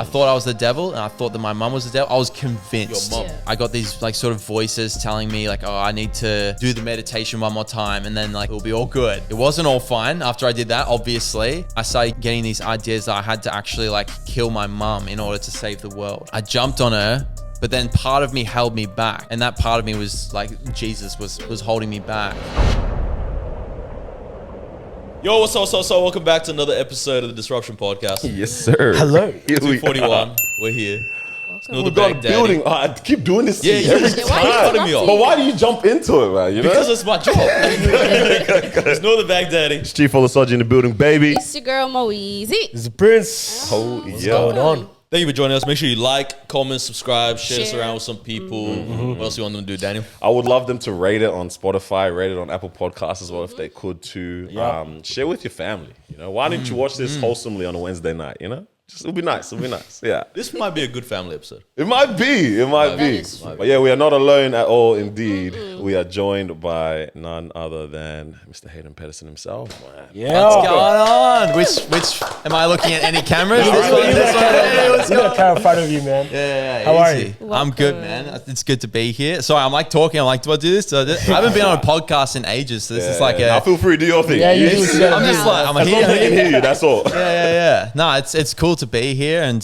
thought I was the devil, and I thought that my mum was the devil. I was convinced. Your mum. I got these like sort of voices telling me like, oh, I need to do the meditation one more time, and then like it'll be all good. It wasn't all fine after I did that. Obviously, I started getting these ideas that I had to actually like kill my mum in order to save the world. I jumped on her. But then part of me held me back. And that part of me was like, Jesus was holding me back. Yo, what's up? Welcome back to another episode of the Disruption Podcast. Yes, sir. Hello. 241. We're here. Snore the We got a Bag Daddy. building. I keep doing this to Yeah, you you every just time. keep cutting me off. But why do you jump into it, man? You know? Because it's my job. Snore the Bag Daddy. It's Chief Olusoji in the building, baby. It's your girl Moeezy. It's the Prince. Oh, What's yeah. going on? Thank you for joining us. Make sure you like, comment, subscribe, share this Share. around with some people. What else you want them to do, Daniel? I would love them to rate it on Spotify, rate it on Apple Podcasts as well if they could too. Share with your family. You know, why didn't you watch this wholesomely on a Wednesday night? You know, just it'll be nice. It'll be nice. Yeah, This might be a good family episode. it might be. It might be. is true. But yeah, we are not alone at all. Indeed, we are joined by none other than Mr. Hayden Pedersen himself. Man. Yeah. What's going on? Which am I looking at any cameras? This one, this one. Hey, what's You going got a camera in front of you, man. Yeah, How are easy. you? I'm good, man. It's good to be here. Sorry, I'm like talking. I'm like, do I do this? Do I do I haven't been on a podcast in ages, so this is like Now a. feel free to do your thing. Yeah, you do what you gotta I'm do. just like I'm As long as they can here. hear you, that's all. Yeah. No, it's cool to be here, and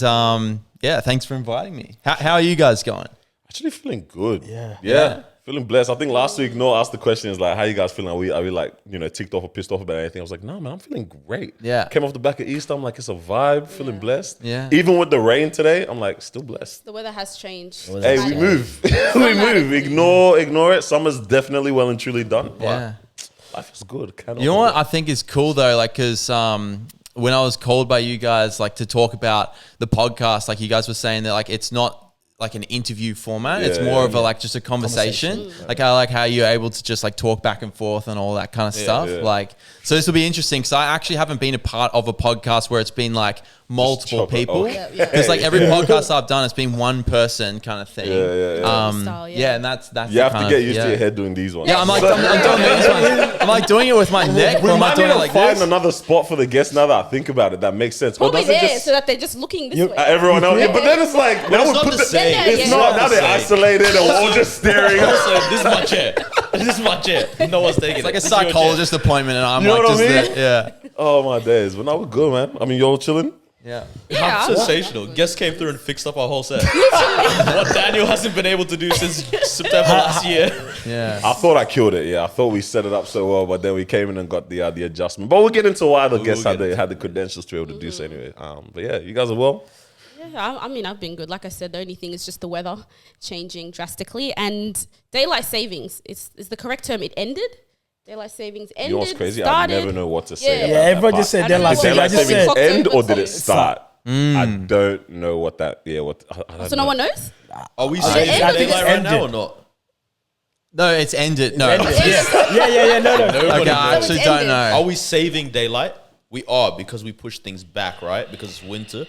yeah, thanks for inviting me. How are you guys going? Actually feeling good. Yeah. Feeling blessed. I think last week Noah asked the question is like, how you guys feeling? Are we like, you know, ticked off or pissed off about anything? I was like, no, man, I'm feeling great. Yeah. Came off the back of Easter. I'm like, it's a vibe, feeling blessed. Yeah. Even with the rain today, I'm like, still blessed. The weather has changed. Hey, we move. we move. Ignore it. Summer's definitely well and truly done. But Yeah. life is good. Cannot You know what complain. I think is cool though, like, cause when I was called by you guys, like, to talk about the podcast, like, you guys were saying that like it's not like an interview format. It's more of a like just a conversation. Like, I like how you're able to just like talk back and forth and all that kind of stuff. yeah. Like, so this will be interesting because I actually haven't been a part of a podcast where it's been like multiple chop it. people. Okay. Because like every podcast I've done, it's been one person kind of thing. Style, Yeah, and that's You have to kind get of- used to yeah. your head doing these ones. Yeah, I'm like I'm doing these ones. I'm like doing it with my neck, we or am I might doing need it to like find this? another spot for the guests now that I think about it. That makes sense. Probably or does it there, just so that they're just looking this way. everyone else? Yeah, but then it's like now it's we not put the the same. Yeah, It's yeah, not yeah. now they're isolated and we're all just staring. Also, this is my chair. This is my chair. No one's taking It's like a This is your chair. psychologist appointment, and I'm You know like what I just mean? there. Yeah. Oh my days, but now we're good, man. I mean, you're all chilling. Yeah. Yeah. Sensational. Guests came through and fixed up our whole set. What Daniel hasn't been able to do since September last year. Yeah. I thought I killed it. Yeah, I thought we set it up so well, but then we came in and got the adjustment. But we'll get into why the guests get had the credentials to be able to do so anyway. But yeah, you guys are well. Yeah, I mean, I've been good. Like I said, the only thing is just the weather changing drastically. And daylight savings, is the correct term. It ended. Daylight savings ended. You know what's crazy? Started. I never know what to say. Yeah. about Yeah, that everyone part. just said I they're don't like know Did what daylight it was. savings Clocked end in, or did it clocked in. start? I don't know what that. Yeah, what? I don't So know. no one knows? Are we it saving ended. daylight right now or not? No, it's ended. No. Yeah. No. Nobody Okay, I knows. actually it's don't ended. know. Are we saving daylight? We are because we push things back, right? Because it's winter.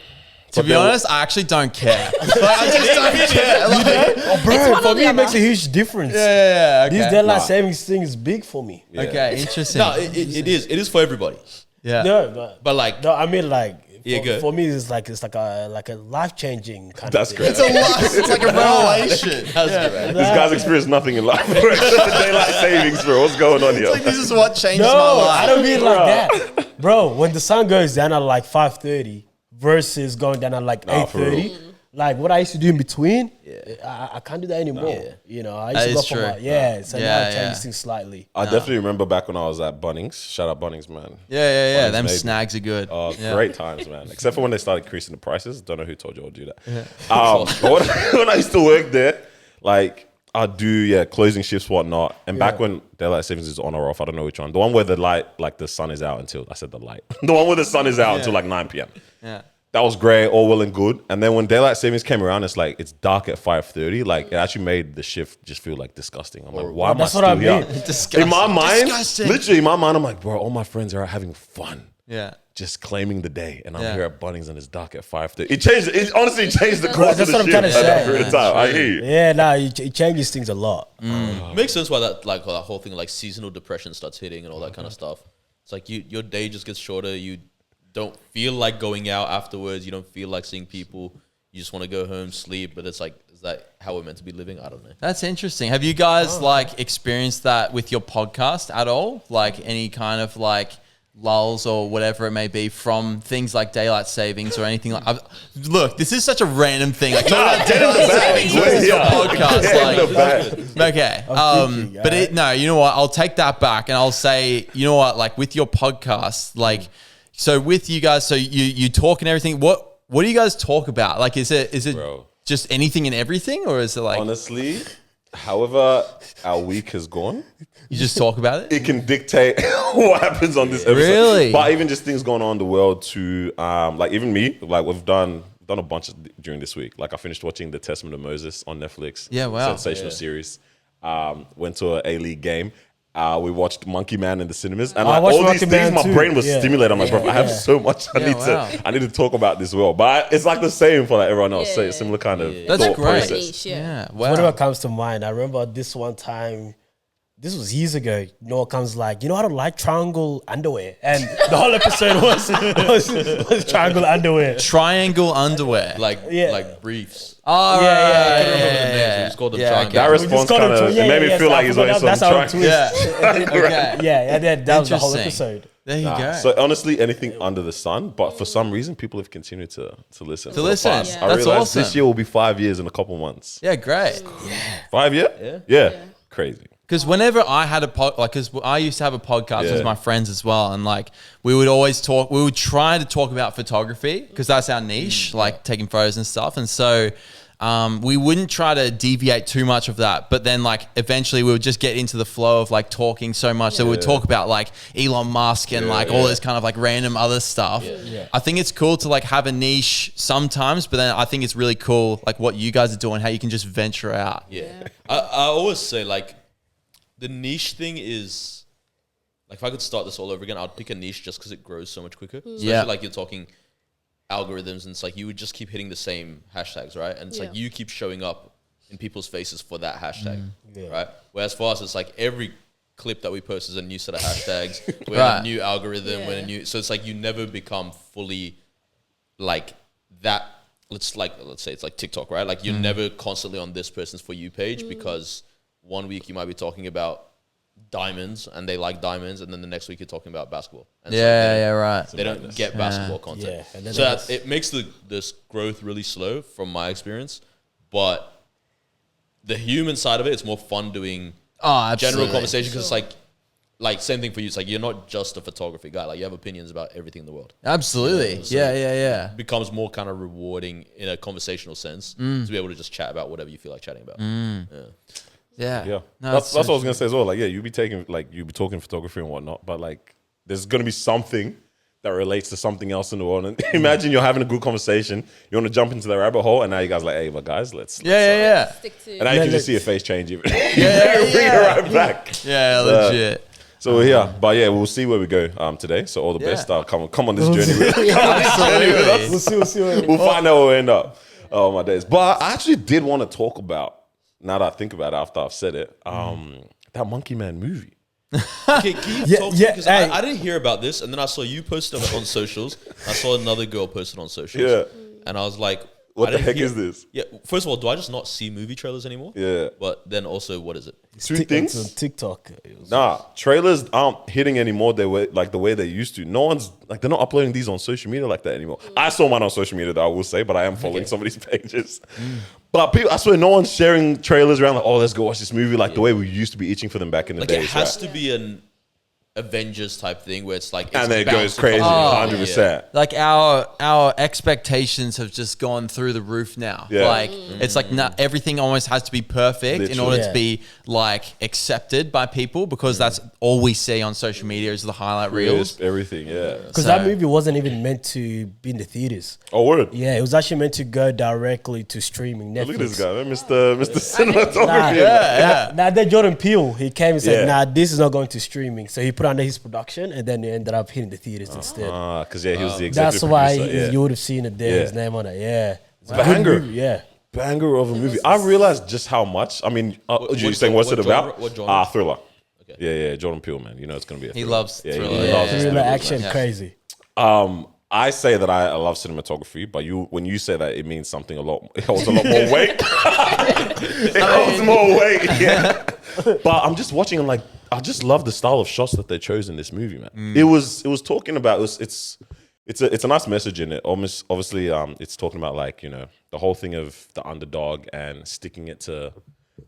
To be honest, I actually don't care. Like, I just don't care. Like, Oh, bro, one for or me, the it makes a other. huge difference. yeah. This Okay. daylight savings thing is big for me. Okay. Interesting. No, it is. It is for everybody. Yeah. No, But like, no, I mean like Yeah, good. for me, it's like a life changing kind That's of thing. great. It's like a revelation. that's This guy's experienced nothing in life. Daylight savings, bro. What's going on here? Like, this is what changed my No, life. I don't mean like that, bro. When the sun goes down at like 5:30 versus going down at like Nah, for 8:30. Like what I used to do in between, I can't do that anymore. You know, I used That to go is for true. my so now Yeah, it changes yeah. things slightly. I definitely remember back when I was at Bunnings. Shout out Bunnings, man. Yeah. Them maybe. snags are good. Oh, Yeah. great times, man. Except for when they started increasing the prices. Don't know who told you I'll do that. But when I used to work there, like I'd do closing shifts, whatnot. And back when daylight savings is on or off, I don't know which one. The one where the light, like the sun is out until the light. The one where the sun is out until like 9 p.m. Yeah. That was great, all well and good. And then when daylight savings came around, it's dark at 5:30. Like it actually made the shift just feel like disgusting. I'm like, why am I That's still what I here? mean. Disgusting. In my mind, Disgusting. literally in my mind, I'm like, bro, all my friends are out having fun. Yeah. Just claiming the day, and I'm Yeah. here at Bunnings and it's dark at 5:30. It changed. It honestly changed the course That's of the what I'm shift trying to at that say. period of time. I hear you. Yeah, nah, it changes things a lot. makes sense why that like that whole thing like seasonal depression starts hitting and all that kind of stuff. It's like your day just gets shorter. You don't feel like going out afterwards. You don't feel like seeing people. you just want to go home, sleep, but it's like, is that how we're meant to be living? I don't know. That's interesting. Have you guys like experienced that with your podcast at all? Like any kind of like lulls or whatever it may be from things like daylight savings or anything like. Look, this is such a random thing. Like talking about daylight savings versus your podcast. Like, okay, but no, you know what? I'll take that back and I'll say, you know what? Like with your podcast, like so with you guys, so you talk and everything. What do you guys talk about? Like, is it Bro. just anything and everything, or is it like Honestly, however our week has gone, you just talk about it? it can dictate what happens on this episode. Really? But even just things going on in the world too. Like even me, like we've done a bunch during this week. Like I finished watching The Testament of Moses on Netflix. Yeah, wow. Sensational series. Went to an A-League game. We watched Monkey Man in the cinemas, and I like, watched all these Monkey things, Man my too. brain was Yeah. stimulated. I'm like, bro, I have so much I need to talk about this well. But it's like the same for like everyone else. So Yeah. it's similar kind of That's thought great. process. Niche, Yeah, wow. Whatever comes to mind. I remember this one time. This was years ago. Noah comes like, I don't like triangle underwear, and the whole episode was triangle underwear. Triangle underwear. Like briefs. Oh, Yeah, right, yeah, I yeah, don't remember the yeah, names. yeah. We just called them Yeah, triangles. okay. That We just response got kind into- of it made me feel like he's on that's some our track. twist. Okay. Yeah, and then that was the whole Interesting. episode. There you go. So honestly, anything under the sun, but for some reason, people have continued to listen. To listen. Fast. Yeah. I That's realized awesome. this year will be 5 years in a couple months. Yeah, great. 5 year? Yeah. Crazy. Because whenever I had a because I used to have a podcast Yeah. with my friends as well, and like we would always talk. We would try to talk about photography because that's our niche, like taking photos and stuff. And so we wouldn't try to deviate too much of that. But then like eventually we would just get into the flow of like talking so much that we would talk about like Elon Musk and like all this kind of like random other stuff. I think it's cool to like have a niche sometimes, but then I think it's really cool like what you guys are doing, how you can just venture out. Yeah. I always say like the niche thing is like if I could start this all over again, I'd pick a niche just because it grows so much quicker. Especially like you're talking algorithms and it's like you would just keep hitting the same hashtags, right? And it's like you keep showing up in people's faces for that hashtag, right? Whereas for us, it's like every clip that we post is a new set of hashtags. We're in a new algorithm. We're in a new, so it's like you never become fully like that. Let's say it's like TikTok, right? Like you're never constantly on this person's For You page because one week you might be talking about diamonds and they like diamonds, and then the next week you're talking about basketball. And Right. They don't get basketball content. Yeah, and then So that, it makes this growth really slow from my experience. But the human side of it, it's more fun doing Oh, general absolutely. conversation because it's like same thing for you. It's like you're not just a photography guy. Like you have opinions about everything in the world. Absolutely. Yeah. It becomes more kind of rewarding in a conversational sense to be able to just chat about whatever you feel like chatting about. Yeah. Yeah. No, that's so what I was going to say as well. Like, yeah, you'll be talking photography and whatnot, but like there's going to be something that relates to something else in the world. And imagine you're having a good conversation. You want to jump into the rabbit hole, and now you guys are like, hey, but guys, let's. Yeah. Stick to And now you can just see your face change even. Bring Yeah. it right back. Yeah, legit. So we're here. But yeah, we'll see where we go today. So all the Yeah. best. Come on this journey with us. We'll see. We'll find out where we end up. Oh my days. But I actually did want to talk about, now that I think about it after I've said it, that Monkey Man movie. Okay, can you talk to me? yeah, Because hey. I didn't hear about this, and then I saw you post it on socials. I saw another girl post it on socials. Yeah. And I was like, What I the didn't heck hear- is this? Yeah, first of all, do I just not see movie trailers anymore? Yeah. But then also, what is it? Two It's on things. TikTok. Nah, trailers aren't hitting anymore the way they used to. No one's like, they're not uploading these on social media like that anymore. I saw mine on social media, that I will say, but I am following some of these pages. But people, I swear, no one's sharing trailers around like, oh, let's go watch this movie like the way we used to be itching for them back in the Like days. it has right? to be an Avengers type thing where it's like, And then it bound goes to crazy, come. 100%. Like our expectations have just gone through the roof now. Yeah. Like it's like everything almost has to be perfect in Literally. order to be like accepted by people because that's all we see on social media is the highlight reels. Everything, yeah. Because So- that movie wasn't even meant to be in the theaters. Oh, word. Yeah, it was actually meant to go directly to streaming. Netflix. Look at this guy, man. Mr. Cinematography. Nah, then Jordan Peele, he came and said, Yeah. nah, this is not going to streaming. So he put under his production and then it ended up hitting the theaters instead. Because he was the executive That's why producer, yeah. you would have seen it there, Yeah. his name on it. Yeah. It's a Wow. good Banger. movie, yeah. Banger of a movie. I realized just how much. I mean, you're saying what's it what about? genre- what genre? Thriller. Okay. Yeah, Jordan Peele, man. You know it's gonna be a He thriller. loves yeah, thriller. He Yeah. loves his Thriller movies, action, man. crazy. I say that I love cinematography, but when you say that, it means something a lot. It holds a lot more weight. It holds more weight. Yeah. But I'm just watching and like I just love the style of shots that they chose in this movie, man. It was talking about it's a nice message in it. Almost obviously, it's talking about like the whole thing of the underdog and sticking it to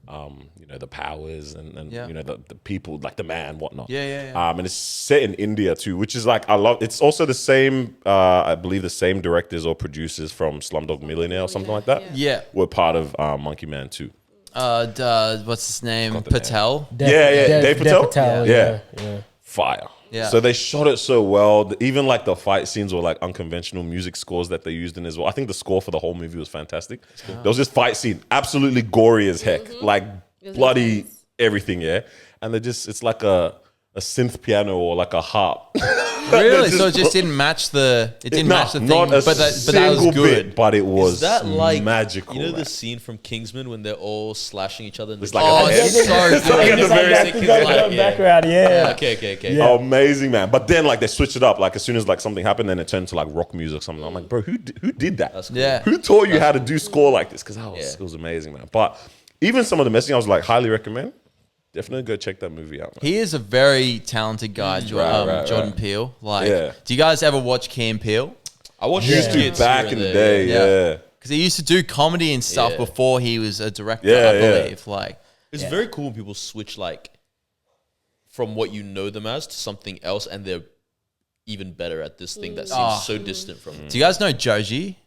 the powers and the people, like the man, whatnot. And it's set in India too, which is like I love. It's also the same, I believe, the same directors or producers from Slumdog Millionaire or something like that. Yeah, were part of Monkey Man too. What's his name? Patel. Dave Patel. Yeah. Fire. Yeah. So they shot it so well. Even like the fight scenes were like unconventional music scores that they used in as well. I think the score for the whole movie was fantastic. Cool. There was this fight scene, absolutely gory as heck, like bloody everything, yeah. And it's like a synth piano or like a harp. Really? So it just didn't match the thing, not a but that was good. Bit, but it was Is that like magical. You know man. the scene from Kingsman when they're all slashing each other? In It's the like it's so like at the very Background, yeah. Okay. Yeah. Amazing, man. But then like they switched it up. Like as soon as like something happened, then it turned to like rock music or something. I'm like, bro, who did that? That's cool. Yeah. Who taught you how to do score like this? Because it was amazing, man. But even some of the messaging, I was like, highly recommend. Definitely go check that movie out, man. He is a very talented guy, Jordan Peele. Like, do you guys ever watch Key and Peele? I watched Used to back in the day, yeah. Because he used to do comedy and stuff before he was a director, I believe. Like, it's very cool when people switch like from what you know them as to something else, and they're even better at this thing that seems so distant from them. Do you guys know Joji?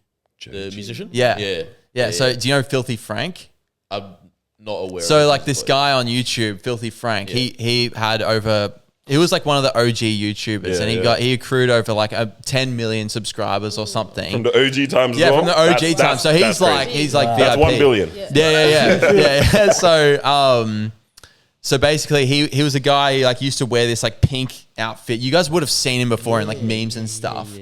The musician? Yeah. So do you know Filthy Frank? I'm not aware. So of like this guy on YouTube, Filthy Frank, he was like one of the OG YouTubers, and he accrued over like 10 million subscribers or something From the OG times, as well? from the OG times. So he's like that's VIP. 1 billion. Yeah. So basically, he was a guy who like used to wear this like pink outfit. You guys would have seen him before in like memes and stuff.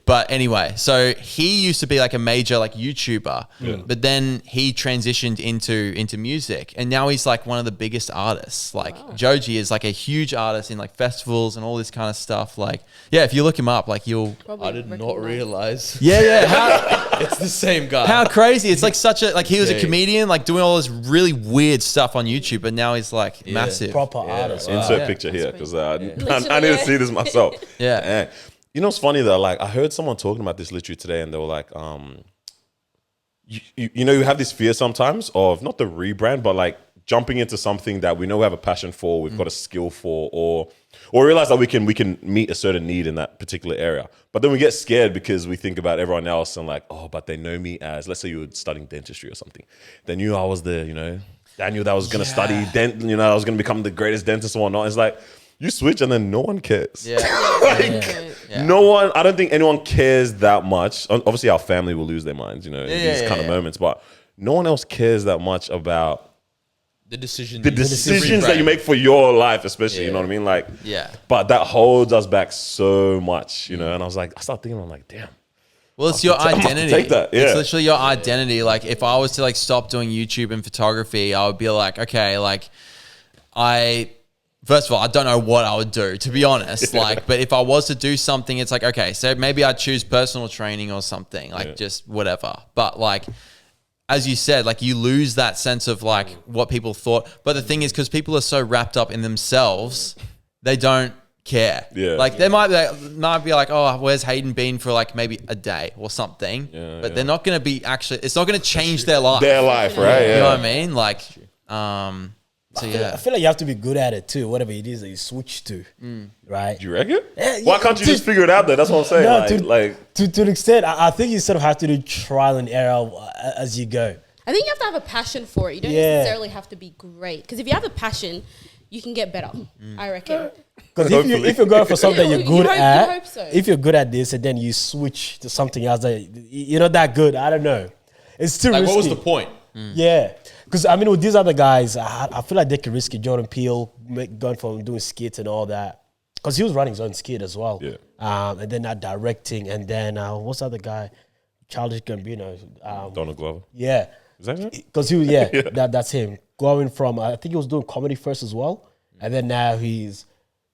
But anyway, so he used to be like a major like YouTuber, but then he transitioned into music, and now he's like one of the biggest artists. Like Joji is like a huge artist in like festivals and all this kind of stuff. Like, if you look him up, like you'll. I did not realize. How, it's the same guy. how crazy! It's like such a he was a comedian, like doing all this really weird stuff on YouTube, but now he's like massive. Proper artist. Insert picture here because I need to see this myself. Yeah. You know what's funny though? Like I heard someone talking about this literally today, and they were like, you have this fear sometimes of not the rebrand, but like jumping into something that we know we have a passion for, we've got a skill for, or realize that we can meet a certain need in that particular area. But then we get scared because we think about everyone else and like, oh, but they know me as, let's say you were studying dentistry or something. They knew I was Daniel that was going to study I was going to become the greatest dentist and whatnot. It's like, you switch and then no one cares. No one, I don't think anyone cares that much. Obviously, our family will lose their minds, in these kind of moments, but no one else cares that much about the decisions that you make for your life, especially, you know what I mean? Like, but that holds us back so much, and I started thinking, I'm like, damn. Well, it's your identity. Take that, It's literally your identity. Like, if I was to like stop doing YouTube and photography, I would be like, okay, like first of all, I don't know what I would do, to be honest. Like, but if I was to do something, it's like, okay, so maybe I'd choose personal training or something, like just whatever. But like, as you said, like you lose that sense of like what people thought. But the thing is, because people are so wrapped up in themselves, they don't care. Like they might be like, oh, where's Hayden been for like maybe a day or something? But they're not going to be it's not going to change their life. Right? You know what I mean? Like, so I feel like you have to be good at it too, whatever it is that you switch to, right? Do you reckon? Why can't you just figure it out there? That's what I'm saying. No, to an extent, I think you sort of have to do trial and error as you go. I think you have to have a passion for it. You don't necessarily have to be great. Because if you have a passion, you can get better, I reckon. Because if you're going for something that you're good at, you hope so. if you're good at this and then you switch to something else that you're not that good, I don't know. It's too risky. What was the point? Yeah. Because, I mean, with these other guys, I feel like they can risk it. Jordan Peele, going from doing skits and all that. Because he was running his own skit as well. Yeah. And then directing. And then, what's the other guy? Childish Gambino. Donald Glover. Yeah. Is that him? Because he was, that's him. Going from, I think he was doing comedy first as well. And then now he's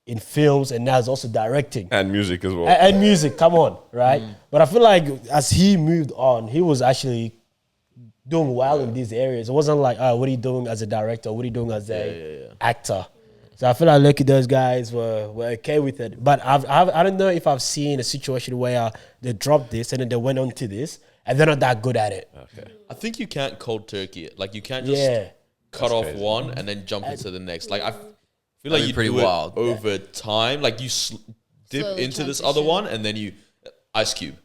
in films, and now he's also directing. And music as well. And music, come on, right? But I feel like as he moved on, he was actually doing well in these areas. It wasn't like, oh, what are you doing as a director? What are you doing as a actor? So I feel like lucky those guys were okay with it. But I don't know if I've seen a situation where they dropped this and then they went on to this and they're not that good at it. Okay. I think you can't cold turkey it. Like you can't just cut off crazy. one and then jump into the next. Like I feel like you pretty do wild. it over time. Like you dip Slowly into this transition. other one and then you Ice Cube,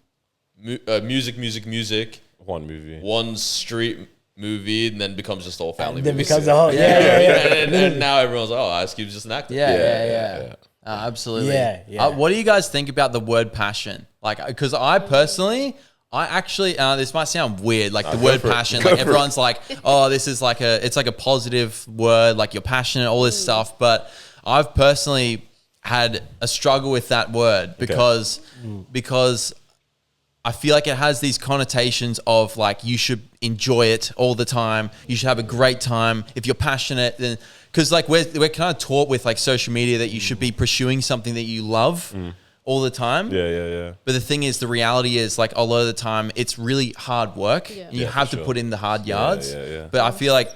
music, One movie. one street movie, and then becomes just all family And then movies. becomes a whole, and now everyone's like, oh, Ice Cube's just an actor. Yeah. Absolutely. Yeah. What do you guys think about the word passion? Like, because I personally, I actually, this might sound weird, like the word passion, like everyone's like, oh, this is like it's like a positive word, like you're passionate, all this stuff. But I've personally had a struggle with that word because I feel like it has these connotations of like you should enjoy it all the time. You should have a great time. If you're passionate, then because like we're kind of taught with like social media that you should be pursuing something that you love all the time. Yeah. But the thing is, the reality is like a lot of the time it's really hard work. Yeah. And you have to put in the hard yards. Yeah. But I feel like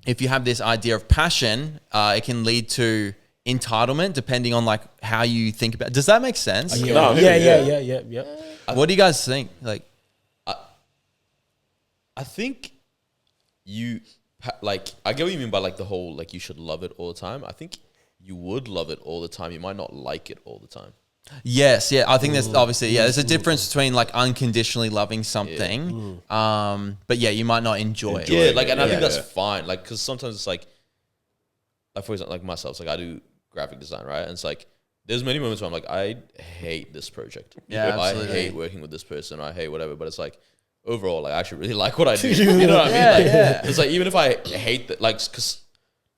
if you have this idea of passion, it can lead to entitlement depending on like how you think about it. Does that make sense? Yeah. What do you guys think? Like, I think like I get what you mean by like the whole like you should love it all the time. I think you would love it all the time. You might not like it all the time. yes, yeah. I think there's obviously, there's a difference between like unconditionally loving something. But yeah, you might not enjoy it. Yeah, like, and I think that's fine. Like, because sometimes it's like for example, like myself, it's like I do graphic design, right? And it's like there's many moments where I'm like, I hate this project. Yeah, I absolutely. hate working with this person. I hate whatever. But it's like overall, like I actually really like what I do. You know what I mean? Like, it's like even if I hate that, like, because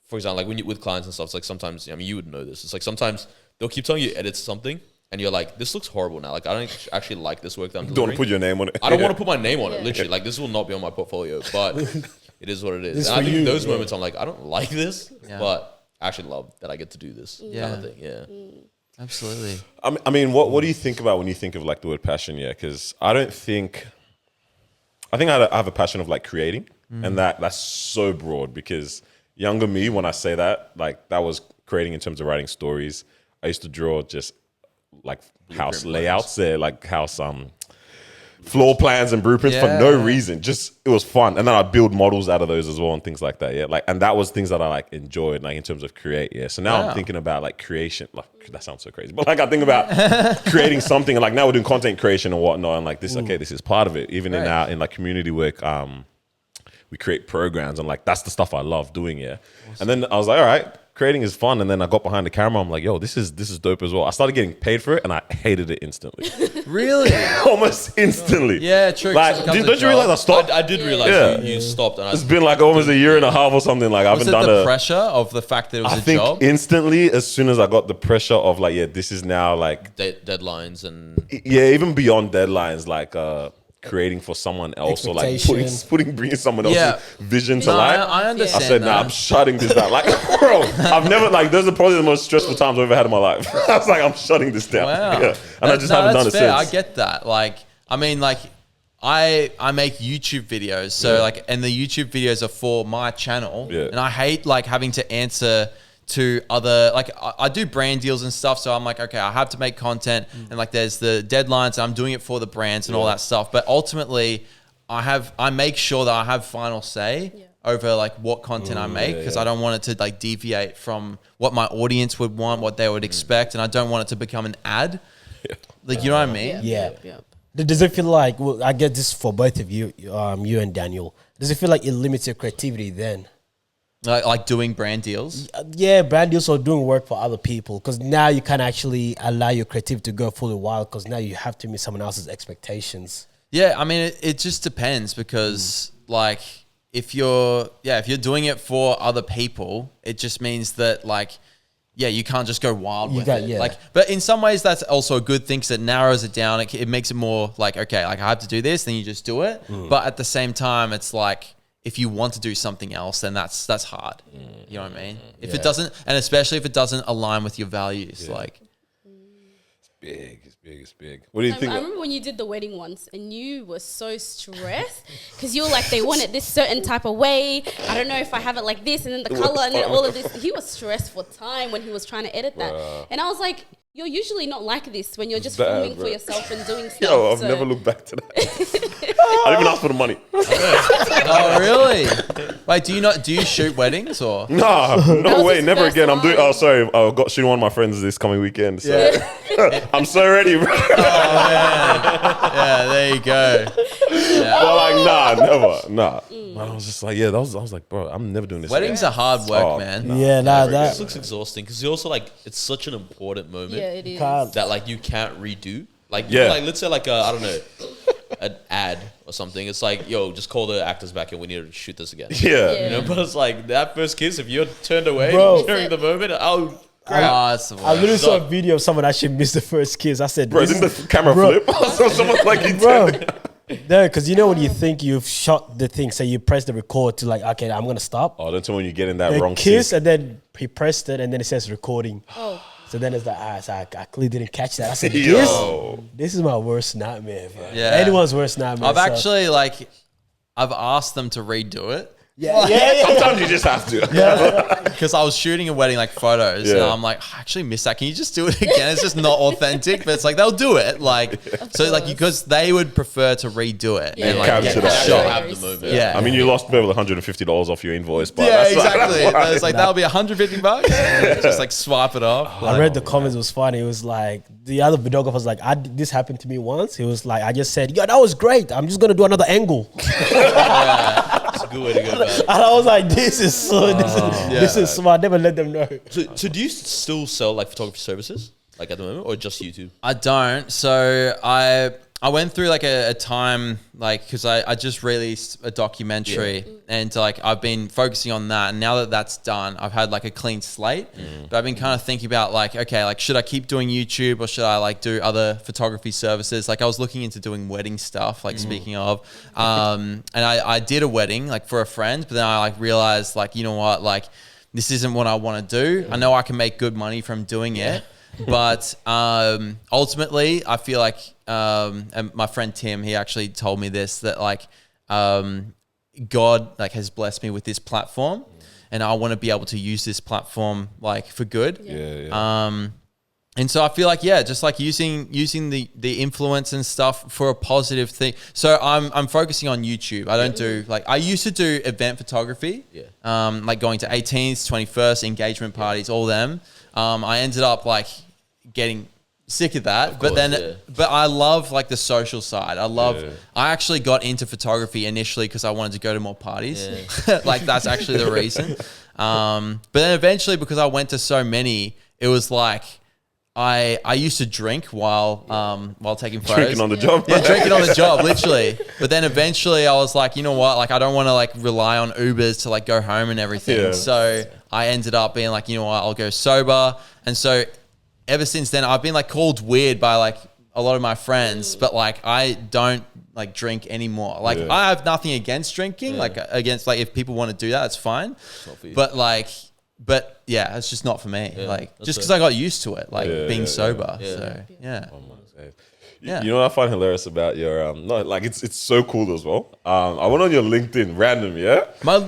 for example, like when you with clients and stuff, it's like sometimes, I mean, you would know this. It's like sometimes they'll keep telling you to edit something, and you're like, this looks horrible now. Like I don't actually like this work that I'm Don't delivering. want to put your name on it. I don't want to put my name on it, literally. Like, this will not be on my portfolio, but it is what it is. This And I for think you, those moments I'm like, I don't like this, Yeah. but I actually love that I get to do this kind Yeah. of thing. Yeah. Absolutely. I mean, what do you think about when you think of like the word passion? Yeah, because I think I have a passion of like creating, and that's so broad because younger me, when I say that, like that was creating in terms of writing stories. I used to draw just like house layouts there, like house floor plans and blueprints for no reason. Just it was fun, and then I'd build models out of those as well and things like that. Yeah, like and that was things that I like enjoyed, like in terms of create. Yeah, so now I'm thinking about like creation. Like that sounds so crazy, but like I think about creating something. And like now we're doing content creation and whatnot, and like this, okay, this is part of it. Even in like community work, we create programs, and like that's the stuff I love doing. Yeah, and then I was like, all right. Creating is fun, and then I got behind the camera. I'm like, "Yo, this is dope as well." I started getting paid for it, and I hated it instantly. Really? Almost instantly. Yeah, true. Like, don't you realize I stopped? I did realize you stopped, and It's been like almost a year and a half or something. Like I Was haven't it done the a. pressure of the fact that it was I a think job? instantly, as soon as I got the pressure of like, yeah, this is now like, deadlines and yeah, even beyond deadlines, like creating for someone else or like bringing someone else's Yeah. vision to No, life. I I understand said, nah, that. I'm shutting this down. Like, bro, I've never, like, those are probably the most stressful times I've ever had in my life. I was like, I'm shutting this down. Wow. Yeah. And I just haven't done it fair. since. I get that. Like, I mean, like, I make YouTube videos. So, like, and the YouTube videos are for my channel. Yeah. And I hate, like, having to answer to other, like, I do brand deals and stuff. So I'm like, okay, I have to make content. And, like, there's the deadlines. And I'm doing it for the brands and all that stuff. But ultimately, I make sure that I have final say over like what content I make because I don't want it to like deviate from what my audience would want, what they would expect, and I don't want it to become an ad. Like, you know what I mean? Yeah. Does it feel like, well, I get this for both of you, you and Daniel. Does it feel like it limits your creativity then? Like doing brand deals? Yeah, brand deals or doing work for other people because now you can actually allow your creativity to go fully wild because now you have to meet someone else's expectations. Yeah, I mean, it just depends because like if you're doing it for other people, it just means that like, yeah, you can't just go wild with it. Yeah. Like, but in some ways that's also a good thing because it narrows it down. It makes it more like, okay, like I have to do this, then you just do it. But at the same time, it's like, if you want to do something else, then that's hard. You know what I mean? If it doesn't, and especially if it doesn't align with your values, like. It's big. What do you think? I remember when you did the wedding once and you were so stressed because you were like, they want it this certain type of way. I don't know if I have it like this and then the color and then all of this. He was stressed for time when he was trying to edit that. And I was like, you're usually not like this when you're just filming for yourself and doing stuff. Yo, I've never looked back to that. I didn't even ask for the money. Oh, really? Wait, do you shoot weddings or? Nah, no way, never first again. I'm doing. time. Oh, sorry, I got shooting one of my friends this coming weekend. So I'm so ready, bro. Oh, man. Yeah, there you go. But like, nah. And I was just like, I was like, bro, I'm never doing this. Weddings again. are hard work, man. Yeah, This that looks exhausting because you also like it's such an important moment Yeah, it is. can't. that like you can't redo. Like Yeah. like let's say like I don't know, an ad or something. It's like, yo, just call the actors back and we need to shoot this again. Yeah. You know, but it's like that first kiss. If you're turned away Bro. during the moment, Oh, it's the I worst. literally saw a video of someone actually missed the first kiss. I said, Bro, this didn't is- the camera bro. flip? So someone's like, he bro. turned it. No, because you know when you think you've shot the thing, so you press the record to like, okay, I'm gonna stop. Oh, that's when you get in that The wrong kiss, scene. and then he pressed it, and then it says recording. Oh. So then it's like, I clearly didn't catch that. I said, Yo. this is my worst nightmare, bro. Yeah. Anyone's worst nightmare. I've so- actually I've asked them to redo it. yeah. Sometimes you just have to. Because I was shooting a wedding like photos, and Yeah. I'm like, I actually missed that. Can you just do it again? It's just not authentic, but it's like they'll do it, like so, like because they would prefer to redo it and like Capture get the that. shot. have the moment. Yeah, I mean, you lost maybe $150 off your invoice, but yeah, that's exactly. Like, It's like that'll be $150. Just like swipe it off. I read the comments. It was funny. It was like the other videographer was like, this happened to me once. He was like, I just said, yeah, that was great. I'm just gonna do another angle. It's a good way to go about it. And I was like, this is this is smart. Never let them know. So do you still sell like photography services like at the moment or just YouTube? I don't. So I went through like a time like because I just released a documentary and like I've been focusing on that, and now that that's done, I've had like a clean slate. But I've been kind of thinking about like, okay, like should I keep doing YouTube or should I like do other photography services? Like I was looking into doing wedding stuff, like speaking of, and I did a wedding like for a friend, but then I like realized like, you know what, like this isn't what I want to do. I know I can make good money from doing it. But ultimately, I feel like, and my friend Tim, he actually told me this, that like God like has blessed me with this platform, and I want to be able to use this platform like for good. And so I feel like, just like using the influence and stuff for a positive thing. So I'm focusing on YouTube. I don't do like, I used to do event photography, like going to 18th, 21st, engagement parties, all them. I ended up like getting sick of that, but I love like the social side. I actually got into photography initially because I wanted to go to more parties. Like that's actually the reason. But then eventually, because I went to so many, it was like, I used to drink while taking photos. Drinking on the job. Yeah, drinking on the job, literally. But then eventually I was like, you know what? Like I don't want to like rely on Ubers to like go home and everything. Yeah. So I ended up being like, you know what? I'll go sober. And so ever since then, I've been like called weird by like a lot of my friends, but like I don't like drink anymore. Like I have nothing against drinking, like against like if people want to do that, it's fine. But yeah, it's just not for me. Like just because I got used to it, like being sober. So yeah. You know what I find hilarious about your not like it's so cool as well. I went on your LinkedIn random,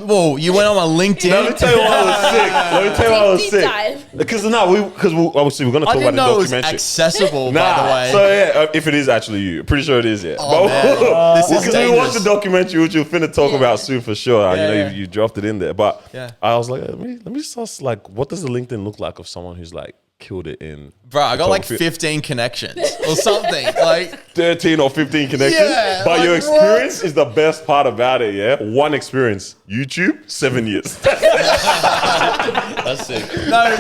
Whoa, you went on my LinkedIn. Let me tell you why I was sick. Let me tell you why I was Deep sick. dive. Because obviously we're gonna I talk about didn't the know it was documentary. accessible, by the way. So if it is actually you, pretty sure it is. Yeah. Oh, man. This is Because we watched the dangerous. documentary, which you're finna talk about soon for sure. You dropped it in there, but Yeah. I was like, let me suss like what does the LinkedIn look like of someone who's like killed it in. Bro, I got like photography? 15 connections or something. Like 13 or 15 connections. Yeah, but like, your experience is the best part about it, yeah? One experience. YouTube, 7 years. That's sick. no,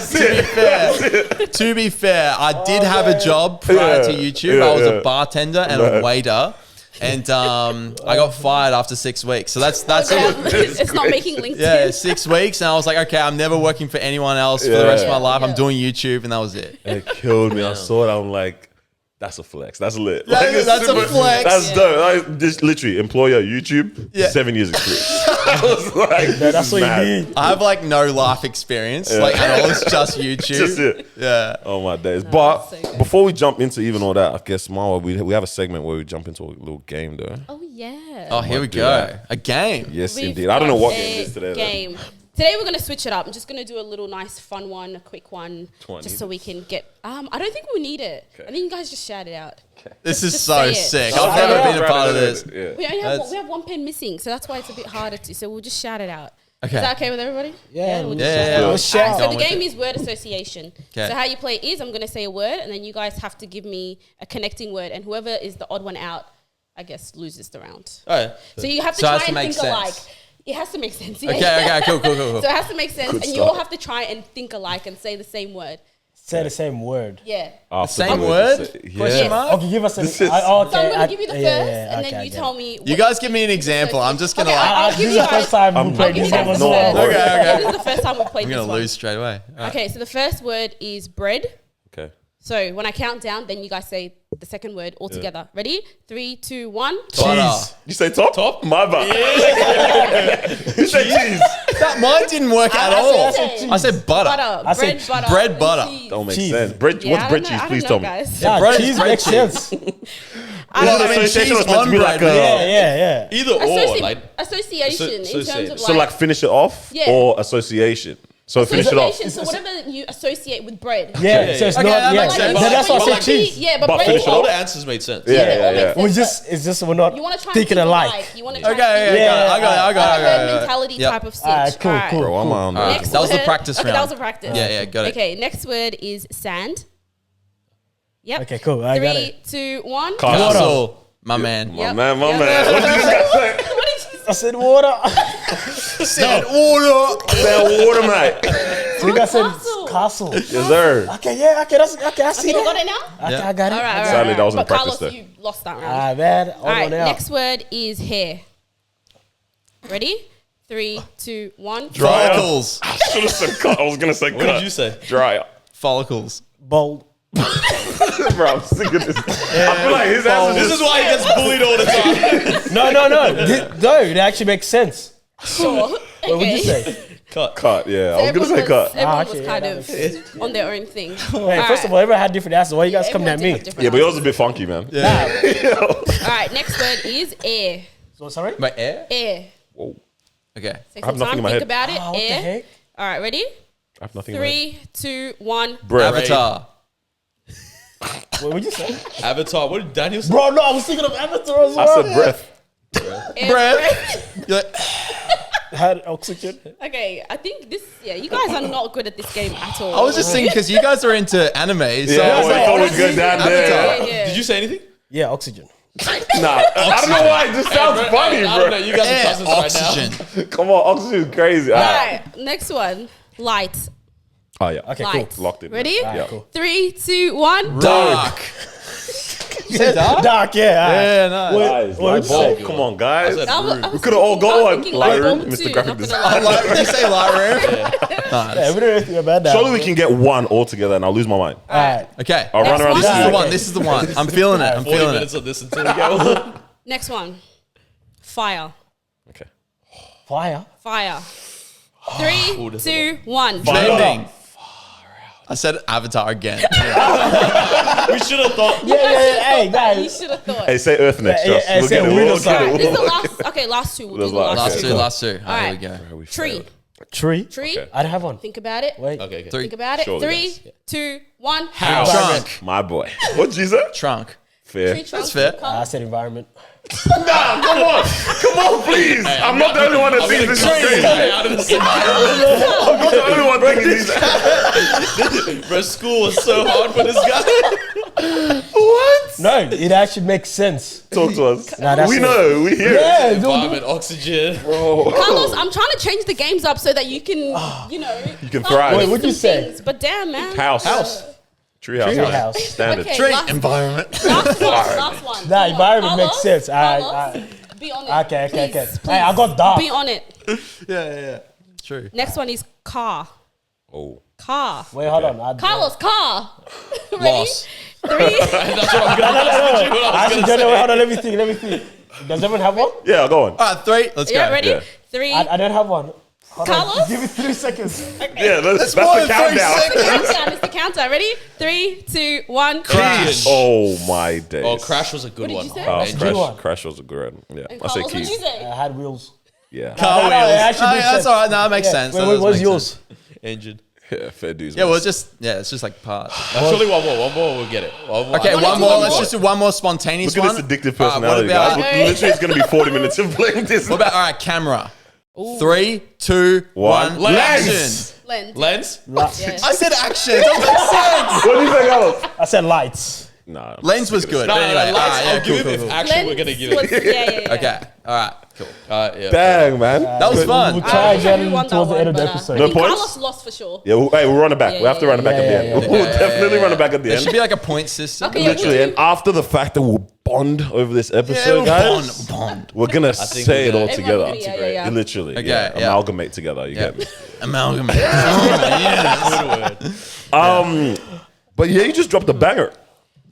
to be fair, I did have a job prior to YouTube. I was a bartender and a waiter. And I got fired after 6 weeks. So that's It's not making LinkedIn. yeah, 6 weeks. And I was like, okay, I'm never working for anyone else for the rest of my life. I'm doing YouTube, and that was it. It killed me. I saw it. I'm like, that's a flex. That's lit. That's it's a flex. That's dope. Like, just literally, employer, YouTube, 7 years experience. I was like, That's what you need. I have like no life experience, like at all. It's just YouTube. Just it. Yeah. Oh my days. But that's so good. before we jump into even all that, I guess Marwa, we have a segment where we jump into a little game though. Oh yeah. Oh, here we do go. that. A game. Yes, We've indeed. I don't know got what a game it is today. though. Game. Today we're gonna switch it up. I'm just gonna do a little nice fun one, a quick one, 20. just so we can get. I don't think we need it. Okay. I think you guys just shout it out. This is Just so say it. sick. Oh, I've never yeah. been a part of this. Yeah. We only have That's- we have one pen missing, so that's why it's a bit harder to. So we'll just shout it out. Okay. Is that okay with everybody? Yeah, we'll Yeah, just yeah, shout it yeah. out. We'll All shout. right, so Going the with game it. is word association. Okay. So how you play it is I'm going to say a word, and then you guys have to give me a connecting word, and whoever is the odd one out, I guess, loses the round. All right. So you have to So it try has to and make think alike. sense. It has to make sense. Yeah. Okay, cool. So it has to make sense, Good and you all start. have to try and think alike and say the same word. Say the same word. Yeah. After word? Yeah. Question mark? Okay, give us an. This is- Okay, So I'm going to give you the first, yeah, and okay, then I you get tell it. me. You guys give me an example. I'm just gonna Okay, like. I'll This give is you the guys. first time we I'm played I'll this give you game. guys No, the first. okay, okay. This is the first time we played I'm this gonna one. lose straight away. All right. Okay, so the first word is bread. Okay. So when I count down, then you guys say the second word all together. Ready? 3, 2, 1. Butter. You say top? Top? My bad. You say cheese. That mine didn't work at all. said I said butter. Butter. I said Bread, butter. bread, and butter. cheese. Don't make Cheese. sense. Bread, Yeah, what's I bread don't cheese? know, Please I tell don't know, me. guys. Yeah, bread is cheese bread makes cheese. sense. I don't Well, I know. mean, Association cheese was meant on to be bread. like a- Yeah. Either or, like Association in terms associate. of So like finish it off Yeah. or association? So finish it off. association, so whatever you associate with bread. Yeah, so it's Okay, not. that Yeah, makes sense. Like, that's why I you said wanna be- cheese. Yeah, but But bread finish it all- all off. the answers made sense. Yeah, they all yeah, make yeah. sense, It's just we're not You want to try thinking and think alike. alike. You want to try Okay, and think yeah, I got it. like a Yep. mentality type of stitch. Alright, cool, cool. Bro, I'm on Alright. Next That was the word- practice okay, round. that was a practice. Yeah, got it. Okay, next word is sand. Yep. Okay, cool. I got 3, it. 2, 1. Castle. My man. Yep. My man. Yep. What did you guys say? What did you say? I said water. Said order. That water, mate. You guys said Castle. castle. Yes, sir. Okay, yeah, okay, that's okay. I see You got that. it now? Okay, Yeah. I got it. All right, all right. Sadly, all that wasn't but practice Carlos, there. you lost that round. Ah, man. All right, on out. next word is hair. Ready? 3, 2, 1. Follicles. I should have said cut. I was gonna say cut. What did you say? Dryer. Follicles. Bold. Bro, I'm sick of this. I feel like his answer This is why he gets bullied all the time. No. No, it actually makes sense. Sure. What would you say? cut. Yeah, I was gonna Everyone say cut. Everyone okay, was yeah, kind that of on their own thing. Hey, first of all, everyone had different answers. Why you guys coming at me? Yeah, but yours was a bit funky, man. All right, next word is air. So sorry. My air? Air. Whoa. Okay. Take I have some nothing time, in my think head. about it. Ah, what the air. heck? All right, ready? I have nothing in my head. 3, 2, 1. Bread. Avatar. What would you say? Avatar. What did Daniel say? Bro, no, I was thinking of Avatar as I well. said breath. Air, Breath. You're like, Had oxygen. Okay, I think this. Yeah, you guys are not good at this game at all. I was just thinking because you guys are into anime, so Yeah, I was I like, thought it was good down there. Yeah. Did you say anything? Yeah, oxygen. Nah, I don't know why. It just sounds funny, I don't know. bro. You guys are air, cousins right oxygen. Come on, oxygen is crazy. All Alright. right, next one. Light. Oh yeah. Okay, Light. cool. Locked in. Ready? Yeah. Cool. 3, 2, 1. Dark. Yeah, dark, yeah. alright. Yeah, no. Guys, What would you light say? bulb. Come on, guys. I said I We could have all got one. thinking light Lightroom, bulb Mr. too, Graphic not Design. gonna lie. Did you say Lightroom? Yeah, we don't have to go about that. Surely we can get one all together and I'll lose my mind. Alright. Okay. I'll run Next around one. this This is the field. one. This is the one. I'm feeling it. I'm 40 feeling minutes it. of this until we go. Next one. Fire. Okay. Fire. Fire. 3, 2, 1. Bending. I said Avatar again. We should have thought. Yeah. Hey, You guys. should have thought. Hey, say Earth next, Yeah, Josh. yeah, We'll say get it. wind We'll or something. get This it. is the last. Okay, last two. We'll do Those the last last Last two. two, last two. All There right. we go. Tree. Tree. Tree. Okay. I don't have one. Think about it. Wait. Okay. Three. Think about it. Surely, 3, yes. 2, 1. House. Trunk. My boy. What did you say? Trunk. Fair. Tree trunk. fair. I said environment. Nah, come on. Come on, please. I'm not the only one that thinks this is crazy. Out of the I'm not the only one thinking these. Bro, school was so hard for this guy. What? No, it actually makes sense. Talk to us. Nah, that's We it. know. We hear it. Yeah, Environment, oxygen. Carlos, I'm trying to change the games up so that you can, you know, you can thrive. Wait, what'd you say? But damn, man. House. Tree house. Tree house. Standard. Okay, Tree. last, Environment. last one. Last one. Nah, Come on, environment makes Carlos, sense. Carlos, be on it. Okay. Please, Hey, I got dark. Be on it. Yeah. True. Next one is car. Oh. Car. Wait, hold on. Carlos, car. Ready? Loss. 3. That's what I'm gonna I actually don't know. Hold on. Let me think. Does everyone have one? Yeah, go on. All right, 3. Let's Yeah, go. ready? Yeah. 3. I don't have one. Hold on. Carlos? Give me 3 seconds. Yeah, that's more the than 3 countdown. Countdown. It's the countdown. Ready? 3, 2, 1. Crash. Oh my days. Oh, Crash was a good What did one. you say? Oh, That's a good one. Crash was a good one. Yeah, And I say Carlos, what'd you Keith. say? I had wheels. Yeah. Car No, wheels. it actually Oh, makes yeah, that's sense. all right. No, that makes sense. Wait, That wait, does what's make yours? sense. Engine. Yeah, fair dues. Yeah, man. well, it's just like part. Actually, one more. We'll get it. Okay, wanna one do more. one Let's more? just do one more spontaneous Look at one. this addictive All right, personality, what about, guys. Literally, it's going to be 40 minutes of playing this. What about, all right, camera. 3, 2, 1. Lens. Action. Lens. Lens? Yeah. I said action. It doesn't make sense. What do you think, Alex? I said lights. Nah. Lens was good. No, But anyway, Lens, all right, yeah, I'll give cool, him cool, if cool. action we're going to give Was- it. yeah. Okay, all right, cool. Yeah. Dang, man. That was fun. We'll I try wish I again who won that towards the end of the one, but, episode. I No think points? Carlos lost for sure. Yeah, we'll run it back. Yeah, we have to run it back yeah, at the yeah, end. yeah. We'll definitely run it back at the There end. should be like a point system. Okay, yeah, Literally, and after the fact that we'll bond over this episode, guys, Bond. we're gonna think say we're it all gonna- together. Everyone, yeah. Literally, Okay, yeah. yeah. Amalgamate together. You get me? Amalgamate. Yes. But yeah, you just dropped a banger.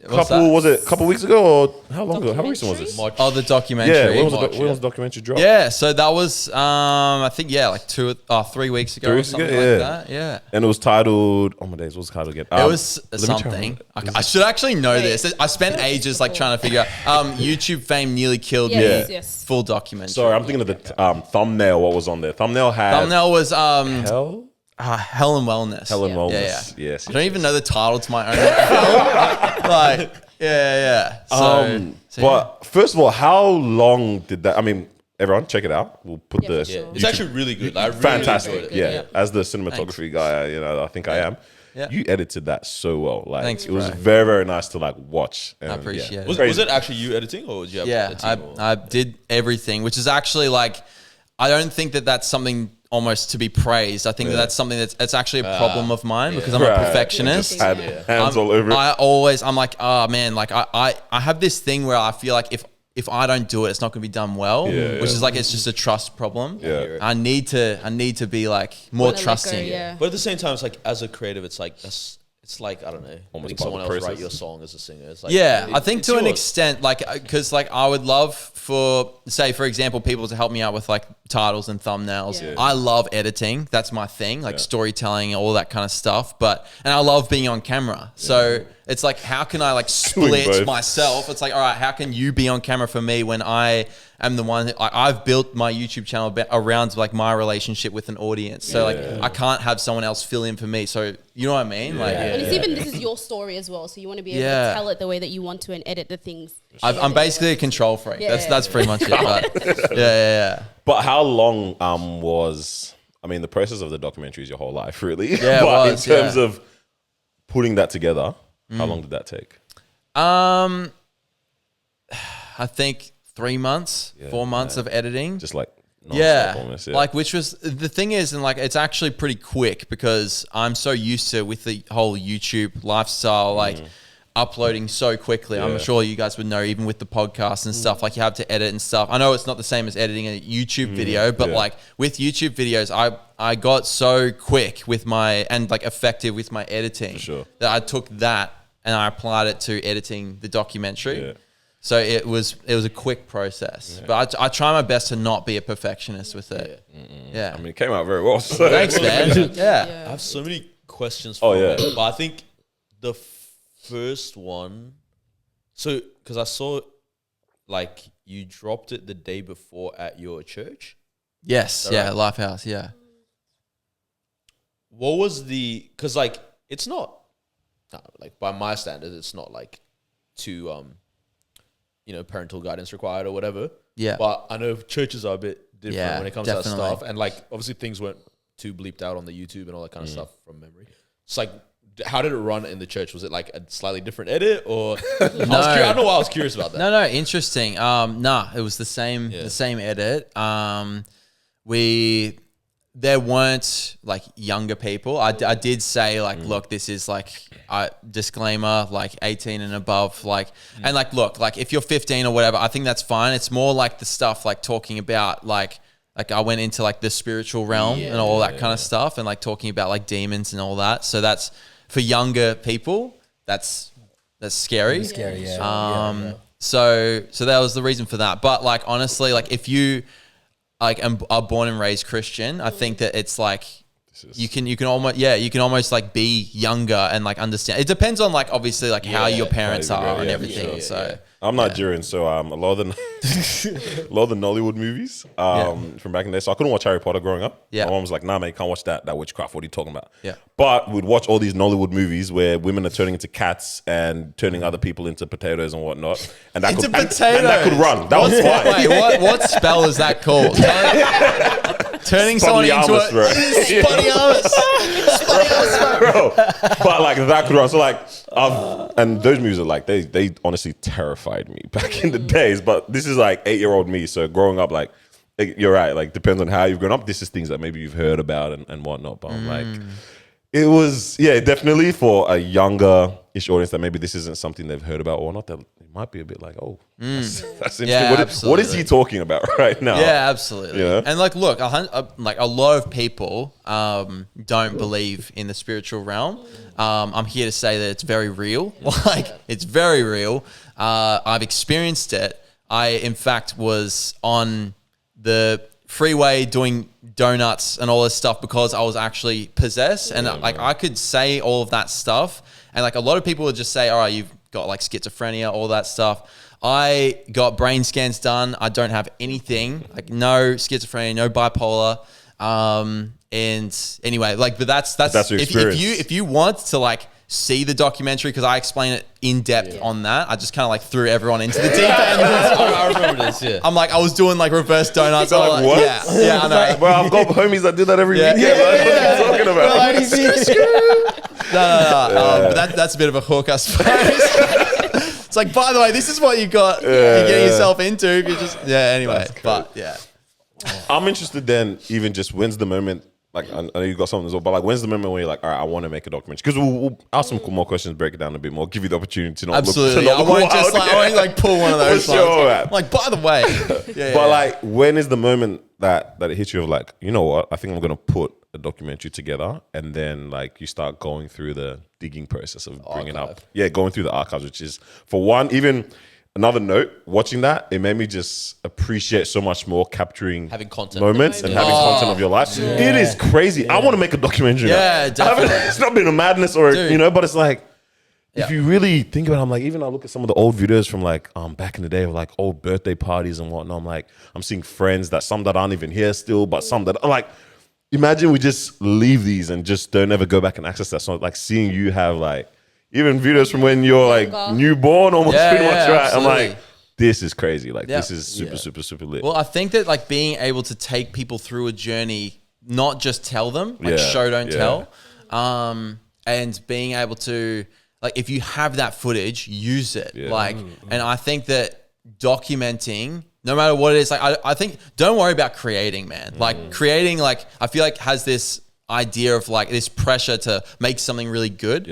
What's Was that? it a couple weeks ago or how long ago? How recent was this? March. Oh, the documentary. Yeah, when was March, when was the documentary drop? Yeah, so that was I think like 3 weeks ago 3 or weeks ago, something yeah. like that. Yeah. And it was titled. Oh my days, what was the title again? It was let me check. something. I should actually know this. I spent ages like trying to figure out. YouTube fame nearly killed Yes, me. yes. Full documentary. Sorry, I'm thinking of the thumbnail. What was on there? Thumbnail had Thumbnail was Hell, Hell and Wellness. Hell and Yeah. Wellness. Yeah, Yes. I don't even know the title to my own film. Like, yeah. So, But first of all, how long did that? I mean, everyone, check it out. We'll put Yeah, the for sure. It's actually really good. I really fantastic. enjoyed it. Yeah. As the cinematography guy, I think I am. Yeah. You edited that so well. Like Thanks, it was bro. very, very nice to like watch. And, appreciate it. Was Crazy. it actually you editing or did you have yeah, a team? or- I did everything, which is actually like, I don't think that that's something almost to be praised. I think that that's something that's actually a problem of mine because I'm a Right. perfectionist. Just had hands all over it. I'm like, oh man, like I have this thing where I feel like if I don't do it, it's not going to be done well, Yeah, which yeah. is like, it's just a trust problem. Yeah. I need to be like more Wanna let go, trusting. yeah. But at the same time, it's like as a creative, it's like it's like I don't know, Almost having part someone of the else write process. your song as a singer. It's like Yeah, it- I think it's to an yours. extent, like, because like I would love for, say, for example, people to help me out with like titles and thumbnails. Yeah. I love editing; that's my thing, like storytelling, all that kind of stuff. And I love being on camera. So it's like, how can I like split both. myself? It's like, all right, how can you be on camera for me when I am the one? I've built my YouTube channel around like my relationship with an audience. So like, I can't have someone else fill in for me. So you know what I mean? Like, And it's even, this is your story as well. So you want to be able Yeah. to tell it the way that you want to and edit the things. I'm basically a control freak. Yeah. That's pretty much it. But yeah. But how long was? I mean, the process of the documentary is your whole life, really. Yeah, it but was, in terms yeah. of putting that together, how long did that take? I think 3 months, 4 months of editing. Just like Yeah. almost, Like, which was the thing is, and like, it's actually pretty quick because I'm so used to with the whole YouTube lifestyle, like uploading so quickly. I'm Yeah. sure you guys would know, even with the podcast and stuff, like you have to edit and stuff. I know it's not the same as editing a YouTube video, but Yeah. like with YouTube videos, I got so quick with and like effective with my editing sure. that I took that and I applied it to editing the documentary. Yeah. So it was a quick process, but I try my best to not be a perfectionist with it. Yeah. I mean, it came out very well. So. Thanks, man. Yeah. I have so many questions Oh, for yeah. it, but I think the first one, so because I saw like you dropped it the day before at your church. Yes. Yeah. Lifehouse. Yeah. What was because like it's not like by my standards, it's not like too parental guidance required or whatever. Yeah. But I know churches are a bit different Yeah, when it comes to definitely. that stuff, and like obviously things weren't too bleeped out on the YouTube and all that kind of stuff from memory. It's like, how did it run in the church? Was it like a slightly different edit, or I don't know why I was curious about that. No. Interesting. It was the same edit. There weren't like younger people. I did say like, look, this is like disclaimer, like 18 and above, like, and like, look, like if you're 15 or whatever, I think that's fine. It's more like the stuff like talking about like I went into like the spiritual realm and all that kind of stuff, and like talking about like demons and all that. So that's for younger people. That's scary. Scary, yeah. So that was the reason for that. But like, honestly, like if you like are born and raised Christian, I think that it's like, you can almost like be younger and like understand. It depends on like obviously like how your parents are and everything. Sure. So I'm Nigerian, so a lot of the Nollywood movies from back in the day. So I couldn't watch Harry Potter growing up. Yeah. My mom was like, "Nah, man, you can't watch that witchcraft. What are you talking about?" Yeah. But we'd watch all these Nollywood movies where women are turning into cats and turning other people into potatoes and whatnot. And that Into could and potatoes? that could run. That was fine. wait, what spell is that called? Turning someone into a bro. Bro. But like that could run. So like, and those movies are like they honestly terrified me back in the days. But this is like 8-year-old me. So growing up, like you're right. Like depends on how you've grown up. This is things that maybe you've heard about and whatnot. But I'm like, it was definitely for a younger-ish audience that maybe this isn't something they've heard about or not. That it might be a bit like, that's interesting. Yeah, What is he talking about right now? Yeah, absolutely. Yeah. And like, look, like a lot of people don't believe in the spiritual realm. I'm here to say that it's very real. Like, it's very real. I've experienced it. I, in fact, was on the freeway doing donuts and all this stuff because I was actually possessed. And like, I could say all of that stuff. And like, a lot of people would just say, all right, you've got like schizophrenia, all that stuff. I got brain scans done. I don't have anything, like no schizophrenia, no bipolar. And anyway, like, but that's your experience. if you want to like see the documentary, because I explain it in depth on that. I just kind of like threw everyone into the deep end. I remember this. Yeah. I'm like, I was doing like reverse donuts. Like, all what? Yeah, I know. Bro, I've got homies that do that every weekend. Yeah. What are you talking about? No. That's a bit of a hook, I suppose. It's like, by the way, this is what you got. You're getting yourself into. If you just anyway. But yeah, I'm interested then, even just when's the moment, like, I know you got something as well, but like, when's the moment when you're like, all right, I want to make a documentary? Because we'll ask some more questions, break it down a bit more, give you the opportunity to not absolutely. look, to not I won't look I won't like pull one of those. For sure, ones. man. Like, by the way, But like, when is the moment that it hits you of like, you know what, I think I'm going to put a documentary together, and then like you start going through the digging process of bringing up, going through the archives, which is, for one, even another note, watching that, it made me just appreciate so much more capturing Having content. moments and having content of your life. It is crazy. I want to make a documentary. Yeah, definitely. It's not been a madness or Dude. but it's like, if you really think about it, I'm like, even I look at some of the old videos from like back in the day of like old birthday parties and whatnot. I'm like, I'm seeing friends that some that aren't even here still, but some that are like, imagine we just leave these and just don't ever go back and access that. So like seeing you have like even videos from when you're like newborn, almost pretty much, right? Absolutely. I'm like, this is crazy. Like this is super lit. Well, I think that like being able to take people through a journey, not just tell them, like show, don't tell, and being able to, like, if you have that footage, use it. Like, and I think that documenting, no matter what it is, like, I think, don't worry about creating, man. Like, creating, like, I feel like has this idea of like this pressure to make something really good.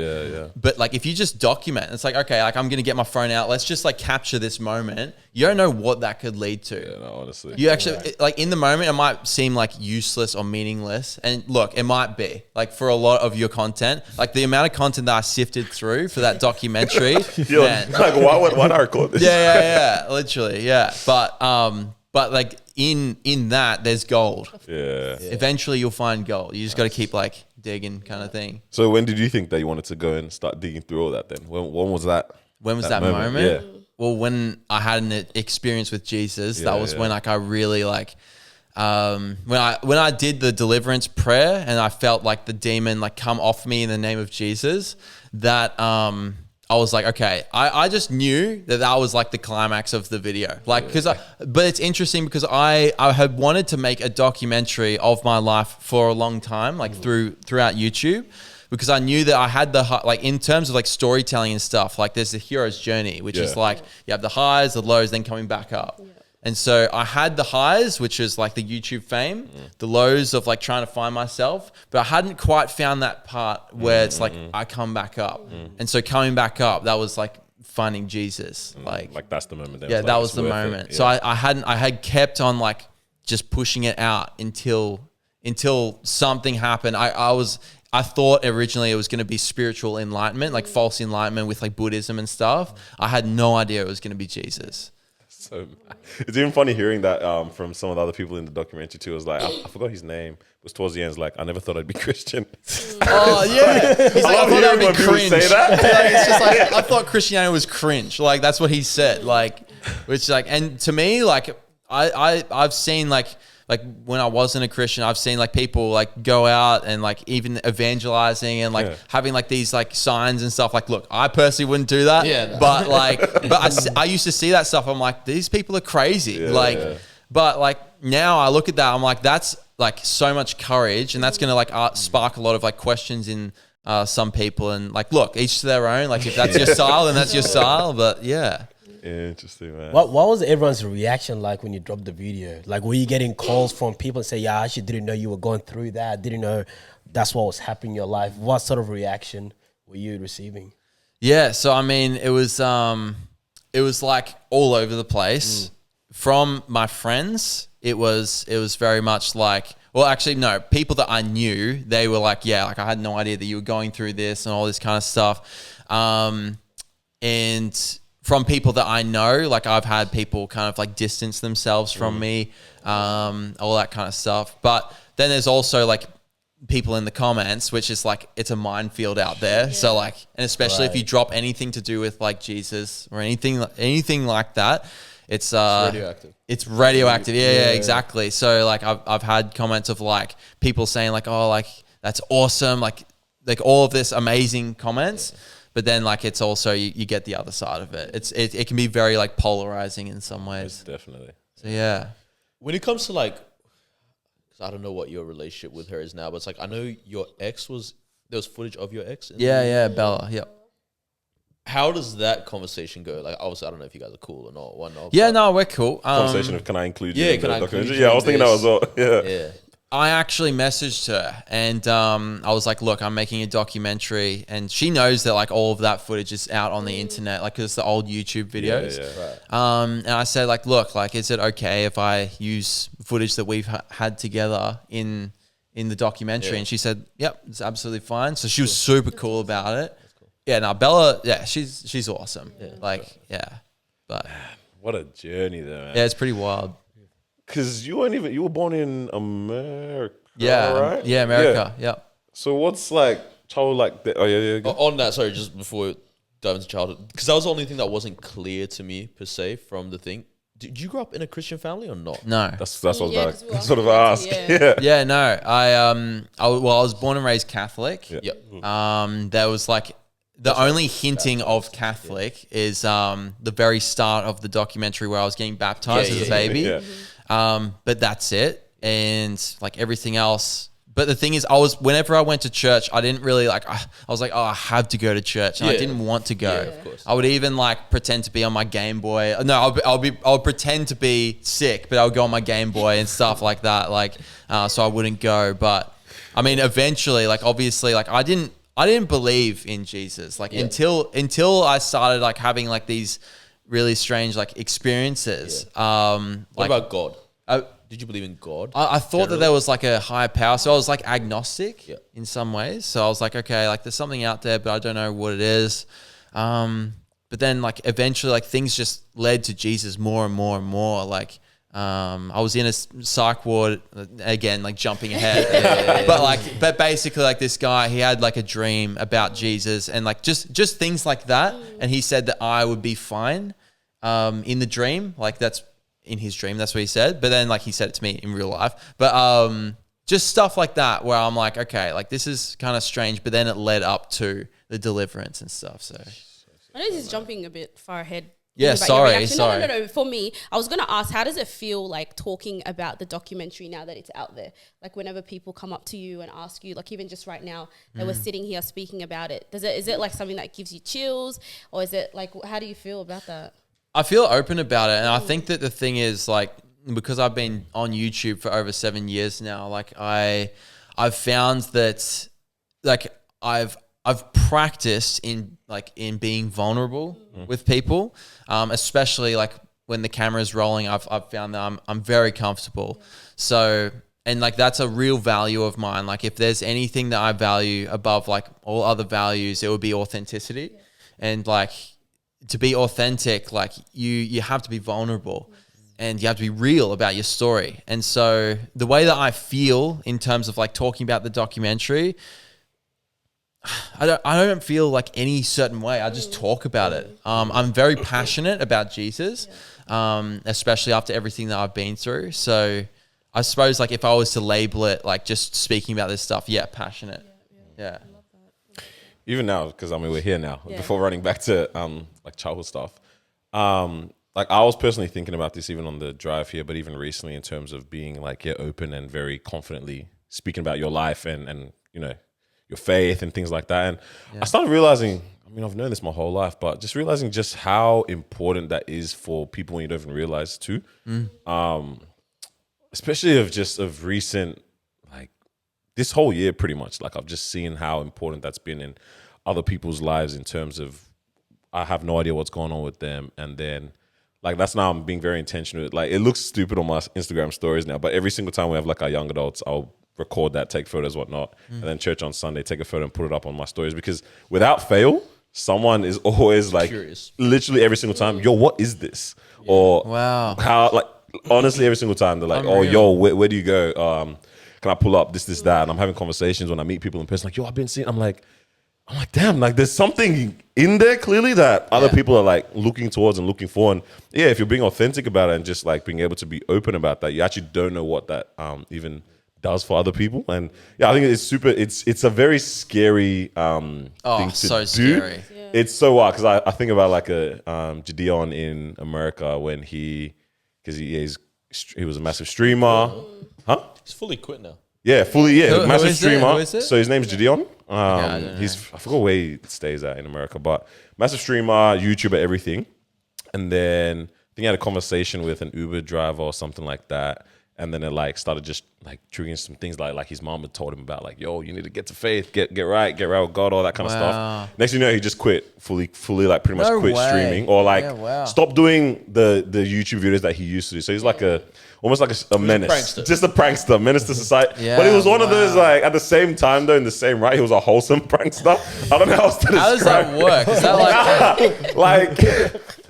But like, if you just document, it's like, okay, like, I'm going to get my phone out. Let's just like capture this moment. You don't know what that could lead to. Yeah, no, honestly. You actually, like, in the moment, it might seem like useless or meaningless. And look, it might be, like, for a lot of your content, like the amount of content that I sifted through for that documentary, man. Like, why not record this? Yeah, literally, yeah. But like in that, there's gold. Yeah. Eventually, you'll find gold. You just got to keep like digging, kind of thing. So when did you think that you wanted to go and start digging through all that then? When was that? When was that moment? Yeah. Well, when I had an experience with Jesus, that was when like I really like, when I did the deliverance prayer and I felt like the demon like come off me in the name of Jesus, that I was like, okay, I just knew that was like the climax of the video. Like, but it's interesting because I had wanted to make a documentary of my life for a long time, like throughout YouTube, because I knew that I had like, in terms of like storytelling and stuff, like there's the hero's journey, which is like, you have the highs, the lows, then coming back up. And so I had the highs, which is like the YouTube fame, the lows of like trying to find myself, but I hadn't quite found that part where it's like I come back up. And so coming back up, that was like finding Jesus. Like that's the moment. Yeah, that was the moment. So I had kept on like just pushing it out until something happened. I I thought originally it was going to be spiritual enlightenment, like false enlightenment with like Buddhism and stuff. I had no idea it was going to be Jesus. So it's even funny hearing that from some of the other people in the documentary too. It was like, I forgot his name. It was towards the end. It's like, I never thought I'd be Christian. Oh yeah, he's like, I thought that would be cringe. Say that. Like, it's just like I thought Christianity was cringe. Like that's what he said. Like, which like, and to me, like I've seen like when I wasn't a Christian, I've seen like people like go out and like even evangelizing and like having like these like signs and stuff. Like, look, I personally wouldn't do that. Yeah, no. But like, I used to see that stuff. I'm like, these people are crazy. But like now I look at that, I'm like, that's like so much courage, and that's gonna like spark a lot of like questions in some people. And like, look, each to their own. Like, if that's your style, then that's your style. But yeah. Interesting, man. What was everyone's reaction like when you dropped the video? Like, were you getting calls from people and say, yeah, I actually didn't know you were going through that. Didn't know that's what was happening in your life. What sort of reaction were you receiving? Yeah. So, I mean, it was like all over the place. From my friends, it was very much like, well, actually, no, people that I knew, they were like, yeah, like I had no idea that you were going through this and all this kind of stuff. And from people that I know, like I've had people kind of like distance themselves from me, all that kind of stuff. But then there's also like people in the comments, which is like, it's a minefield out there. So like, and especially if you drop anything to do with like Jesus or anything like that, it's radioactive. It's radioactive. Yeah, exactly. So like I've had comments of like people saying like, oh, like that's awesome. Like all of this amazing comments. Yeah. But then like it's also you get the other side of it. It can be very like polarizing in some ways. Definitely. So yeah. When it comes to like, because I don't know what your relationship with her is now, but it's like I know your ex there was footage of your ex. Yeah, Bella. Yeah. How does that conversation go? Like, obviously, I don't know if you guys are cool or not. Why not? Yeah, no, we're cool. Conversation of can I include you? Yeah, can I include you? Yeah, I was thinking that as well. Yeah. I actually messaged her and I was like, look, I'm making a documentary, and she knows that like all of that footage is out on the internet, like 'cause it's the old YouTube videos. Right. And I said like, look, like, is it okay if I use footage that we've had together in the documentary? And she said, yep, it's absolutely fine. So she was super cool about it. Yeah, no, Bella, yeah, she's awesome. But what a journey there, man. Yeah, it's pretty wild. Because you were born in America, yeah, right? Yeah, America, yeah. So what's like childhood like? On that, sorry, just before we dive into childhood, because that was the only thing that wasn't clear to me per se from the thing. Did you grow up in a Christian family or not? No, that's what I was sort of ask. Yeah, no, I was born and raised Catholic. There was like the only hinting of Catholic is the very start of the documentary where I was getting baptized as a baby. But that's it. And like everything else. But the thing is, whenever I went to church, I didn't really like, I was like, oh, I have to go to church. And I didn't want to go. Yeah, of course. I would even like pretend to be on my Game Boy. No, I'll pretend to be sick, but I would go on my Game Boy and stuff like that. Like, so I wouldn't go. But I mean, eventually, like, obviously, like I didn't believe in Jesus, like until I started like having like these really strange like experiences. What about God? Did you believe in God? I thought that there was like a higher power, so I was like agnostic in some ways. So I was like, okay, like there's something out there, but I don't know what it is. But then like eventually like things just led to Jesus more and more and more. Like I was in a psych ward again, like jumping ahead, but basically like this guy, he had like a dream about Jesus and like just things like that. And he said that I would be fine, in the dream. Like that's in his dream. That's what he said. But then like he said it to me in real life, but, just stuff like that where I'm like, okay, like this is kind of strange, but then it led up to the deliverance and stuff. So I know this is jumping a bit far ahead. Yeah, sorry. No. For me, I was going to ask, how does it feel like talking about the documentary now that it's out there? Like whenever people come up to you and ask you, like even just right now that we're sitting here speaking about it, is it like something that gives you chills, or is it like, how do you feel about that? I feel open about it. And I think that the thing is like, because I've been on YouTube for over 7 years now, like I've found that like I've practiced in being vulnerable with people, especially like when the camera is rolling. I've found that I'm very comfortable. So And like, that's a real value of mine. Like, if there's anything that I value above like all other values, it would be authenticity. Yeah. And like, to be authentic, like you have to be vulnerable and you have to be real about your story. And so the way that I feel in terms of like talking about the documentary, I don't feel like any certain way. I just talk about it. I'm very passionate about Jesus, especially after everything that I've been through. So I suppose like if I was to label it like just speaking about this stuff, passionate. Yeah. Even now, because I mean we're here now. Yeah. Before running back to like childhood stuff, like I was personally thinking about this even on the drive here, but even recently in terms of being like open and very confidently speaking about your life and you know your faith and things like that. And I started realizing, I mean I've known this my whole life, but just realizing just how important that is for people when you don't even realize too. Especially of recent, like this whole year pretty much, like I've just seen how important that's been in other people's lives in terms of I have no idea what's going on with them. And then like that's now I'm being very intentional. Like it looks stupid on my Instagram stories now, but every single time we have like our young adults, I'll record that, take photos, whatnot. And then church on Sunday, take a photo and put it up on my stories because without fail, someone is always like curious. Literally every single time, yo, what is this? Yeah. Or wow, how like, honestly, every single time they're like, "Oh, yo, where do you go? Can I pull up this, that?" And I'm having conversations when I meet people in person, like, "Yo, I've been seeing." I'm like, damn, like there's something in there clearly that other people are like looking towards and looking for. And yeah, if you're being authentic about it and just like being able to be open about that, you actually don't know what that even does for other people. And yeah, I think it's super. It's a very scary thing to do. Scary. Yeah. It's so wild because I think about like a Gideon in America when because he was a massive streamer. Huh? He's fully quit now. Yeah, fully, massive streamer. Who is it? So his name's Gideon. I forgot where he stays at in America, but massive streamer, YouTuber, everything. And then I think he had a conversation with an Uber driver or something like that. And then it like started just like triggering some things like his mom had told him about like, yo, you need to get to faith, get right with God, all that kind of stuff. Next thing you know, he just quit fully like pretty much quit streaming or like stopped doing the YouTube videos that he used to do. So he's like almost like a menace, just a prankster, menace to society. Yeah, but he was one of those like at the same time though, in the same right, he was a wholesome prankster. I don't know how else to describe. How does that work? Is that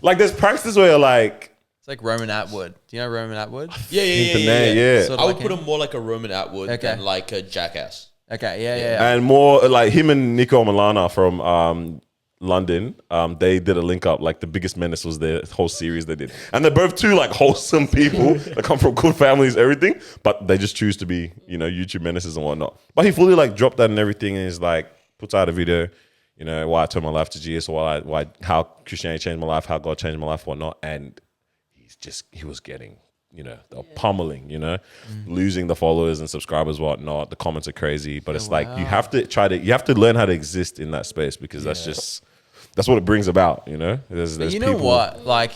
like there's pranksters where you're like. It's like Roman Atwood. Do you know Roman Atwood? Yeah. Sort of I would put him more like a Roman Atwood than like a Jackass. Okay, yeah. And more like him and Nico Milana from London, they did a link up. Like the Biggest Menace was their whole series they did. And they're both two like wholesome people that come from good families, everything. But they just choose to be, you know, YouTube menaces and whatnot. But he fully like dropped that and everything and is like, puts out a video, you know, why I turned my life to Jesus, or why how Christianity changed my life, how God changed my life, whatnot. And he was getting, you know, the pummeling, you know, losing the followers and subscribers, whatnot. The comments are crazy, but it's like you have to learn how to exist in that space because that's what it brings about, you know. There's you know people, what, like,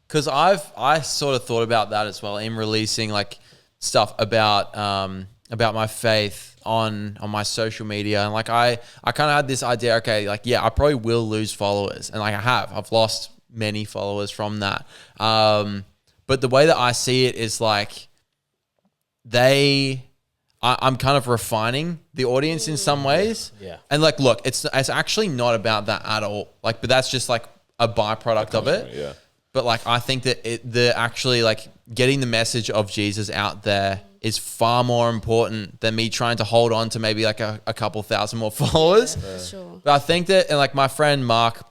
because I sort of thought about that as well in releasing like stuff about my faith on my social media, and like I kind of had this idea, okay, like I probably will lose followers, and like I've lost many followers from that. But the way that I see it is like I'm kind of refining the audience in some ways. Yeah. And like, look, it's actually not about that at all. Like, but that's just like a byproduct of it. Yeah. But like, I think that the actually like getting the message of Jesus out there is far more important than me trying to hold on to maybe like a couple thousand more followers. Yeah, sure. But I think that, and like my friend Mark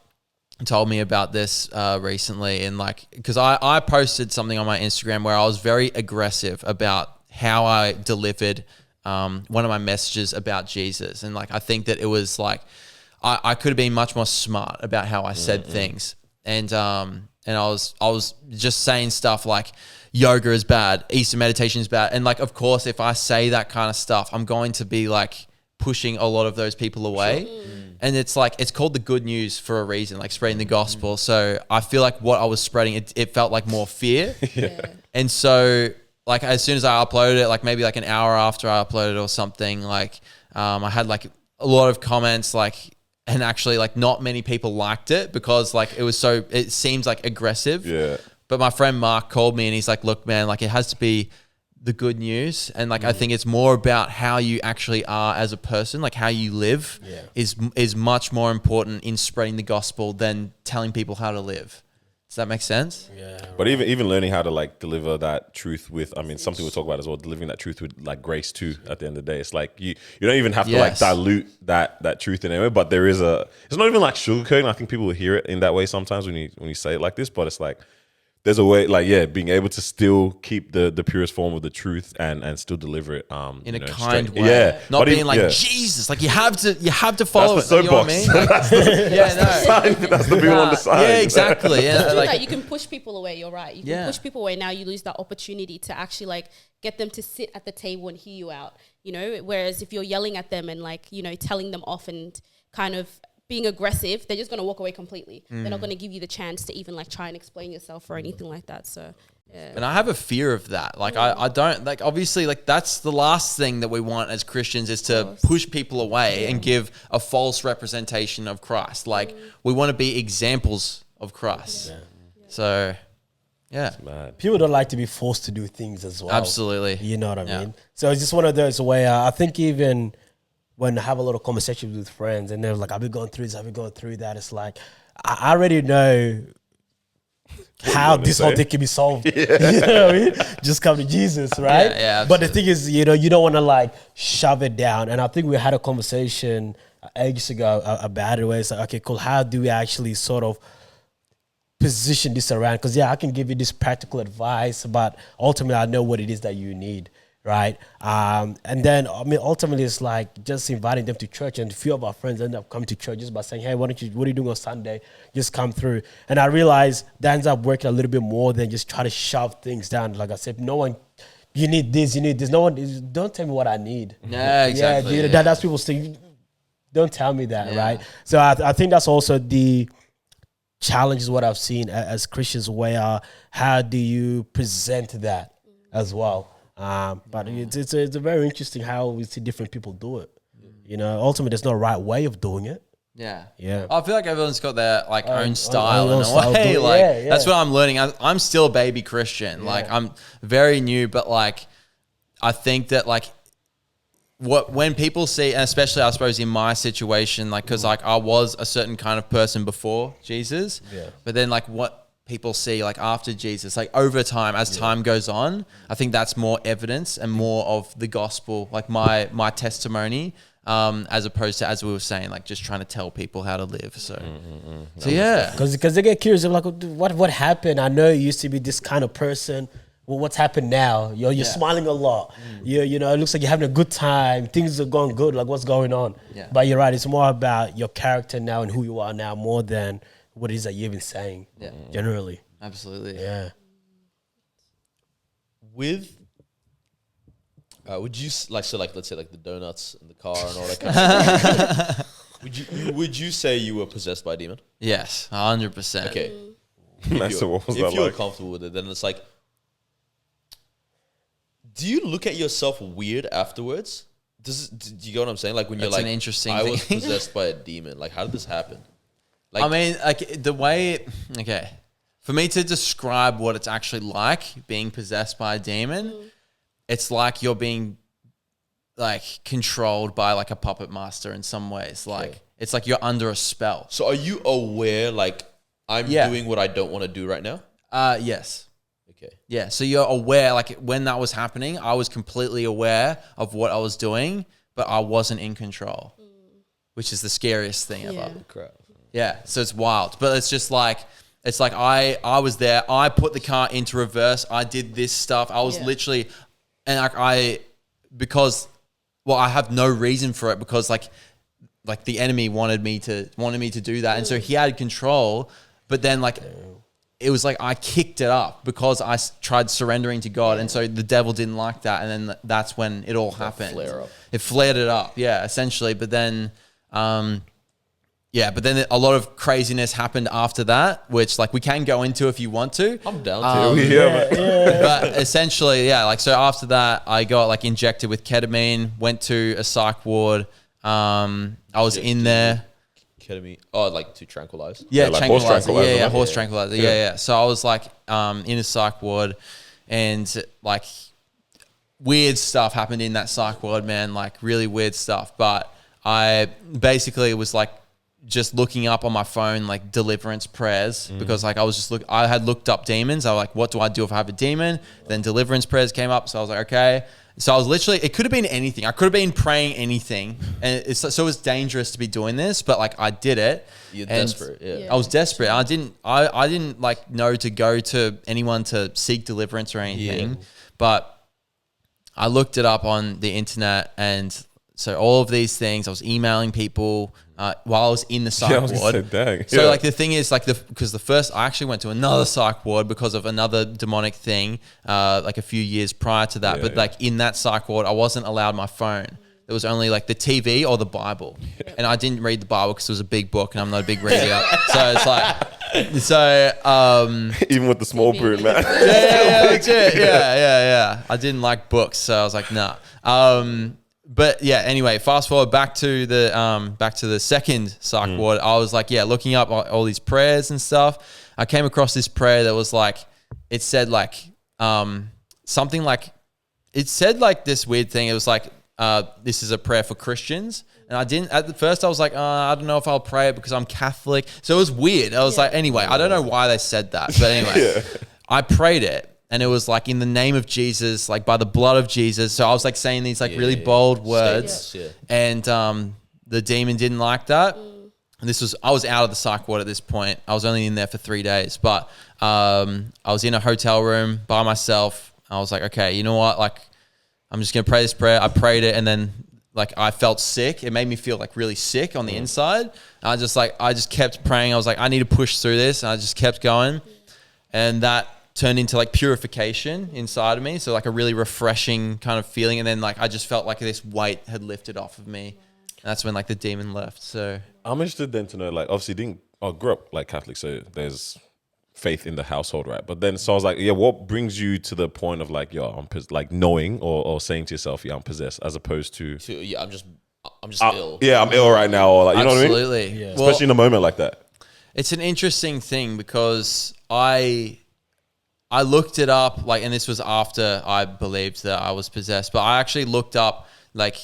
told me about this recently, and like, because I posted something on my Instagram where I was very aggressive about how I delivered one of my messages about Jesus. And like, I think that it was like, I could have been much more smart about how I said things. And I was just saying stuff like yoga is bad, Eastern meditation is bad. And like, of course, if I say that kind of stuff, I'm going to be like pushing a lot of those people away. Sure. And it's like, it's called the good news for a reason, like spreading the gospel. So I feel like what I was spreading, it felt like more fear. And so like, as soon as I uploaded it, like maybe like an hour after I uploaded or something, like I had like a lot of comments, like, and actually like not many people liked it because like it seems like aggressive. Yeah. But my friend Mark called me and he's like, look, man, like it has to be the good news, and like I think it's more about how you actually are as a person, like how you live is much more important in spreading the gospel than telling people how to live. Does that make sense? Yeah. But even learning how to like deliver that truth with, I mean, something we'll talk about as well, delivering that truth with like grace too. At the end of the day, it's like you don't even have to like dilute that truth in any way. But it's not even like sugarcoating. I think people will hear it in that way sometimes when you say it like this. But it's like there's a way, like being able to still keep the purest form of the truth and still deliver it in a kind way. Yeah, not being like Jesus. Like you have to follow that's the it. You know what I mean? Like, that's the people on the side. Yeah, exactly. Yeah, like you can push people away. You're right. You can push people away. Now you lose that opportunity to actually like get them to sit at the table and hear you out. You know, whereas if you're yelling at them and like telling them off and kind of being aggressive, they're just going to walk away completely. They're not going to give you the chance to even like try and explain yourself or anything like that. So, yeah. And I have a fear of that. Like I don't like, obviously like that's the last thing that we want as Christians is to push people away and give a false representation of Christ. Like we want to be examples of Christ. So yeah. People don't like to be forced to do things as well. Absolutely. You know what I mean? So it's just one of those where I think even when I have a lot of conversations with friends and they're like, I've been going through this, I've been going through that. It's like, I already know how this whole thing can be solved. You know what I mean? Just come to Jesus, right? Yeah, but the thing is, you don't want to like shove it down. And I think we had a conversation ages ago about it where it's like, okay, cool. How do we actually sort of position this around? Because I can give you this practical advice, but ultimately I know what it is that you need. Right. And then, I mean, ultimately it's like just inviting them to church, and a few of our friends end up coming to church just by saying, hey, what are you doing on Sunday? Just come through. And I realized that ends up working a little bit more than just try to shove things down. Like I said, you need this. No one, don't tell me what I need. Yeah, exactly. That's people's thing. Don't tell me that, right? So I think that's also the challenge is what I've seen as Christians, where how do you present that as well? But it's a very interesting how we see different people do it. Ultimately, there's no right way of doing it. Yeah. Yeah. I feel like everyone's got their like own style in a way. Like that's what I'm learning. I'm still a baby Christian. Like I'm very new, but like I think that like when people see, and especially I suppose in my situation, like because like I was a certain kind of person before Jesus, but then like what people see like after Jesus, like over time, as time goes on, I think that's more evidence and more of the gospel, like my testimony, as opposed to, as we were saying, like just trying to tell people how to live. So, because they get curious, they're like, what happened? I know you used to be this kind of person. Well, what's happened now? You're smiling a lot. It looks like you're having a good time. Things are going good. Like what's going on? But you're right. It's more about your character now and who you are now, more than what it is that you've been saying. Generally. Absolutely. Yeah. Would you let's say like the donuts in the car and all that kind of stuff? Would you say you were possessed by a demon? Yes, 100%. Okay. If you're comfortable with it, then it's like, do you look at yourself weird afterwards? Do you get what I'm saying? Like when you're like, an interesting I thing. was possessed by a demon. Like, how did this happen? Like, I mean, like the way, for me to describe what it's actually like being possessed by a demon, it's like you're being like controlled by like a puppet master in some ways. Like it's like you're under a spell. So are you aware, like I'm doing what I don't want to do right now? Yes. Okay. Yeah. So you're aware, like when that was happening, I was completely aware of what I was doing, but I wasn't in control, which is the scariest thing ever. Crap. Yeah, so it's wild. But it's just like, it's like I was there. I put the car into reverse. I did this stuff. I was literally, and because I have no reason for it, because like the enemy wanted me to do that. And so he had control, but then like, it was like I kicked it up because I tried surrendering to God. And so the devil didn't like that. And then that's when it all happened. It flared it up. Yeah, essentially. But then, but then a lot of craziness happened after that, which like we can go into if you want to. I'm down to. But essentially, like so after that, I got like injected with ketamine, went to a psych ward. I was in there. Ketamine? Oh, like to tranquilize? Yeah, like tranquilizer. horse tranquilizer. Horse tranquilizer. Yeah. So I was like in a psych ward, and like weird stuff happened in that psych ward, man, like really weird stuff. But I basically was like just looking up on my phone, like deliverance prayers, because like I had looked up demons. I was like, what do I do if I have a demon? Then deliverance prayers came up. So I was like, okay. So I was literally, it could have been anything. I could have been praying anything. And so it's dangerous to be doing this, but like I did it. You're desperate. Yeah. I was desperate. I didn't like know to go to anyone to seek deliverance or anything, but I looked it up on the internet, and so all of these things, I was emailing people while I was in the psych ward. Say, dang. So like the thing is like because the first I actually went to another psych ward because of another demonic thing like a few years prior to that. But like in that psych ward, I wasn't allowed my phone. There was only like the TV or the Bible, and I didn't read the Bible because it was a big book, and I'm not a big reader. So it's like, even with the small print, man. legit. Yeah. I didn't like books, so I was like, nah. But yeah, anyway, fast forward back to the second psych ward. I was like, looking up all these prayers and stuff. I came across this prayer that was like, it said like something like, it said like this weird thing. It was like, this is a prayer for Christians. And I didn't, at the first I was like, I don't know if I'll pray it because I'm Catholic. So it was weird. I was like, anyway, I don't know why they said that. But anyway, I prayed it. And it was like, in the name of Jesus, like by the blood of Jesus. So I was like saying these like really bold words. And the demon didn't like that. And I was out of the psych ward at this point. I was only in there for 3 days. But I was in a hotel room by myself. I was like, okay, you know what? Like, I'm just going to pray this prayer. I prayed it, and then like I felt sick. It made me feel like really sick on the inside. I just kept praying. I was like, I need to push through this. And I just kept going. And that turned into like purification inside of me. So like a really refreshing kind of feeling. And then like I just felt like this weight had lifted off of me. And that's when like the demon left. So I'm interested then to know, like, obviously I grew up like Catholic, so there's faith in the household, right? But then so I was like, what brings you to the point of like, I'm like knowing or saying to yourself, I'm possessed, as opposed to I'm just ill. Yeah, I'm ill right now, or like, you know what I mean? Absolutely. Yeah. Especially in a moment like that. It's an interesting thing because I looked it up, like, and this was after I believed that I was possessed, but I actually looked up like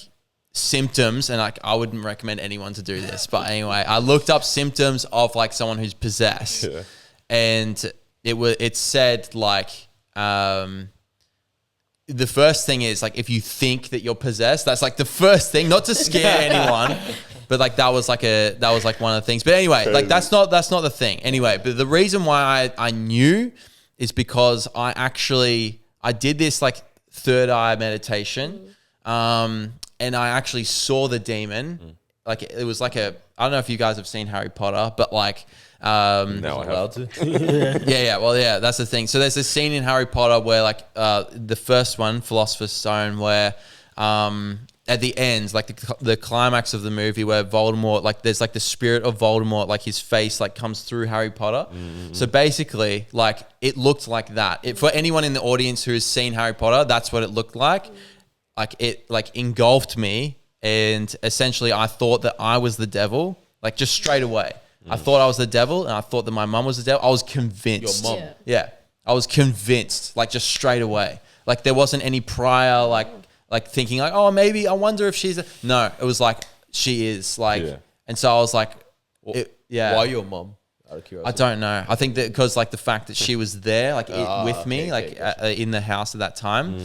symptoms, and like I wouldn't recommend anyone to do this, but anyway, I looked up symptoms of like someone who's possessed, and it said like the first thing is like if you think that you're possessed, that's like the first thing, not to scare anyone. But like that was like one of the things. But anyway, like that's not the thing. Anyway, but the reason why I knew is because I did this like third eye meditation, and I actually saw the demon. Like it was like I don't know if you guys have seen Harry Potter, but like now I have to. yeah, that's the thing. So there's this scene in Harry Potter where like the first one, Philosopher's Stone, where at the end, like the climax of the movie where Voldemort, like there's like the spirit of Voldemort, like his face like comes through Harry Potter. So basically like it looked like that. For anyone in the audience who has seen Harry Potter, that's what it looked like. Like it like engulfed me, and essentially I thought that I was the devil, like just straight away. I thought I was the devil, and I thought that my mum was the devil. I was convinced. Your mum? Yeah. I was convinced, like just straight away. Like there wasn't any prior like thinking like, oh, maybe I wonder if she's no, it was like she is like, and so I was like, why your mum? Out of curiosity. I don't know. I think that because like the fact that she was there, like with me, in the house at that time.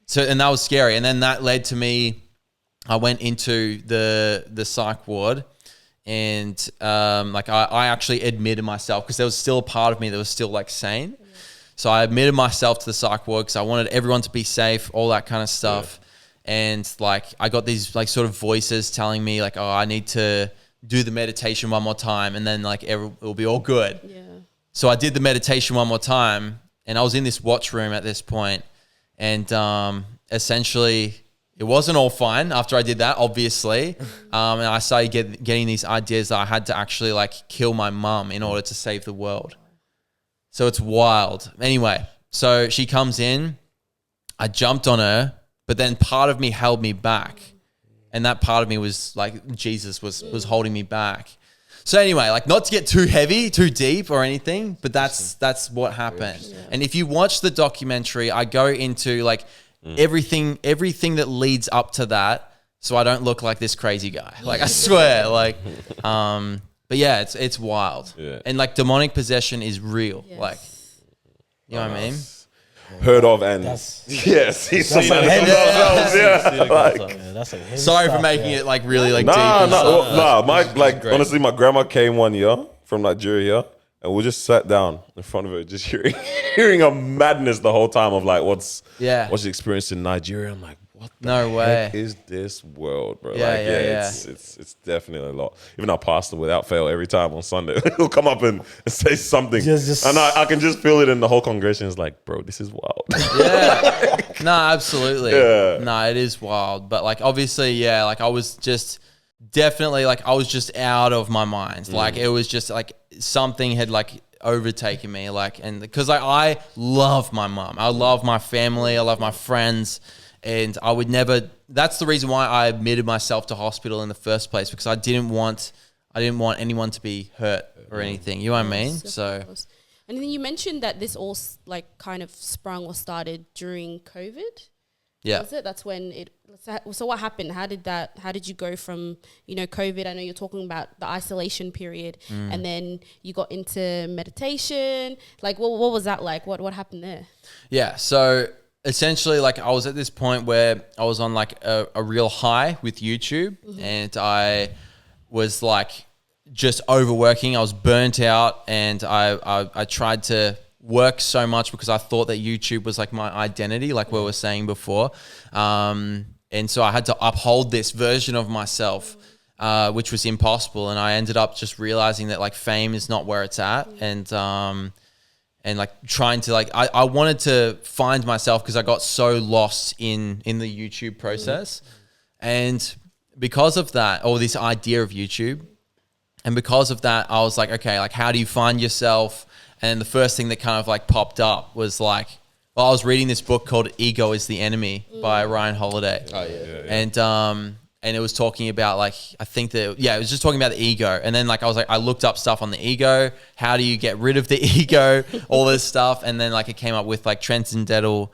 So and that was scary, and then that led to me. I went into the psych ward, and like I actually admitted myself because there was still a part of me that was still like sane. So I admitted myself to the psych ward because I wanted everyone to be safe, all that kind of stuff. And like I got these like sort of voices telling me like, I need to do the meditation one more time, and then like it'll be all good. So I did the meditation one more time, and I was in this watch room at this point, and essentially it wasn't all fine after I did that, obviously. And I started getting these ideas that I had to actually like kill my mum in order to save the world. So it's wild. Anyway, so she comes in, I jumped on her, but then part of me held me back. And that part of me was like, Jesus was holding me back. So anyway, like not to get too heavy, too deep or anything, but that's what happened. And if you watch the documentary, I go into like everything that leads up to that, so I don't look like this crazy guy. Like I swear, like, but yeah, it's wild. Yeah. And like demonic possession is real. Yes. Like, you know what I mean? Heard of and That's- yes, he's seen like it heavy themselves. See Yeah, it like, comes up. Yeah, that's like heavy Sorry for stuff, making yeah. it like really like nah, deep. and stuff. nah. My like great. honestly, my grandma came one year from Nigeria, and we just sat down in front of her, just hearing a madness the whole time of like what's the experience in Nigeria. I'm like, what the No way. heck is this world, bro? Yeah, like, yeah. it's definitely a lot. Even our pastor, without fail, every time on Sunday, he'll come up and say something, Just- and I can just feel it in the whole congregation. It's like, bro, this is wild. Yeah. No, absolutely. Yeah. No, it is wild. But like obviously, yeah, like I was just definitely like I was just out of my mind. Like it was just like something had like overtaken me. Like, and because like I love my mom. I love my family. I love my friends. And I would never, that's the reason why I admitted myself to hospital in the first place, because I didn't want anyone to be hurt or anything. You know what I mean? Of So course. And then you mentioned that this all like kind of sprung or started during COVID. yeah. Was it? That's when it. So what happened? How did you go from COVID? I know you're talking about the isolation period, and then you got into meditation. Like, what was that like? What happened there? Yeah. So essentially, like I was at this point where I was on like a real high with YouTube, and I was like just overworking. I was burnt out, and I tried to work so much because I thought that YouTube was like my identity, like we were saying before. And so I had to uphold this version of myself, which was impossible. And I ended up just realizing that like fame is not where it's at. And like trying to like, I wanted to find myself because I got so lost in the YouTube process. And because of that, or this idea of YouTube, and because of that, I was like, okay, like how do you find yourself? And the first thing that kind of like popped up was like, well, I was reading this book called Ego is the Enemy by Ryan Holiday. Oh yeah. And it was talking about like, I think that, yeah, it was just talking about the ego. And then like, I was like, I looked up stuff on the ego. How do you get rid of the ego? All this stuff. And then like it came up with like transcendental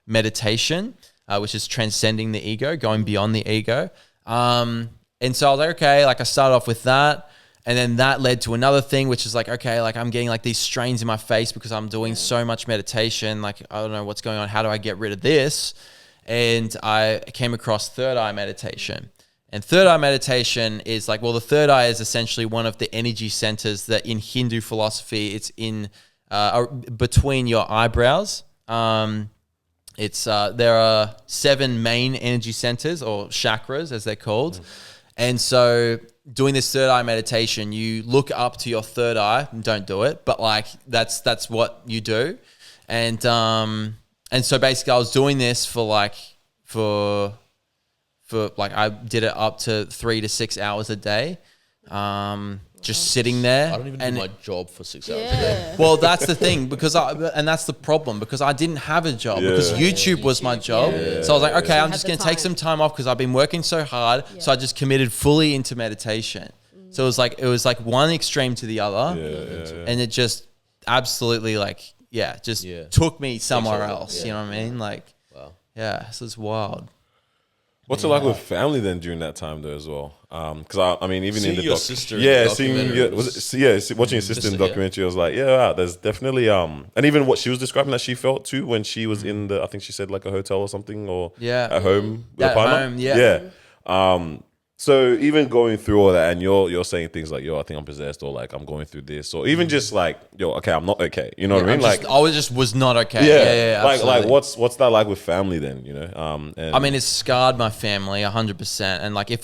meditation, which is transcending the ego, going beyond the ego. And so I was like, okay, like I started off with that. And then that led to another thing, which is like, okay, like I'm getting like these strains in my face because I'm doing so much meditation. Like, I don't know what's going on. How do I get rid of this? And I came across third eye meditation. And third eye meditation is like, well, the third eye is essentially one of the energy centers that in Hindu philosophy, it's in between your eyebrows. There are 7 main energy centers, or chakras as they're called. And so doing this third eye meditation, you look up to your third eye. Don't do it, but like that's what you do. And so basically I was doing this for like I did it up to 3 to 6 hours a day. Just sitting there. I don't even do my job for 6 hours a day. Yeah. Well, that's the thing, and that's the problem, because I didn't have a job, because YouTube was my job. So I was like, okay, So you I'm had just the going to take time. some time off because I've been working so hard. So I just committed fully into meditation. So it was like one extreme to the other, and it just absolutely like, took me somewhere else. You know what I mean? Like, Wow. yeah, so it's wild. What's it like with family then during that time though as well? Because I mean, even Seeing in the your sister in yeah, the seeing documentary watching your sister in the yeah. documentary, I was like, wow, there's definitely and even what she was describing that she felt too when she was in the, I think she said like a hotel or something, or at home with a At partner. home, yeah. So even going through all that, and you're saying things like, yo, I think I'm possessed, or like I'm going through this, or even just like, yo, okay, I'm not okay. You know what I mean? Like, I was not okay. yeah, like absolutely. what's that like with family then? You know, and I mean, it's scarred my family 100%. And like, if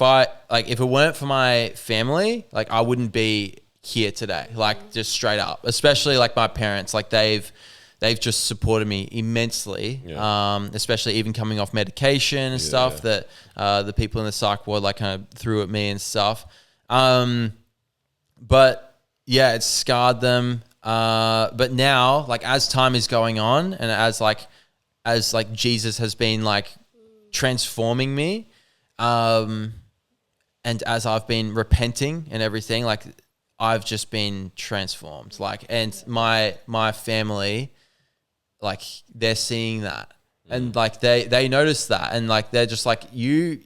it weren't for my family, like I wouldn't be here today. Like, just straight up. Especially like my parents, like they've just supported me immensely. Especially even coming off medication and stuff that the people in the psych ward like kind of threw at me and stuff. But yeah, it's scarred them. But now, like as time is going on, and as Jesus has been like transforming me, and as I've been repenting and everything, like I've just been transformed. Like, and my family, like they're seeing that, and like they notice that, and like they're just like, you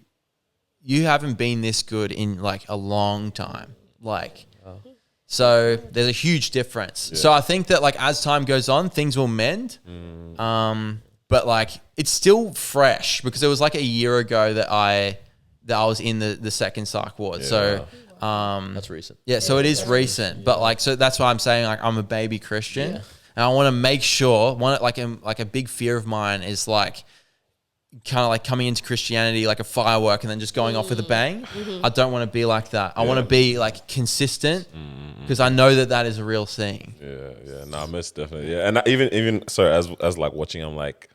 haven't been this good in like a long time, like. So there's a huge difference. So I think that like as time goes on, things will mend. But like it's still fresh because it was like a year ago that I was in the second psych ward. So that's recent. Yeah, so it is recent. But like, so that's why I'm saying like I'm a baby Christian, and I want to make sure like a big fear of mine is like kind of like coming into Christianity like a firework and then just going off with a bang. I don't want to be like that. I want to be like consistent because I know that is a real thing. Yeah, no, most definitely. Yeah, and even sorry, as like watching, I'm like,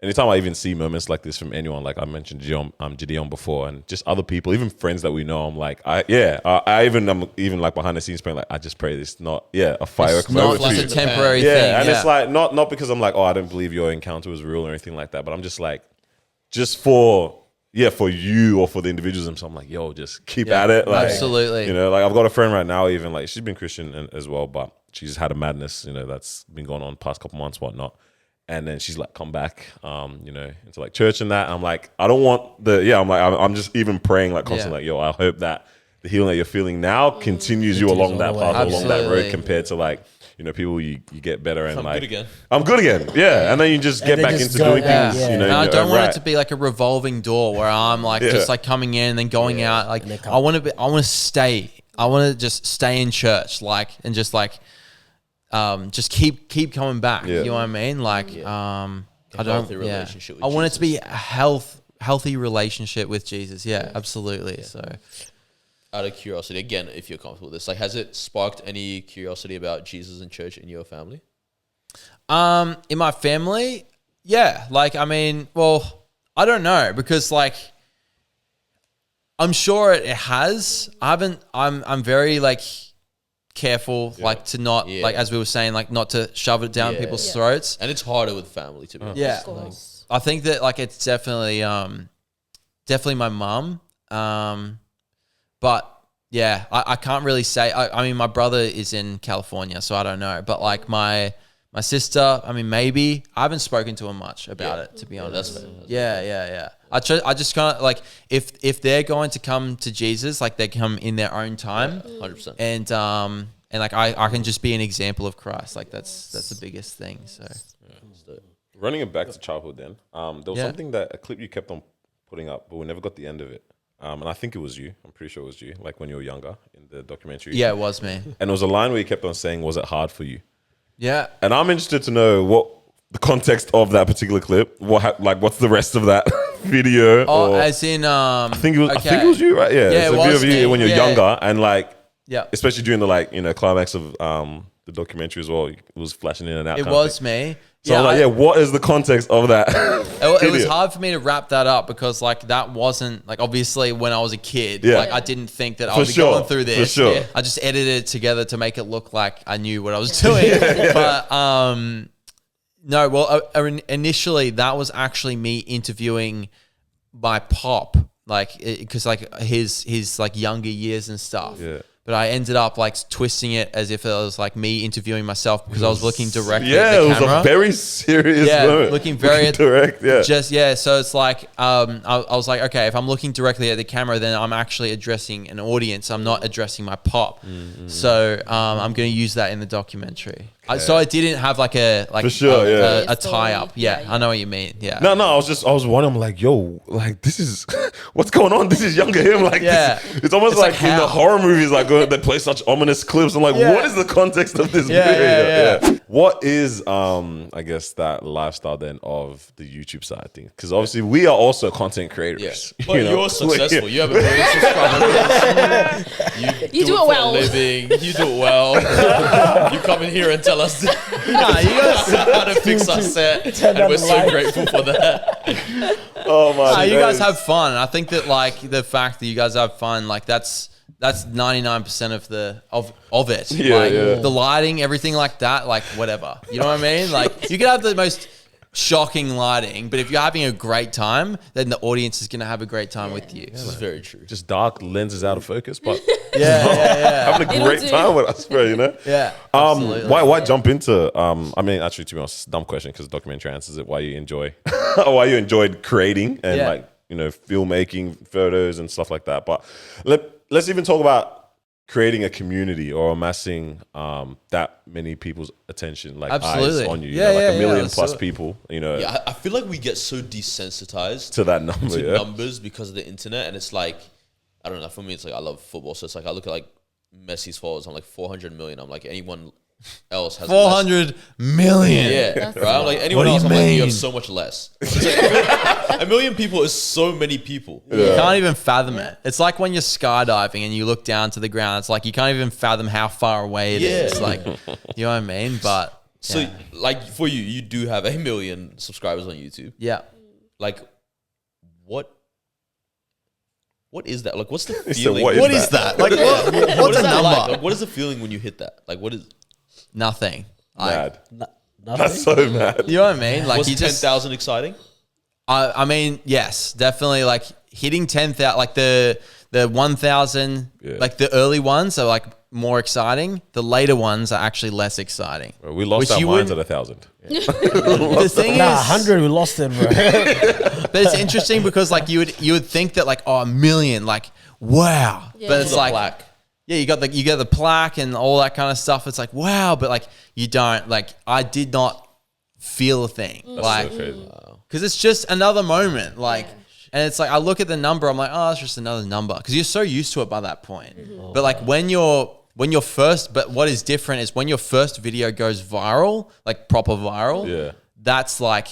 anytime I even see moments like this from anyone, like I mentioned Gideon before, and just other people, even friends that we know, I'm like, I'm even like behind the scenes praying, like I just pray this not a firework. It's not like a temporary thing. And it's like not because I'm like, oh, I don't believe your encounter was real or anything like that, but I'm just like, just for you or for the individuals, so I'm like, yo, just keep at it. Like, absolutely. You know, like I've got a friend right now, even like she's been Christian as well, but she's had a madness, you know, that's been going on past couple months, whatnot. And then she's like come back, you know, into like church and that. I'm like, I don't want I'm just even praying like constantly, like, yo, I hope that the healing that you're feeling now continues you along that path, along that road, compared to like, you know, people you get better and I'm good again. Yeah. And then you just get back into doing things, you know. And I don't want it to be like a revolving door where I'm like just like coming in and then going out. Like I want to stay just stay in church, like, and just like, just keep coming back. You know what I mean? Like, I don't. Relationship with I want it to be a healthy relationship with Jesus. Yeah, absolutely. So, out of curiosity, again, if you're comfortable with this, like, has it sparked any curiosity about Jesus and church in your family? In my family, yeah. Like, I mean, well, I don't know because like, I'm sure it has. I'm very like careful, like to not like, as we were saying, like not to shove it down people's throats. And it's harder with family to be honest. Yeah, like, I think that like it's definitely my mum. But yeah, I can't really say. I mean, my brother is in California, so I don't know. But like my sister, I mean, maybe I haven't spoken to her much about it, to be honest. That's fair. Yeah. I just kind of like if they're going to come to Jesus, like they come in their own time, 100%. And like I can just be an example of Christ. Like that's the biggest thing. So running it back to childhood, then there was something that a clip you kept on putting up, but we never got the end of it. And I think it was you. I'm pretty sure it was you. Like when you were younger in the documentary. Yeah, it was me. And it was a line where you kept on saying, "Was it hard for you?" Yeah. And I'm interested to know what the context of that particular clip. What's the rest of that video? Oh, as in, I think it was you, right? Yeah. Yeah, it's a video of you when you're younger, and like, especially during the like, you know, climax of the documentary as well. It was flashing in and out. It was me. So I was like, what is the context of that? It was hard for me to wrap that up because like that wasn't like, obviously when I was a kid, like I didn't think that I would be going through this. For sure. I just edited it together to make it look like I knew what I was doing. But no, well, initially that was actually me interviewing my pop, like, because like his like younger years and stuff. Yeah. But I ended up like twisting it as if it was like me interviewing myself because I was looking directly at the camera. Yeah, it was a very serious moment. Looking very direct. Yeah. So it's like I was like, okay, if I'm looking directly at the camera, then I'm actually addressing an audience. I'm not addressing my pop. Mm-hmm. So I'm going to use that in the documentary. Okay. So I didn't have like a tie up. Yeah, I know what you mean. Yeah. No, I was wondering, I'm like, yo, like this is what's going on? This is younger him. Like, it's almost like in the horror movies, like they play such ominous clips. I'm like, what is the context of this video? Yeah. What is I guess that lifestyle then of the YouTube side of things? Because obviously we are also content creators. Yeah. But you're successful. You have a million subscribers. You do it well. Living. You do it well. You come in here and tell us you guys how to fix our set, and we're so grateful for that. Oh my! You guys have fun. I think that like the fact that you guys have fun, like that's 99% of it. The lighting, everything like that, like whatever. You know what I mean? Like you could have the most shocking lighting, but if you're having a great time, then the audience is going to have a great time with you. This is very true. Just dark lenses out of focus, but Yeah. having a great time with us, bro. You know. Yeah. Absolutely. Why jump into? I mean, actually, to be honest, it's a dumb question because the documentary answers it. Why you enjoy, why you enjoyed creating and like filmmaking, photos and stuff like that. But let's even talk about creating a community or amassing that many people's attention, like Absolutely. eyes on you. Yeah, like yeah, a million yeah, plus so- people. You know, Yeah, I feel like we get so desensitized to that number. to Yeah. numbers because of the internet, and it's like, I don't know. For me, it's like I love football, so it's like I look at like Messi's followers. I'm like 400 million. I'm like anyone else has 400 million. Yeah, right. I'm like anyone What do else. you I'm like you mean? have so much less. It's like, a million people is so many people. You can't even fathom it. It's like when you're skydiving and you look down to the ground. It's like you can't even fathom how far away it is. Like, you know what I mean? But So, like for you, you do have 1 million subscribers on YouTube. yeah. Like, what is that? Like, what's the said, feeling? what is that? Like, What what's is a that number? like? Like, what is the feeling when you hit that? Like, what is? Nothing. Mad. Nothing. That's so mad. You know what I mean? Like Was you just 10,000 exciting? I mean, yes, definitely. Like hitting 10,000, like the 1,000, like the early ones are like more exciting. The later ones are actually less exciting. Bro, we lost Which our you minds at wouldn't- 1,000. The thing Nah, is, 100 we lost it, bro. but it's interesting because like you would think that like 1 million, like wow, but it's The like plaque. yeah, you got the plaque and all that kind of stuff. It's like wow, but like you don't like. I did not feel a thing like So crazy. because it's just another moment like. And it's like I look at the number, I'm like, oh, it's just another number because you're so used to it by that point. But like when you're first, but what is different is when your first video goes viral, like proper viral. Yeah. That's like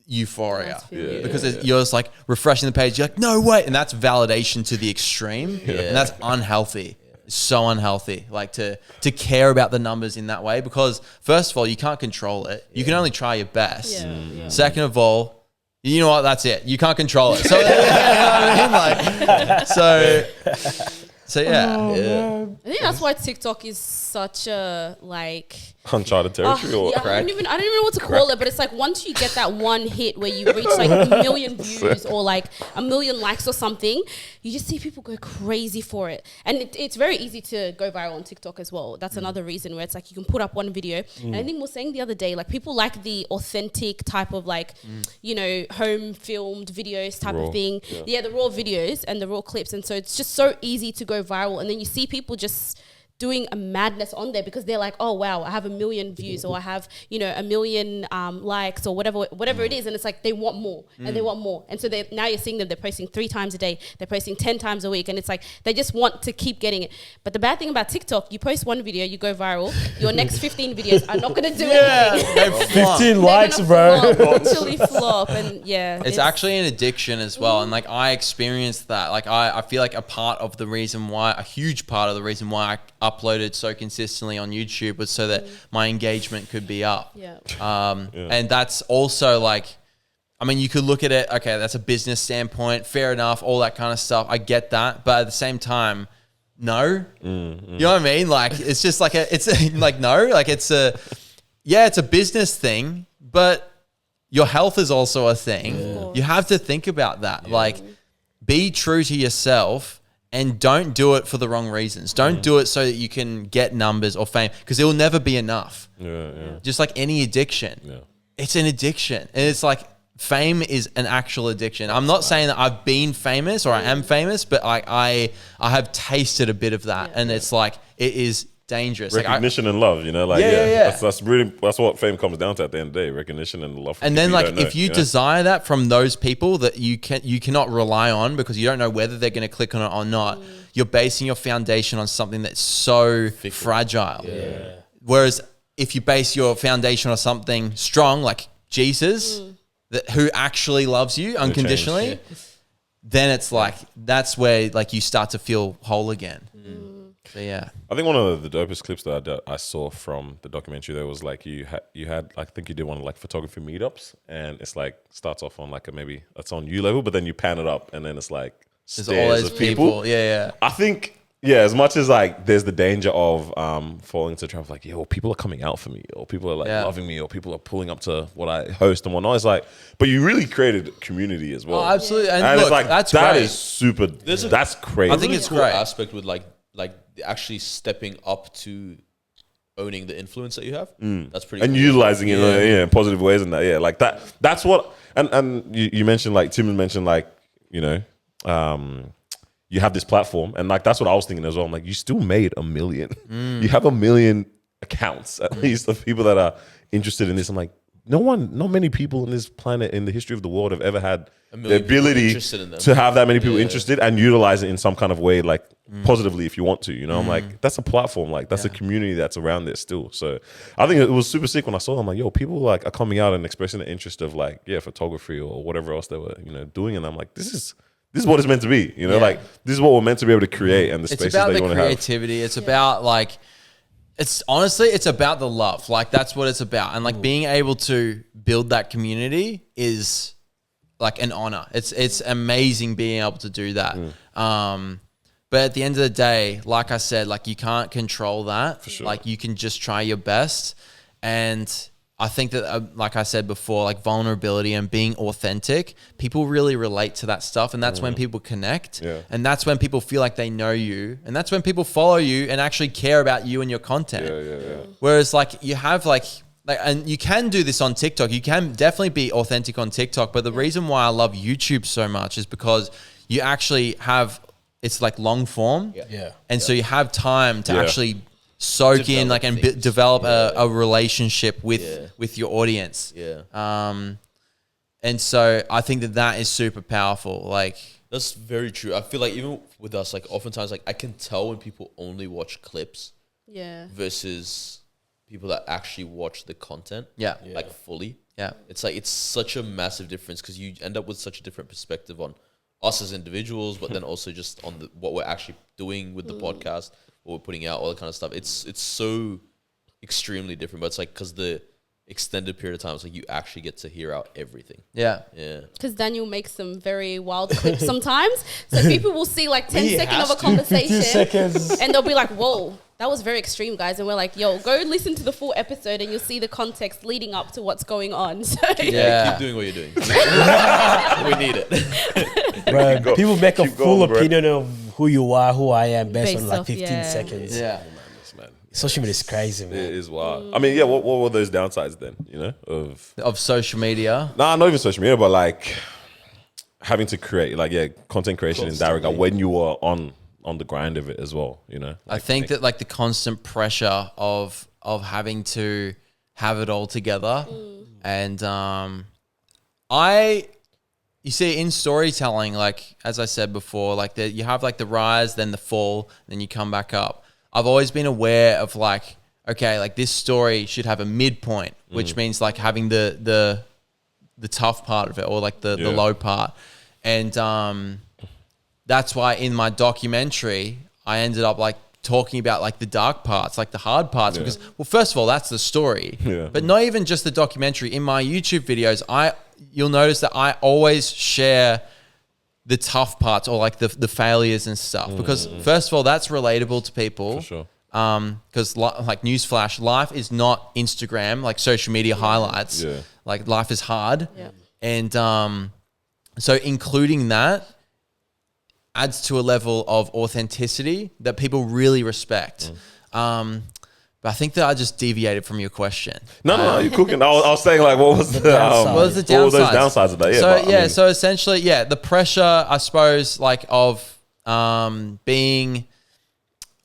euphoria Yeah, because you're just like refreshing the page. You're like, no way, and that's validation to the extreme, and that's unhealthy. It's so unhealthy, like to care about the numbers in that way because first of all, you can't control it. You can only try your best. Second of all. You know what? That's it. You can't control it. So, you know what I mean? Like, so yeah. I think that's why TikTok is such a like Uncharted territory or I don't even know what to call it, but it's like once you get that one hit where you reach like 1 million views or like 1 million likes or something, you just see people go crazy for it. And it's very easy to go viral on TikTok as well. That's another reason where it's like you can put up one video. And I think we were saying the other day, like people like the authentic type of like, you know, home filmed videos type Raw, of thing. Yeah, the raw videos and the raw clips. And so it's just so easy to go viral. And then you see people just doing a madness on there because they're like, oh wow, I have 1 million views or I have, you know, 1 million likes or whatever it is, and it's like they want more and they want more, and so now you're seeing them, they're posting 3 times a day, they're posting 10 times a week, and it's like they just want to keep getting it. But the bad thing about TikTok, you post one video, you go viral, your next 15 videos are not going to do anything. They flop. 15 They're likes, gonna bro. flop, literally flop, and yeah, It's actually an addiction as well. And like I experienced that. Like I feel like a huge part of the reason why I uploaded so consistently on YouTube was so that my engagement could be up. And that's also like, I mean, you could look at it, okay, that's a business standpoint, fair enough, all that kind of stuff. I get that. But at the same time, no. You know what I mean? Like, it's just like it's a business thing, but your health is also a thing. You have to think about that. Like, be true to yourself and don't do it for the wrong reasons. Don't do it so that you can get numbers or fame because it will never be enough. Just like any addiction. It's an addiction. And it's like fame is an actual addiction. I'm not saying that I've been famous or I am famous, but I have tasted a bit of that. And it's like, it is dangerous. Recognition and love, you know, like that's what fame comes down to at the end of the day. Recognition and love. And then like if you desire that from those people that you cannot rely on because you don't know whether they're going to click on it or not, you're basing your foundation on something that's so fragile. Whereas if you base your foundation on something strong like Jesus, who actually loves you unconditionally, then it's like that's where like you start to feel whole again. So yeah, I think one of the dopest clips that I saw from the documentary there was like you had I think you did one like photography meetups, and it's like starts off on like maybe it's on you level, but then you pan it up and then it's like there's all those of people. Yeah. I think as much as like there's the danger of falling into the trap of like, yo, people are coming out for me, or people are like loving me, or people are pulling up to what I host and whatnot. It's like, but you really created community as well. Oh, absolutely. And And look, it's like that's that great. is super. That's crazy. I think it's cool great. aspect with like actually stepping up to owning the influence that you have. That's pretty and cool. utilizing it in positive ways and that. Yeah, like that. That's what. And you mentioned like Tim mentioned like you have this platform, and like that's what I was thinking as well. I'm like, you still made 1 million. You have 1 million accounts at least of people that are interested in this. I'm like, not many people in this planet in the history of the world have ever had the ability to have that many people interested and utilize it in some kind of way, like positively if you want to. I'm like, that's a platform, like that's a community that's around there still. So I think it was super sick when I saw them. Like, yo, people like are coming out and expressing the interest of like photography or whatever else they were doing, and I'm like, this is what it's meant to be, like this is what we're meant to be able to create, and the spaces that you want to have. It's about the creativity. It's about like, it's honestly, it's about the love. Like that's what it's about. And like being able to build that community is like an honor. It's amazing being able to do that. But at the end of the day, like I said, like you can't control that. For sure. Like you can just try your best. And I think that, like I said before, like vulnerability and being authentic, people really relate to that stuff. And that's when people connect. Yeah. And that's when people feel like they know you. And that's when people follow you and actually care about you and your content. Whereas like you have like, and you can do this on TikTok. You can definitely be authentic on TikTok. But the reason why I love YouTube so much is because you actually have, it's like long form. And so you have time to actually soak in like and develop a relationship with your audience. And so I think that is super powerful. Like that's very true. I feel like even with us, like oftentimes like I can tell when people only watch clips versus people that actually watch the content like fully. It's like it's such a massive difference because you end up with such a different perspective on us as individuals, but then also just on what we're actually doing with the podcast, what we're putting out, all that kind of stuff. It's so extremely different, but it's like because the extended period of time, it's like you actually get to hear out everything. Because Daniel makes some very wild clips sometimes, so people will see like 10 seconds of a conversation and they'll be like, whoa, that was very extreme, guys. And we're like, yo, go listen to the full episode and you'll see the context leading up to what's going on. So keep doing what you're doing. We need it. Bro, people make a full opinion of who you are, who I am, based on like 15 seconds. Social media is crazy, man. It is wild. I mean, what were those downsides then, of social media? Nah, not even social media, but like having to create, like, content creation in that regard when you were on the grind of it as well, Like, I think that like the constant pressure of having to have it all together. And you see in storytelling, like, as I said before, like you have like the rise, then the fall, then you come back up. I've always been aware of like, okay, like this story should have a midpoint, which means like having the tough part of it or like the low part. And that's why in my documentary, I ended up like talking about like the dark parts, like the hard parts, because, well, first of all, that's the story, but not even just the documentary. In my YouTube videos, you'll notice that I always share the tough parts or like the failures and stuff, because first of all, that's relatable to people. For sure. Because like newsflash, life is not Instagram, like social media highlights. Like life is hard. And so including that adds to a level of authenticity that people really respect. But I think that I just deviated from your question. No, you're cooking. I was saying like, what was the what was the downsides? What were those downsides of that? So essentially, the pressure, I suppose, like of being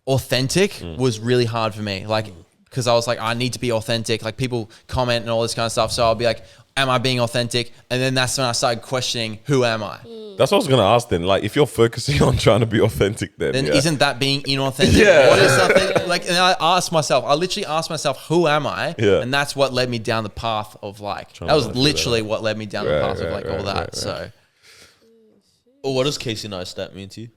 authentic was really hard for me. Like, because I was like, I need to be authentic. Like people comment and all this kind of stuff. So I'll be like, am I being authentic? And then that's when I started questioning, who am I? That's what I was going to ask then. Like, if you're focusing on trying to be authentic, then isn't that being inauthentic? What is something like? And I literally asked myself, who am I? And that's what led me down the path of like, that was literally what led me down the path of like all that. So, what does Casey Neistat mean to you?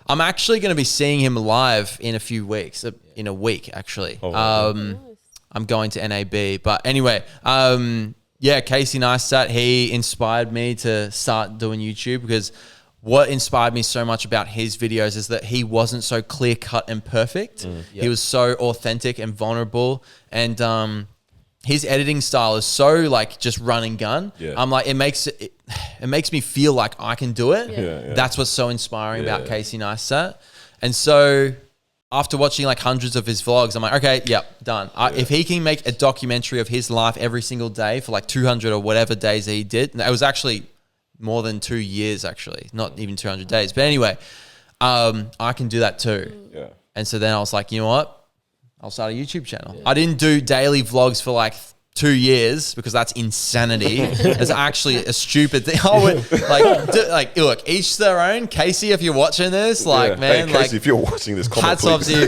I'm actually going to be seeing him live in a few weeks, in a week actually. I'm going to NAB, but anyway, Casey Neistat, he inspired me to start doing YouTube because what inspired me so much about his videos is that he wasn't so clear cut and perfect. He was so authentic and vulnerable, and his editing style is so like just run and gun. I'm like, it makes me feel like I can do it. That's what's so inspiring about Casey Neistat. And so after watching like hundreds of his vlogs, I'm like, okay, done. If he can make a documentary of his life every single day for like 200 or whatever days that he did, it was actually more than 2 years, actually, not even 200 days. But anyway, I can do that too. Yeah. And so then I was like, you know what? I'll start a YouTube channel. I didn't do daily vlogs for like 2 years because that's insanity. It's actually a stupid thing. I would look, each their own. Casey, if you're watching this, man, hey, Casey, if you're watching this, comment, hats off to you.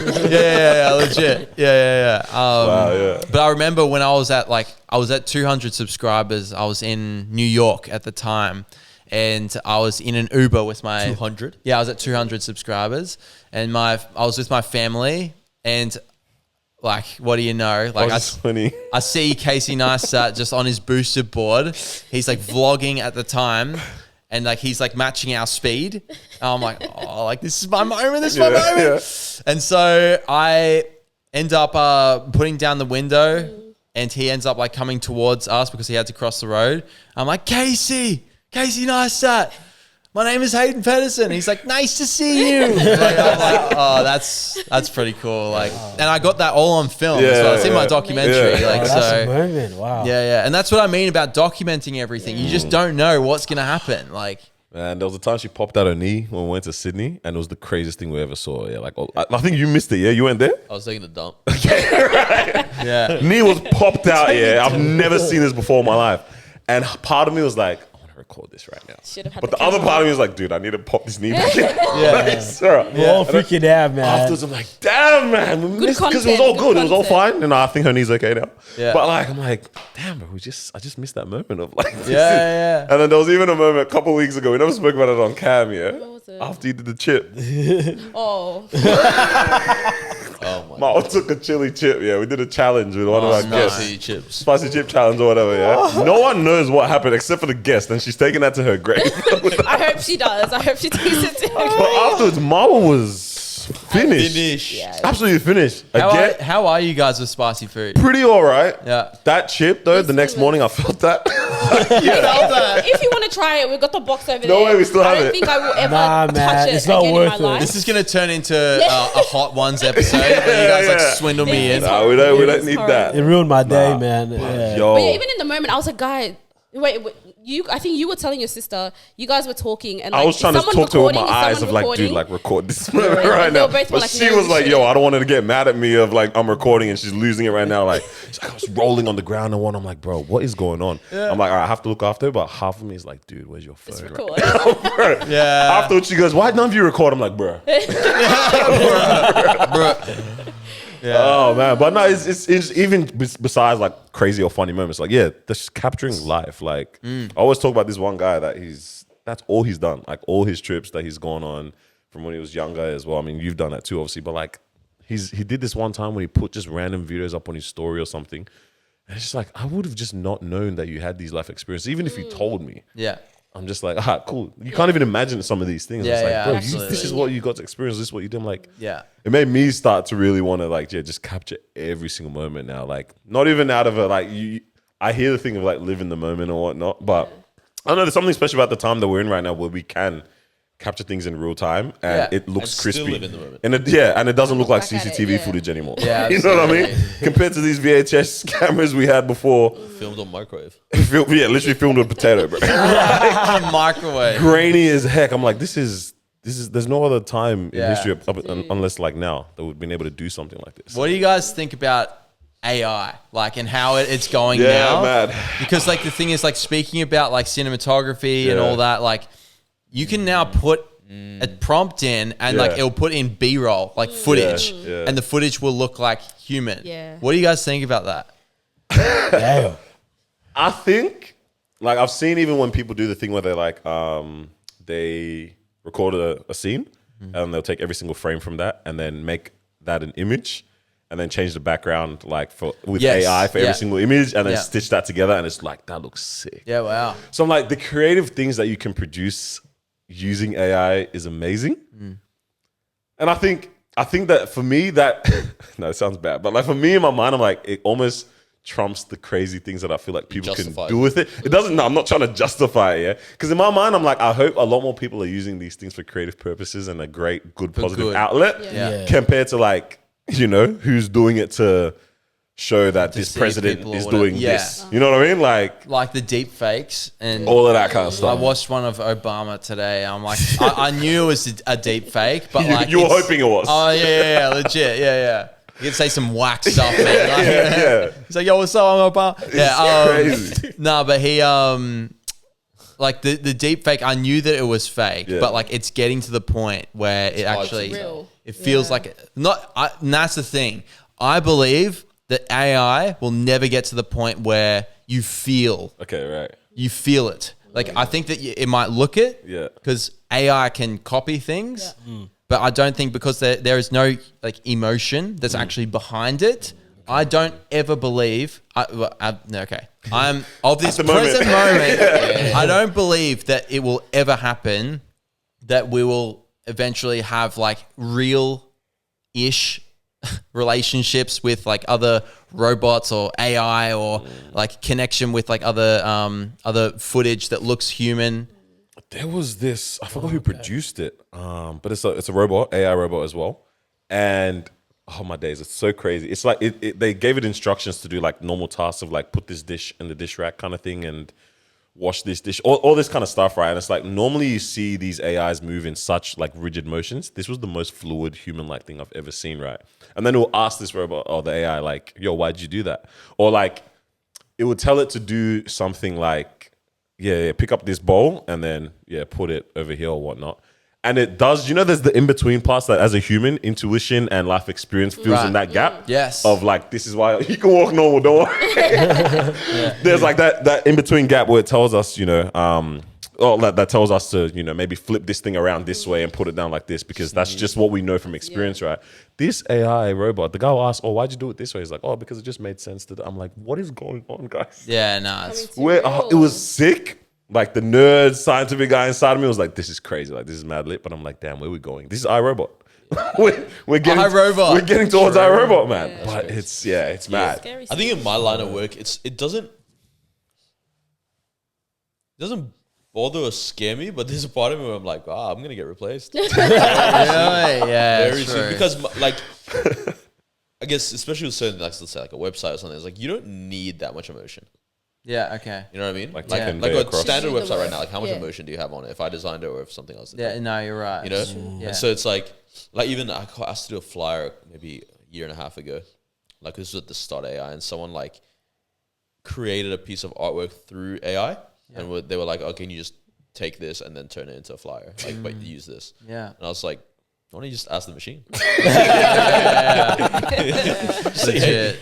Legit. But I remember when I was at 200 subscribers. I was in New York at the time, and I was in an Uber with my 200. Yeah, I was at 200 subscribers, and I was with my family, and like, what do you know? Like, I see Casey Neistat just on his boosted board. He's like vlogging at the time, and like he's like matching our speed. And I'm like, oh, like this is my moment. This is my moment. Yeah. And so I end up putting down the window, and he ends up like coming towards us because he had to cross the road. I'm like, Casey Neistat. My name is Hayden Pedersen. He's like, nice to see you. I'm like, oh, that's pretty cool. Like, and I got that all on film as well. It's in my documentary. Like, that's a moment. Wow. Yeah. And that's what I mean about documenting everything. You just don't know what's gonna happen. Like, man, there was a time she popped out her knee when we went to Sydney, and it was the craziest thing we ever saw. Yeah, like I think you missed it. Yeah, you went there. I was taking a dump. Yeah, knee was popped out. Yeah, I've never seen this before in my life, and part of me was like, record this right now. But the other part of me was like, dude, I need to pop this knee back in. We're all freaking out, man. Afterwards, I'm like, damn, man. Because it was all good. It was all fine. And I think her knee's okay now. Yeah. But like, I'm like, damn, bro, I just missed that moment of like, yeah. And then there was even a moment a couple of weeks ago. We never spoke about it on cam, yeah? What was it? After you did the chip. Oh. Oh my God. Took a chili chip, yeah. We did a challenge with one of our guests. Spicy chip challenge or whatever, yeah. No one knows what happened except for the guest, and she's taking that to her grave. I hope she does. I hope she takes it to her grave. But afterwards, Marwa was finished. Yeah. Absolutely finished. How are you guys with spicy food? Pretty all right. Yeah. That chip, though, the next morning I felt that. If you want to try it, we've got the box over there. No way, we still have it. I don't think I will ever touch man, it it's not again worth in my life. This is going to turn into a Hot Ones episode where you guys like swindle me in. Nah, we don't need that. It ruined my day, man. Yeah. Yo. But yeah, even in the moment, I was like, guys, wait, I think you were telling your sister, you guys were talking, and like, I was trying to talk to her with my eyes of like, dude, like record this moment right now. But like, she was like, yo, I don't want her to get mad at me of like I'm recording and she's losing it right now. Like, she's like, I was rolling on the ground and one. I'm like, bro, what is going on? I'm like, all right, I have to look after her. But half of me is like, dude, where's your phone? Right now, bro? Yeah. Afterwards, she goes, why none of you record? I'm like, bro. Yeah. Oh man, but no, it's even besides like crazy or funny moments. Like, yeah, that's capturing life. Like, I always talk about this one guy that's all he's done. Like all his trips that he's gone on from when he was younger as well. I mean, you've done that too, obviously. But like, he did this one time when he put just random videos up on his story or something. And it's just like, I would have just not known that you had these life experiences, even if you told me. Yeah. I'm just like, cool. You can't even imagine some of these things. Yeah, it's like, bro, this is what you got to experience. This is what you did. I'm like, it made me start to really want to like, just capture every single moment now. Like, not even out of it. Like, I hear the thing of like living the moment or whatnot, but I don't know. There's something special about the time that we're in right now where we can capture things in real time and it looks and crispy. Still live in the moment. And it doesn't look like CCTV footage anymore. Yeah, you know what I mean? Compared to these VHS cameras we had before. Filmed on microwave. Literally filmed with a potato, bro. Microwave. Grainy as heck. I'm like, this is. There's no other time in history unless like now that we've been able to do something like this. What do you guys think about AI, like, and how it's going now? Man. Because like the thing is, like, speaking about like cinematography and all that, like, you can now put a prompt in and like it'll put in B-roll, like footage, and the footage will look like human. Yeah. What do you guys think about that? Damn. I think, like, I've seen even when people do the thing where they're like, they record a scene and they'll take every single frame from that and then make that an image and then change the background like with AI for every single image and then stitch that together and it's like, that looks sick. Yeah, wow. So I'm like, the creative things that you can produce using AI is amazing. And I think that for me, that no, it sounds bad, but like for me in my mind, I'm like, it almost trumps the crazy things that I feel like people can do with it. It doesn't. No, I'm not trying to justify it. Yeah, because in my mind, I'm like, I hope a lot more people are using these things for creative purposes and a great, good, positive outlet compared to like, you know, who's doing it to show that this president is doing this. You know what I mean? Like the deep fakes and all of that kind of stuff. I watched one of Obama today. I'm like, I knew it was a deep fake, but like you were hoping it was. Oh yeah, legit, yeah. You could say some whack stuff, man. Like, he's like, yo, what's up, I'm Obama? Yeah, crazy. No, but he like the deep fake. I knew that it was fake, but like it's getting to the point where it actually it feels like not. And that's the thing. I believe that AI will never get to the point where you feel. Okay, right. You feel it. Like I think that it might look it. Yeah. Because AI can copy things. Yeah. But I don't think because there is no like emotion that's actually behind it. I don't ever believe. Okay. I'm of this present moment. I don't believe that it will ever happen that we will eventually have like real-ish relationships with like other robots or AI or like connection with like other footage that looks human. There was this, I forgot who produced it, but it's a robot, AI robot as well. And oh my days, it's so crazy. It's like they gave it instructions to do like normal tasks of like put this dish in the dish rack kind of thing and wash this dish, all this kind of stuff, right? And it's like normally you see these AIs move in such like rigid motions. This was the most fluid human-like thing I've ever seen, right? And then it will ask this robot or the AI like, yo, why'd you do that? Or like it would tell it to do something like, pick up this bowl and then put it over here or whatnot. And it does, you know, there's the in-between parts that as a human, intuition and life experience fills in that gap. Yes. Of like, this is why you can walk normal, don't worry. There's like that in-between gap where it tells us, you know, that tells us to, you know, maybe flip this thing around this way and put it down like this because that's just what we know from experience, right? This AI robot, the guy will ask, why'd you do it this way? He's like, because it just made sense to I'm like, what is going on, guys? Yeah, no. It was sick. Like the nerd scientific guy inside of me was like, this is crazy. Like this is mad lit. But I'm like, damn, where are we going? This is iRobot. we're getting iRobot. We're getting towards iRobot, man. Yeah. But it's mad. I think in my line of work, it doesn't bother or scare me, but there's a part of me where I'm like, I'm gonna get replaced. Very soon. Because like I guess especially with certain, like let's say like a website or something, it's like you don't need that much emotion. Yeah, okay. You know what I mean? Like a standard website right now, like how much emotion do you have on it if I designed it or if something else did it? No, you're right. You know? And so it's like even I asked to do a flyer maybe a year and a half ago. Like this was at the start of AI and someone like created a piece of artwork through AI and they were like, can you just take this and then turn it into a flyer? Like, but use this. Yeah. And I was like, why don't you just ask the machine? Legit.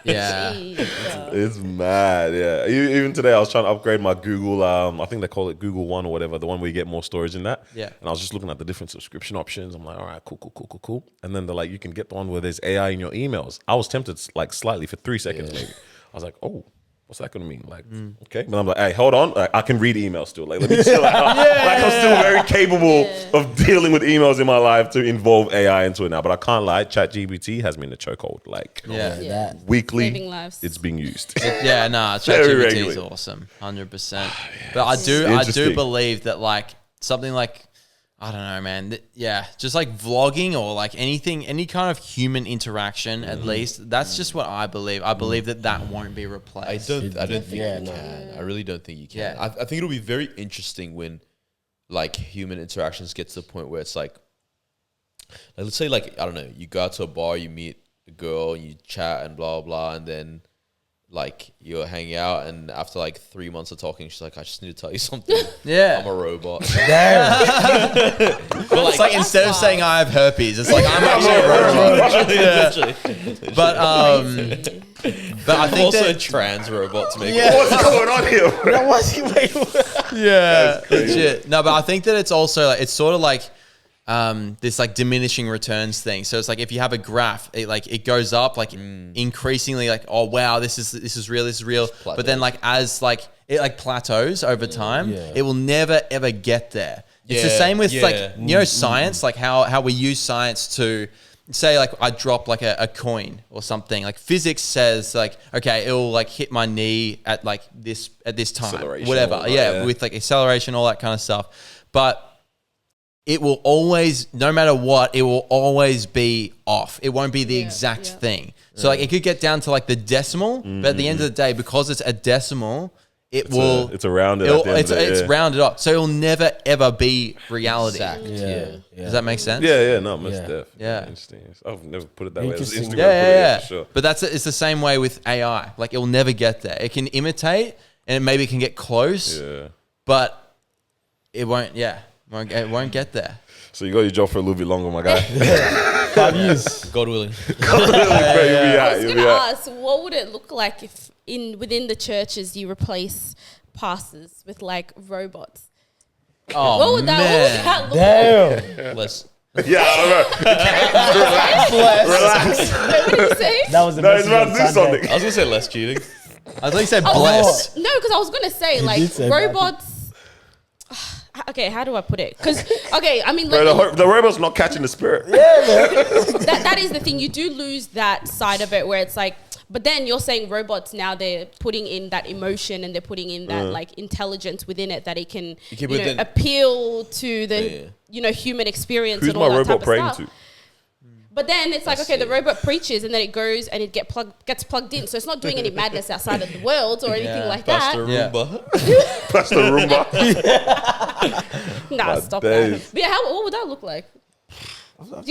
Yeah. It's mad, yeah. Even today I was trying to upgrade my Google, I think they call it Google One or whatever, the one where you get more storage in that. Yeah. And I was just looking at the different subscription options. I'm like, all right, cool. And then they're like, you can get the one where there's AI in your emails. I was tempted like slightly for 3 seconds maybe. I was like, what's that going to mean? Like, okay. But I'm like, hey, hold on. Like, I can read emails still. Like, let me chill out. Like, I'm still very capable of dealing with emails in my life to involve AI into it now. But I can't lie. ChatGPT has me in the chokehold. Like, weekly, it's being used. ChatGPT is awesome. 100%. But I do believe that, like, something like, I don't know, man. Just like vlogging or like anything, any kind of human interaction, at least. That's just what I believe. I believe that won't be replaced. I don't think you can. I really don't think you can. Yeah. I think it'll be very interesting when like human interactions get to the point where it's like let's say like, I don't know, you go out to a bar, you meet a girl, you chat and blah, blah, and then like you're hanging out and after like 3 months of talking, she's like, I just need to tell you something. I'm a robot. But it's like instead of saying I have herpes, it's like I'm actually a robot. But I think also a trans robot to make what's going on here? Legit. No, but I think that it's also like, it's sort of like this like diminishing returns thing. So it's like if you have a graph, it goes up like increasingly like, oh wow, this is real. But then like as like it like plateaus over time, it will never ever get there. It's the same with science, like how we use science to say like I drop like a coin or something. Like physics says like, okay, it'll like hit my knee at like this time, whatever. With like acceleration, all that kind of stuff. But it will always, no matter what, it will always be off. It won't be the exact thing. So like it could get down to like the decimal, but at the end of the day, because it's a decimal, it's rounded. It's rounded up, so it'll never ever be reality. Exactly. Does that make sense? No, most def. Interesting. I've never put it that way. Interesting. Instagram for sure. But it's the same way with AI. Like it'll never get there. It can imitate, and maybe it can get close. But it won't. It won't get there. So you got your job for a little bit longer, my guy. 5 years. God willing. I was going to ask, what would it look like if within the churches you replace pastors with like robots? Oh, what would that look like? Damn. Less. Yeah, I don't know. Relax. Wait, what did you say? That was the No, message it's about on to do Sunday. something. I was gonna say less cheating. I thought you said bless. No, because I was going to say like did say robots. Okay, how do I put it? Because, okay, I mean, Bro, like, the robot's not catching the spirit. that is the thing. You do lose that side of it where it's like, but then you're saying robots now they're putting in that emotion and they're putting in that like intelligence within it that it can appeal to the human experience. Who's and all my that robot type of praying stuff. to? But then it's like, okay, the robot preaches and then it goes and it gets plugged in. So it's not doing any madness outside of the world or anything like Pastor that. Roomba. Pastor Roomba. Nah, stop days. that. But yeah, what would that look like?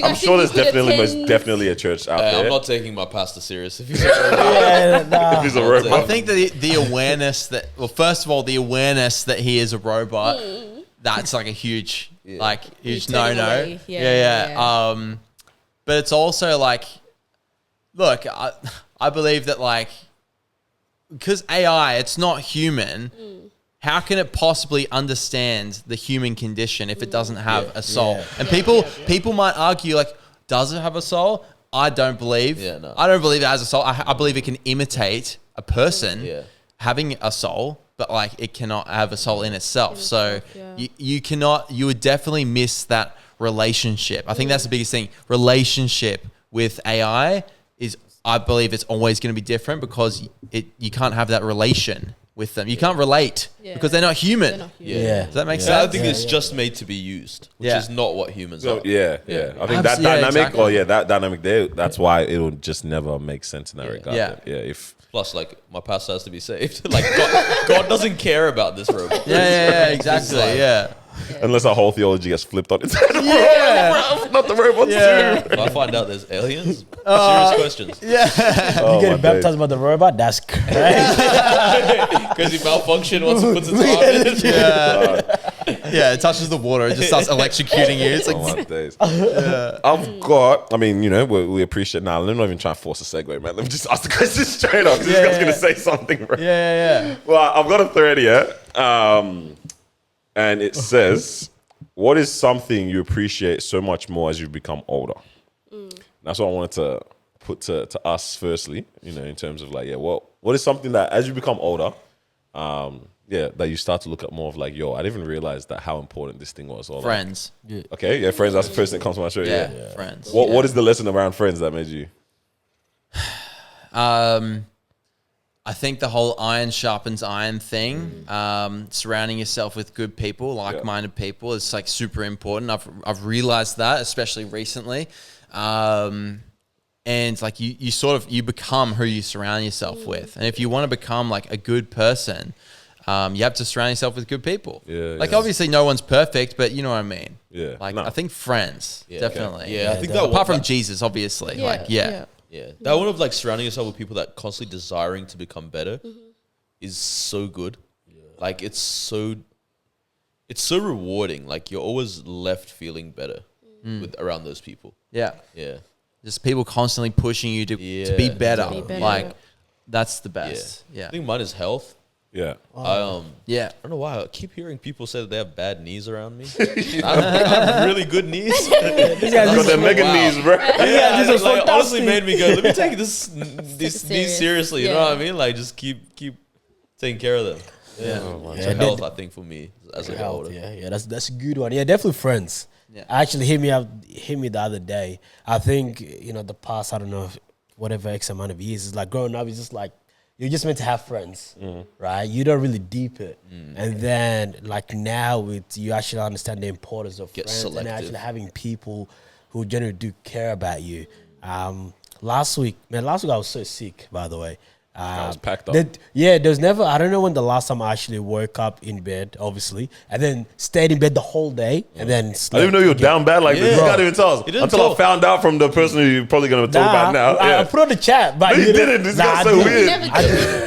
I'm sure there's definitely a church out there. I'm not taking my pastor serious if he's If he's a robot. I think that the awareness that, well, first of all, the awareness that he is a robot, that's like a huge no-no. away. But it's also like, look, I believe that like, because AI, it's not human. How can it possibly understand the human condition if it doesn't have a soul? And people might argue like, does it have a soul? I don't believe. I don't believe it has a soul. I believe it can imitate a person having a soul, but like it cannot have a soul in itself. So you would definitely miss that relationship. I think that's the biggest thing. Relationship with AI is, I believe it's always going to be different because you can't have that relation with them. You can't relate because they're not human. Does that make sense? I think it's just made to be used, which is not what humans are. I think that dynamic, that dynamic there, that's why it'll just never make sense in that regard. Plus, like, my pastor has to be saved. Like, God doesn't care about this robot. Exactly. Unless our whole theology gets flipped on its head. Not the robots too. If I find out there's aliens, serious questions. You get baptized by the robot? That's crazy. Because he malfunctioned once it puts its arm in. It touches the water. It just starts electrocuting you. It's like, my days. I've got, we appreciate, let me not even try and force a segue, man. Let me just ask the question straight up. This guy's going to say something, bro. Well, I've got a thread here. And it says, what is something you appreciate so much more as you become older? That's what I wanted to put to us firstly, in terms of like, what is something that as you become older, that you start to look at more of like, I didn't even realize that how important this thing was. Or friends. Like, friends, that's the first thing that comes to my show. Friends. What is the lesson around friends that made you? I think the whole iron sharpens iron thing, surrounding yourself with good people, like-minded people, is like super important. I've realized that, especially recently. And like you become who you surround yourself with. And if you want to become like a good person, you have to surround yourself with good people. Obviously no one's perfect, but you know what I mean? I think friends, definitely. I think apart from Jesus, obviously. That one of like surrounding yourself with people that constantly desiring to become better is so good. Like it's so rewarding. Like you're always left feeling better with around those people. Just people constantly pushing you to be better. Like that's the best. I think mine is health. Yeah. I don't know why I keep hearing people say that they have bad knees around me. I have really good knees. These guys got their mega knees, bro. Like, honestly made me go, let me take these knees seriously. You know what I mean? Like just keep taking care of them. So health, I think, for me as I get Health, older. yeah, that's a good one. Yeah, definitely friends. Yeah. Actually, hit me the other day. I think the past, I don't know, whatever X amount of years, is like growing up. It's just like you're just meant to have friends, right? You don't really deep it, and then like now you actually understand the importance of friends selective. and actually having people who generally do care about you. Last week I was so sick, by the way. I was packed up. There's never, I don't know when the last time I actually woke up in bed, obviously, and then stayed in bed the whole day, and then I didn't even know you were down bad like this. You can't even tell us. Until I found out from the person who you're probably going to talk about now. I put on the chat, but No, you didn't. This guy's so weird.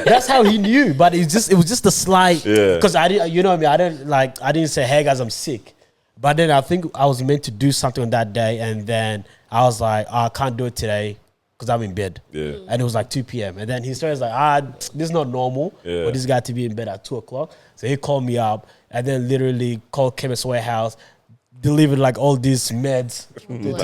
That's how he knew, but it was just a slight, because I didn't, what I mean, I didn't say, hey guys, I'm sick. But then I think I was meant to do something on that day, and then I was like, I can't do it today because I'm in bed. Yeah. And it was like 2 p.m. And then he started like, this is not normal for this guy to be in bed at 2 o'clock. So he called me up and then literally called Chemist Warehouse, delivered like all these meds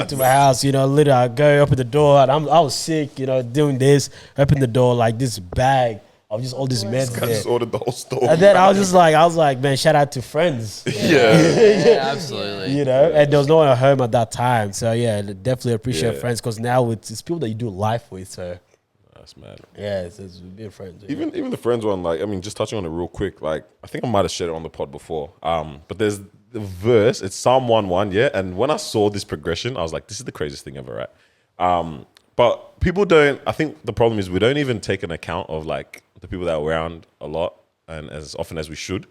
to my house. Literally I go open the door and I was sick, doing this, open the door, like this bag of just all these meds I just there. ordered the whole store. And then I was like, man, shout out to friends. Yeah, absolutely. And there was no one at home at that time. So yeah, definitely appreciate friends, because now it's people that you do life with. So That's mad. yeah, it's being friends. Even the friends one, just touching on it real quick, I think I might have shared it on the pod before. But there's the verse, it's Psalm 1:1, yeah. And when I saw this progression, I was like, this is the craziest thing ever, right? But people don't, I think the problem is we don't even take an account of the people that are around a lot and as often as we should.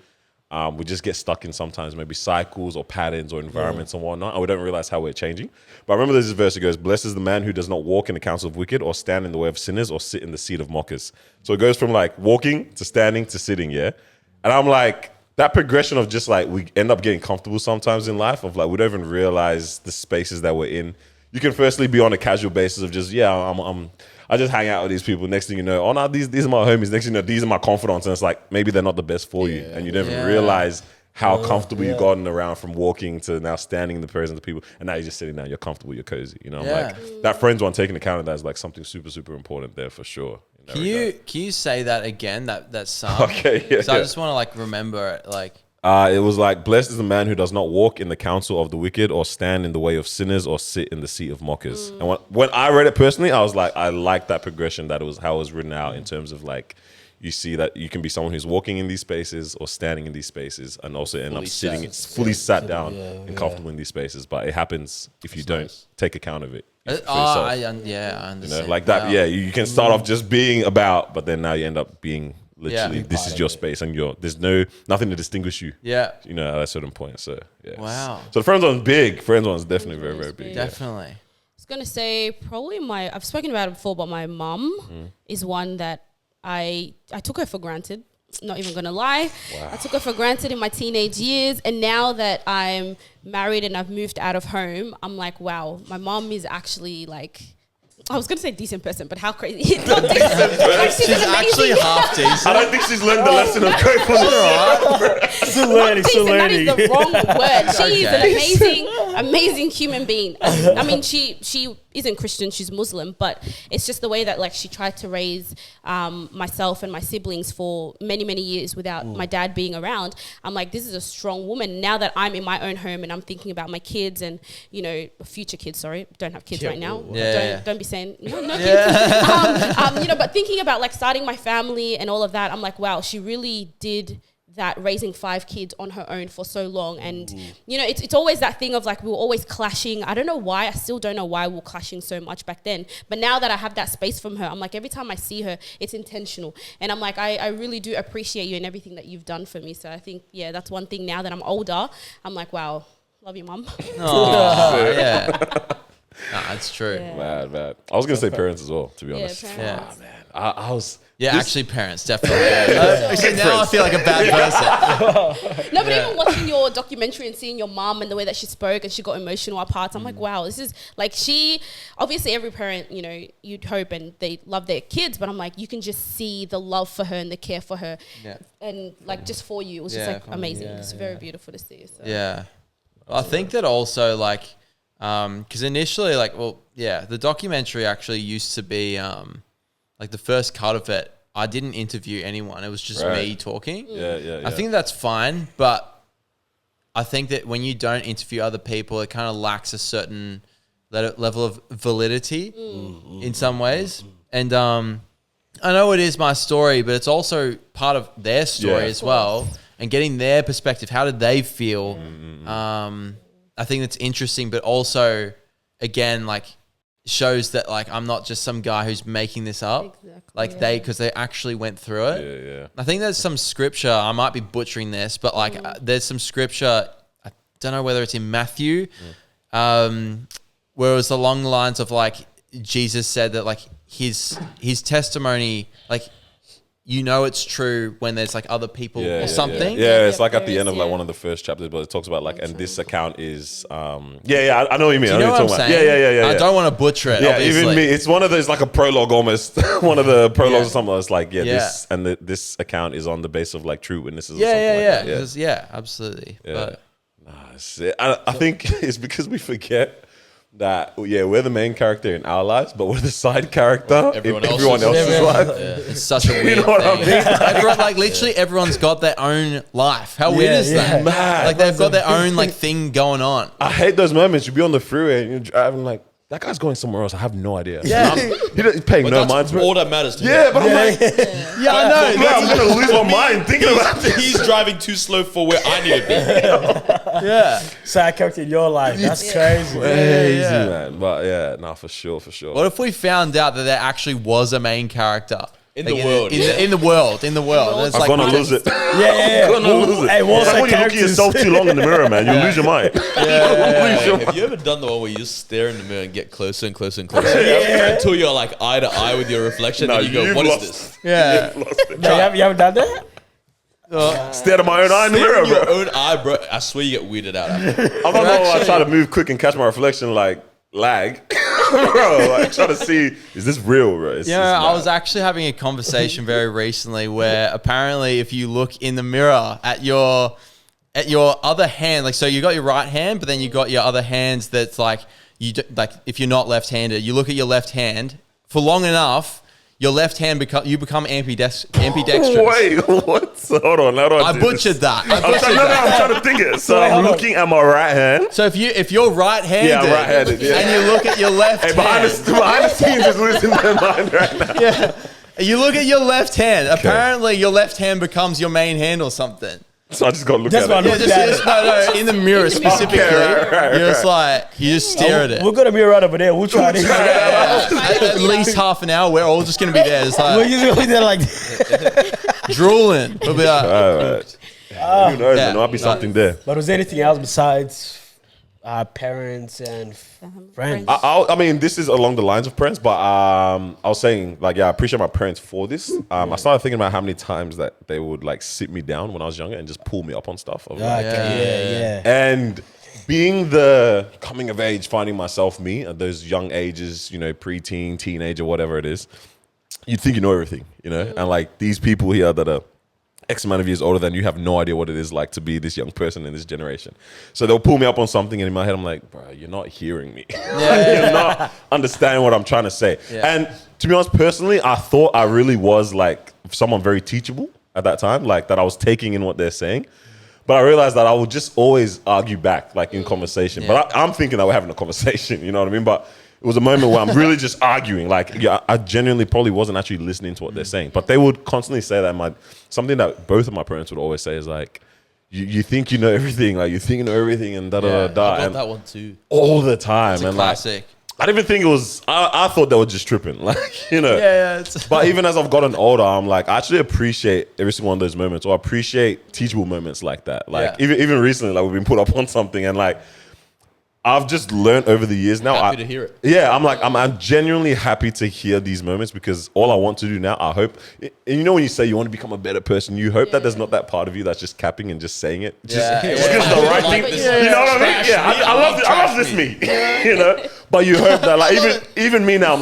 We just get stuck in sometimes maybe cycles or patterns or environments and whatnot, and we don't realize how we're changing. But I remember there's this verse that goes, blessed is the man who does not walk in the counsel of wicked or stand in the way of sinners or sit in the seat of mockers. So it goes from walking to standing to sitting, yeah? And I'm like, that progression of just we end up getting comfortable sometimes in life of we don't even realize the spaces that we're in. You can firstly be on a casual basis of just, I just hang out with these people. Next thing you know, oh no, these are my homies. Next thing you know, these are my confidants. And it's maybe they're not the best for you. And you don't even realize how comfortable you've gotten around from walking to now standing in the presence of people. And now you're just sitting down, you're comfortable, you're cozy. I'm that friends one, taking account of that is something super, super important there for sure. Can you say that again, that psalm? Okay, yeah. So I just want to remember it, it was blessed is the man who does not walk in the counsel of the wicked or stand in the way of sinners or sit in the seat of mockers. And when I read it personally, I was like, I like that progression that it was how it was written out in terms of you see that you can be someone who's walking in these spaces or standing in these spaces and also end up sitting, fully sat down and comfortable in these spaces. But it happens if you don't take account of it. I understand. That. Yeah, you can start off just being about, but then now you end up being literally this is your space and there's nothing to distinguish you. Yeah. At a certain point. So yeah. Wow. So the friends one's big. Friends one's definitely very, very big. Definitely. I was gonna say probably I've spoken about it before, but my mum is one that I took her for granted. Not even gonna lie. Wow. I took her for granted in my teenage years, and now that I'm married and I've moved out of home, I'm like, wow, my mom is actually I was going to say decent person, but how crazy. She's not decent. She's actually half decent. I don't think she's learned the lesson of going for Still learning. That is the wrong word. She is an amazing human being. I mean, she isn't Christian, she's Muslim, but it's just the way that she tried to raise myself and my siblings for many, many years without my dad being around. I'm like, this is a strong woman. Now that I'm in my own home and I'm thinking about my kids and, future kids, sorry, don't have kids right now. Don't be saying, no kids. But thinking about starting my family and all of that, I'm like, wow, she really did that, raising 5 kids on her own for so long. And it's always that thing of we were always clashing. I don't know why, I still don't know why we were clashing so much back then, but now that I have that space from her, I'm like, every time I see her, it's intentional, and I'm like, I really do appreciate you and everything that you've done for me. So I think that's one thing. Now that I'm older, I'm like, wow, love you, mum. Oh yeah. That's true. Mad. I was gonna say parents as well, to be honest. Parents. Man. I was actually parents, definitely. Now I feel like a bad person. No, but even watching your documentary and seeing your mom and the way that she spoke and she got emotional at parts, I'm like, wow, this is she, obviously every parent, you'd hope and they love their kids, but I'm like, you can just see the love for her and the care for her and just for you. It was just amazing. It's very beautiful to see. So. Yeah. Well, I think that also because initially the documentary actually used to be the first cut of it I didn't interview anyone. It was just Right. me talking. Yeah. I think that's fine, but I think that when you don't interview other people, it kind of lacks a certain level of validity in some ways. And I know it is my story, but it's also part of their story as well. And getting their perspective, how did they feel? I think that's interesting, but also, again, like, shows that like I'm not just some guy who's making this up. Exactly, because they actually went through it. Yeah. I think there's some scripture. I might be butchering this, but like there's some scripture. I don't know whether it's in Matthew, where it was along the lines of like Jesus said that like his testimony, like, you know, it's true when there's like other people or something. Yeah, it's like at the end of like one of the first chapters, but it talks about like, and this account is, I know what you mean. Do you know what I'm saying? Yeah. I don't want to butcher it. Yeah, obviously. even me. It's one of those like a prologue almost. One of the prologues or something. It's like this and this account is on the base of like true witnesses. Or something like that. Yeah, absolutely. Yeah. But I think it's because we forget that we're the main character in our lives, but we're the side character Everyone in else's everyone else's life. It's such a weird You know what I thing. mean? Everyone, like literally everyone's got their own life. How weird is that? Mad. Like they've got their own like thing going on. I hate those moments. You be on the freeway and you're driving like, that guy's going somewhere else. I have no idea. Yeah. He's paying no mind That's to all it. that matters to me. Yeah, but I'm like, Yeah, I know. I'm going to lose my mind thinking about this. He's driving too slow for where I need to be. Yeah. Side character in your life. That's crazy. Crazy, Yeah. man. But for sure. What if we found out that there actually was a main character? In the world. In the world. It's I'm like, going to lose it. Yeah. I'm going to lose it. Hey, what's It's like that when you look at character's- yourself too long in the mirror, man. You lose your mind. You lose your mind. Have you ever done the one where you just stare in the mirror and get closer and closer and closer until you're like eye to eye with your reflection No, and you go, you've what is lost this? yeah. You've lost it. No, you haven't done that? Stare at my own eye in the Stare mirror, in your bro. own eye, bro. I swear you get weirded out. After. I'm not gonna lie, I try to move quick and catch my reflection like lag. Bro, like trying to see, is this real, bro? It's Yeah, just I mad. was actually having a conversation very recently where apparently if you look in the mirror at your other hand, like so you got your right hand, but then you got your other hands that's like like if you're not left-handed, you look at your left hand for long enough, your left hand become ambidextrous. Wait, what? Hold on. I butchered that. I'm trying to think it. So I'm looking at my right hand. So if you're right-handed, Yeah, I'm right-handed, yeah. and you look at your left Hey, behind hand, the scenes is losing their mind right now. yeah, you look at your left hand. Apparently, your left hand becomes your main hand or something. So I just got to look That's at what it. I'm Yeah, just no, in the mirror specifically. right. You're just like you just stare at it. We're going to be right over there. We'll try this. At least half an hour, we're all just gonna be there, just We're like just going to be there like drooling. We'll be like, All right. Who knows? Yeah. There might be something there. But was there anything else besides parents and friends? I mean, this is along the lines of parents, but I was saying, like, I appreciate my parents for this. I started thinking about how many times that they would like sit me down when I was younger and just pull me up on stuff. I was like, Yeah. and being the coming of age, finding myself me at those young ages, you know, preteen, teenager, whatever it is, you think you know everything, you know, and like these people here that are X amount of years older than you have no idea what it is like to be this young person in this generation. So they'll pull me up on something, and in my head, I'm like, bro, you're not hearing me. You're not understanding what I'm trying to say. Yeah. And to be honest, personally, I thought I really was like someone very teachable at that time, like that I was taking in what they're saying. But I realized that I would just always argue back, like in conversation. Yeah. But I'm thinking that we're having a conversation, you know what I mean? But it was a moment where I'm really just arguing. Like, yeah, I genuinely probably wasn't actually listening to what they're saying. But they would constantly say that. Something that both of my parents would always say is like, you think you know everything, like you think you know everything, and da da da da. I got And that one too. all the time, it's a and classic. like, I didn't even think it was. I thought they were just tripping, like, you know. Yeah. But even as I've gotten older, I'm like, I actually appreciate every single one of those moments, or appreciate teachable moments like that. Like even recently, like we've been put up on something, and like I've just learned over the years now. Happy to hear it. Yeah, I'm genuinely happy to hear these moments, because all I want to do now, I hope, and you know when you say you want to become a better person, you hope that there's not that part of you that's just capping and just saying it. Just because the right thing, you know what I mean? Yeah, I love this me, you know. But you hope that, like, even me now,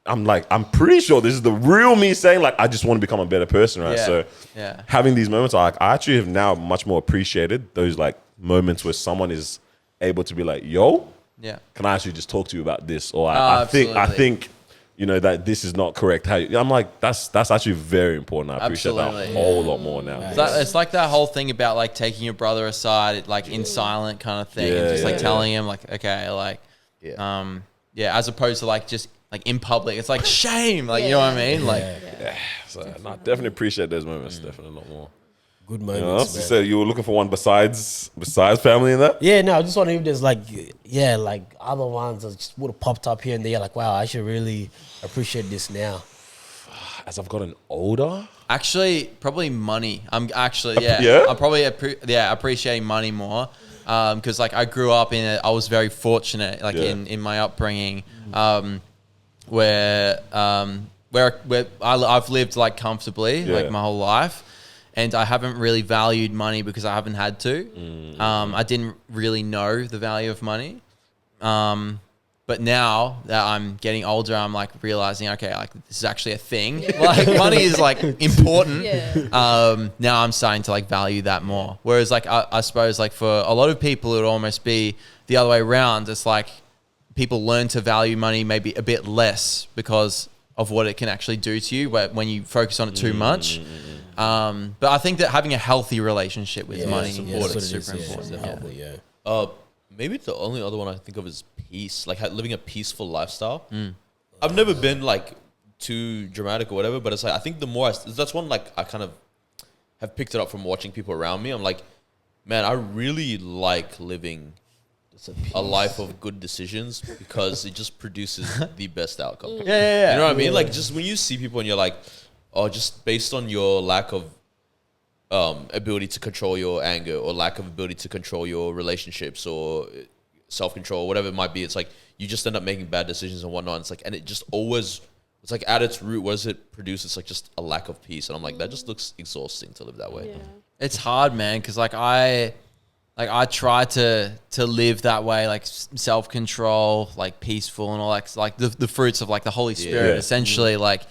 I'm pretty sure this is the real me saying, like, I just want to become a better person, right? Yeah. So Yeah. having these moments, I actually have now much more appreciated those like moments where someone is able to be like, yo, Yeah. can I actually just talk to you about this? Or Oh, I think, absolutely. you know, that this is not correct. I'm like, that's actually very important. I appreciate that a whole lot more now. It's like that whole thing about like taking your brother aside, like in silent kind of thing, and just like telling him like, okay, like, as opposed to like just like in public, it's like shame, like you know what I mean, like. So I definitely appreciate those moments. Definitely a lot more. Good moments. You said you were looking for one besides family and that. Yeah, no, I just wondering if there's like, like other ones that just would have popped up here and there. Like, wow, I should really appreciate this now. As I've gotten older, actually, probably money. I'm actually I'm probably appreciating money more, because like I grew up in it. I was very fortunate, like in my upbringing, where I've lived like comfortably like my whole life. And I haven't really valued money because I haven't had to. I didn't really know the value of money. But now that I'm getting older, I'm like realizing, okay, like this is actually a thing. Like money is like important. Now I'm starting to like value that more. Whereas like, I suppose like for a lot of people, it would almost be the other way around. It's like people learn to value money maybe a bit less because of what it can actually do to you when you focus on it too much. But I think that having a healthy relationship with money is super important. Maybe the only other one I think of is peace, like living a peaceful lifestyle. I've never been like too dramatic or whatever, but it's like I think the more that's one like I kind of have picked it up from watching people around me. I'm like, man, I really like living a life of good decisions because it just produces the best outcome. You know what I mean? Like just when you see people and you're like, oh, just based on your lack of ability to control your anger or lack of ability to control your relationships or self-control, whatever it might be, it's like you just end up making bad decisions and whatnot. It's like, and it just always, it's like at its root, what does it produce? It's like just a lack of peace. And I'm like, that just looks exhausting to live that way. It's hard, man, because like I try to live that way, like self-control, like peaceful and all that, like the fruits of like the Holy Spirit, essentially, like.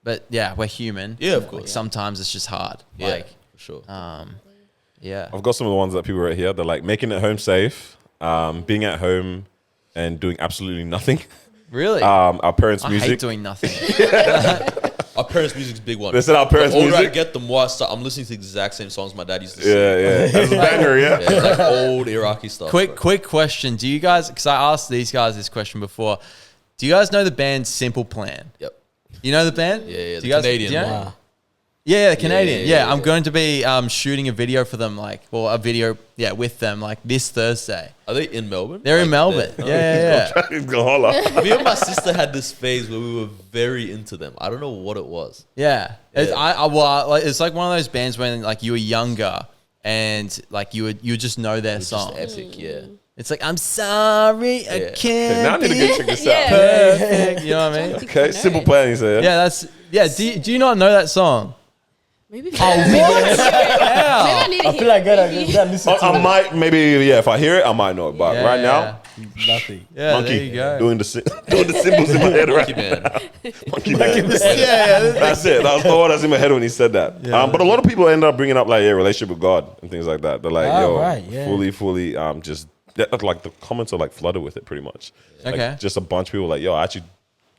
But yeah, we're human. Yeah, of course. Like, sometimes it's just hard. Yeah, like, for sure. I've got some of the ones that people wrote here. They're like making it home safe, being at home and doing absolutely nothing. Really? Our parents' music. I hate doing nothing. Our parents' music's a big one. They said our parents' music. The older I get, the more I'm listening to the exact same songs my dad used to sing. That's a banger, like old Iraqi stuff. Quick question. Do you guys, because I asked these guys this question before, do you guys know the band Simple Plan? Yep. You know the band? Yeah, the Canadian. The Canadian. Yeah, I'm going to be shooting a video for them, a video, with them, like this Thursday. Are they in Melbourne? They're in Melbourne. He's gonna holler. Me and my sister had this phase where we were very into them. I don't know what it was. Yeah. It's like one of those bands when like you were younger and like you would just know their song. Just epic, It's like, I'm sorry, I can't. Now I need to go check this out. Perfect. You know what I mean? Okay, Simple Plan, you say. Do you not know that song? Maybe. Maybe I need to I feel like I listen to I might, maybe, if I hear it, I might know it. But right now, nothing. Yeah, Monkey there you go. doing the symbols in my head right now. Monkey man. That's it. That was the word that's in my head when he said that. But a lot of people end up bringing up like relationship with God and things like that. They're like, fully, just like the comments are like flooded with it pretty much. Like, just a bunch of people like, I actually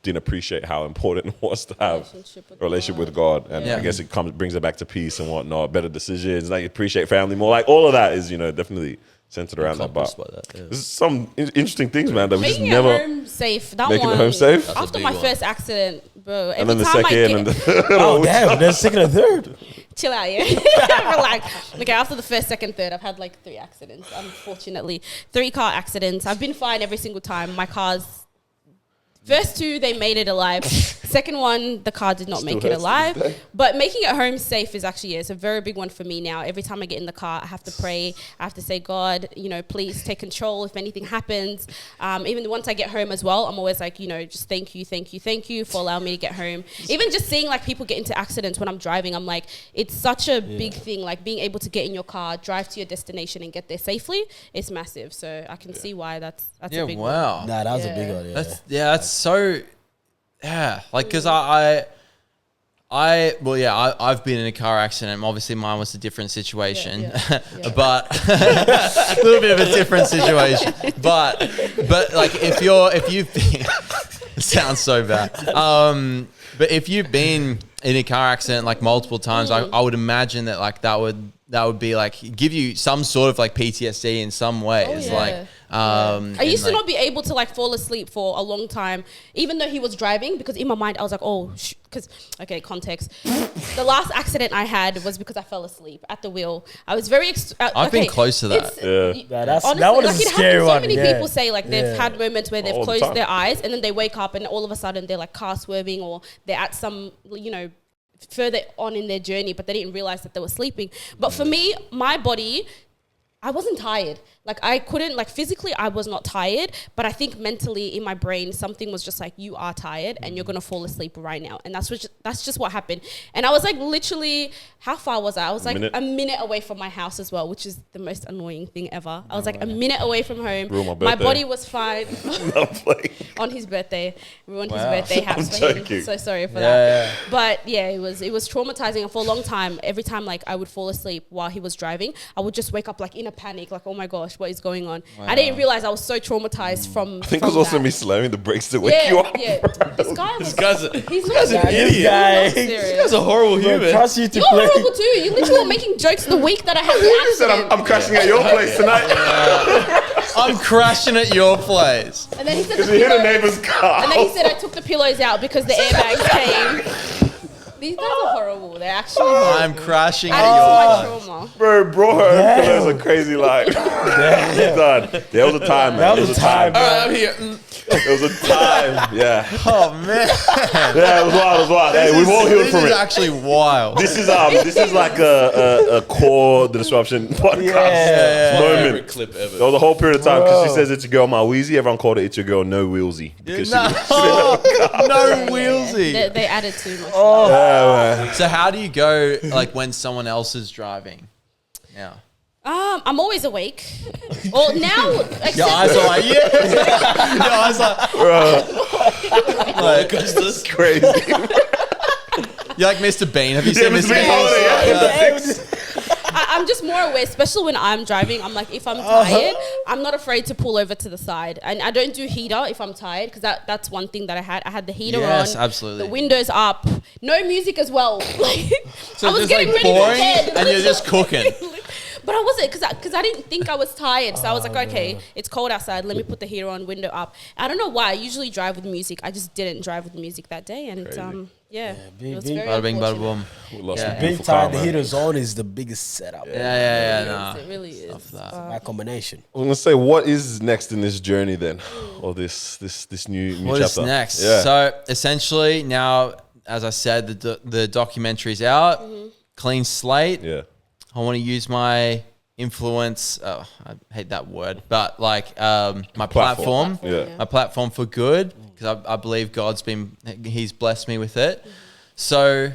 didn't appreciate how important it was to have a relationship with God. And I guess it brings it back to peace and whatnot, better decisions, like appreciate family more. Like all of that is, definitely centered around that. But there's some interesting things, man, that we just never... Making it home safe. That making one, it home safe? After my first accident, bro. And then the second and the... Oh, damn, there's second and third. Chill out, Relax. Okay, after the first, second, third, I've had like 3 accidents, unfortunately. 3 car accidents. I've been fine every single time. My car's... First 2, they made it alive. Second one, the car did not make it alive. But making it home safe is actually, it's a very big one for me now. Every time I get in the car, I have to pray. I have to say, God, please take control if anything happens. Even once I get home as well, I'm always like, just thank you for allowing me to get home. Even just seeing like people get into accidents when I'm driving, I'm like, it's such a big thing. Like being able to get in your car, drive to your destination and get there safely, it's massive. So I can see why that's a big one. Wow. Nah, that was a big one. That's so, like, because I've been in a car accident. Obviously, mine was a different situation, but a little bit of a different situation. But like, if you've been, Sounds so bad. But if you've been in a car accident like multiple times, I would imagine that like that would be like give you some sort of like PTSD in some ways. Like I used to not be able to like fall asleep for a long time, even though he was driving, because in my mind I was like, oh, because okay, context. The last accident I had was because I fell asleep at the wheel. I was very. I've been close to that. Honestly, that was like a scary so one. many people say like they've had moments where they've All the closed time. their eyes and then they wake up and all of a sudden they're like car swerving or they're at some, you know, further on in their journey, but they didn't realize that they were sleeping. But for me, my body, I wasn't tired. Like I couldn't, like physically I was not tired, but I think mentally in my brain, something was just like, you are tired and you're going to fall asleep right now. And that's just what happened. And I was like literally, how far was I? I was like a minute away from my house as well, which is the most annoying thing ever. I was like a minute away from home. My body was fine. On his birthday. Ruined his birthday house for him. So sorry for that. But yeah, it was traumatizing. And for a long time, every time like I would fall asleep while he was driving, I would just wake up like in a panic, like, oh my gosh, what is going on? I didn't realize I was so traumatized from I think it was also me slamming the brakes to wake you up. Yeah, this This guy's an idiot. This This guy's a horrible human. Trust you to You're play. horrible too. You literally were making jokes the week that I had the Said accident. I'm crashing at your place tonight. I'm crashing at your place. And then he said Because we hit a neighbor's car. And then he said I took the pillows out because the airbags came. These guys are horrible. They're actually horrible. I'm crashing at Adding your to my trauma. Bro, brought her pillows a crazy life. Done. There was a time, man. That There was a time, All right, I'm here. There was a time. Yeah. Oh man, Yeah, it was wild. It was wild. Hey, we've all healed this from is it. actually wild. This is like a core The Disruption podcast Favorite moment. clip ever. There was a whole period of time because she says it's your girl, my Wheezy. Everyone called it it's your girl, no wheelsy. Because No, no wheelsy. They added too much. So how do you go like when someone else is driving? Yeah. I'm always awake. Well, now, except Your eyes are like, yeah. Your eyes like, That's crazy. you're like Mr. Bean. Have you seen Mr. Mr. Bean, Bean? I'm just more aware, especially when I'm driving. I'm like, if I'm tired, I'm not afraid to pull over to the side. And I don't do heater if I'm tired, because that's one thing that I had. I had the heater on. Yes, absolutely. The windows up. No music as well. Like, So I was just getting like ready for boring bed. and you're just cooking. But I wasn't, because I didn't think I was tired. So I was like, okay, it's cold outside. Let me put the heater on, window up. I don't know why. I usually drive with music. I just didn't drive with music that day. And it was very Bada bing, bada unfortunate. boom. We lost Yeah. a Big beautiful car, time, the man. heater's on is the biggest setup. Yeah, nah. It really is. My combination. I was gonna say, what is next in this journey then, or this new What chapter? is next? Yeah. So essentially now, as I said, the documentary's out, clean slate. yeah. I want to use my influence. Oh, I hate that word, but like my platform. Yeah. My platform for good, because I believe He's blessed me with it. So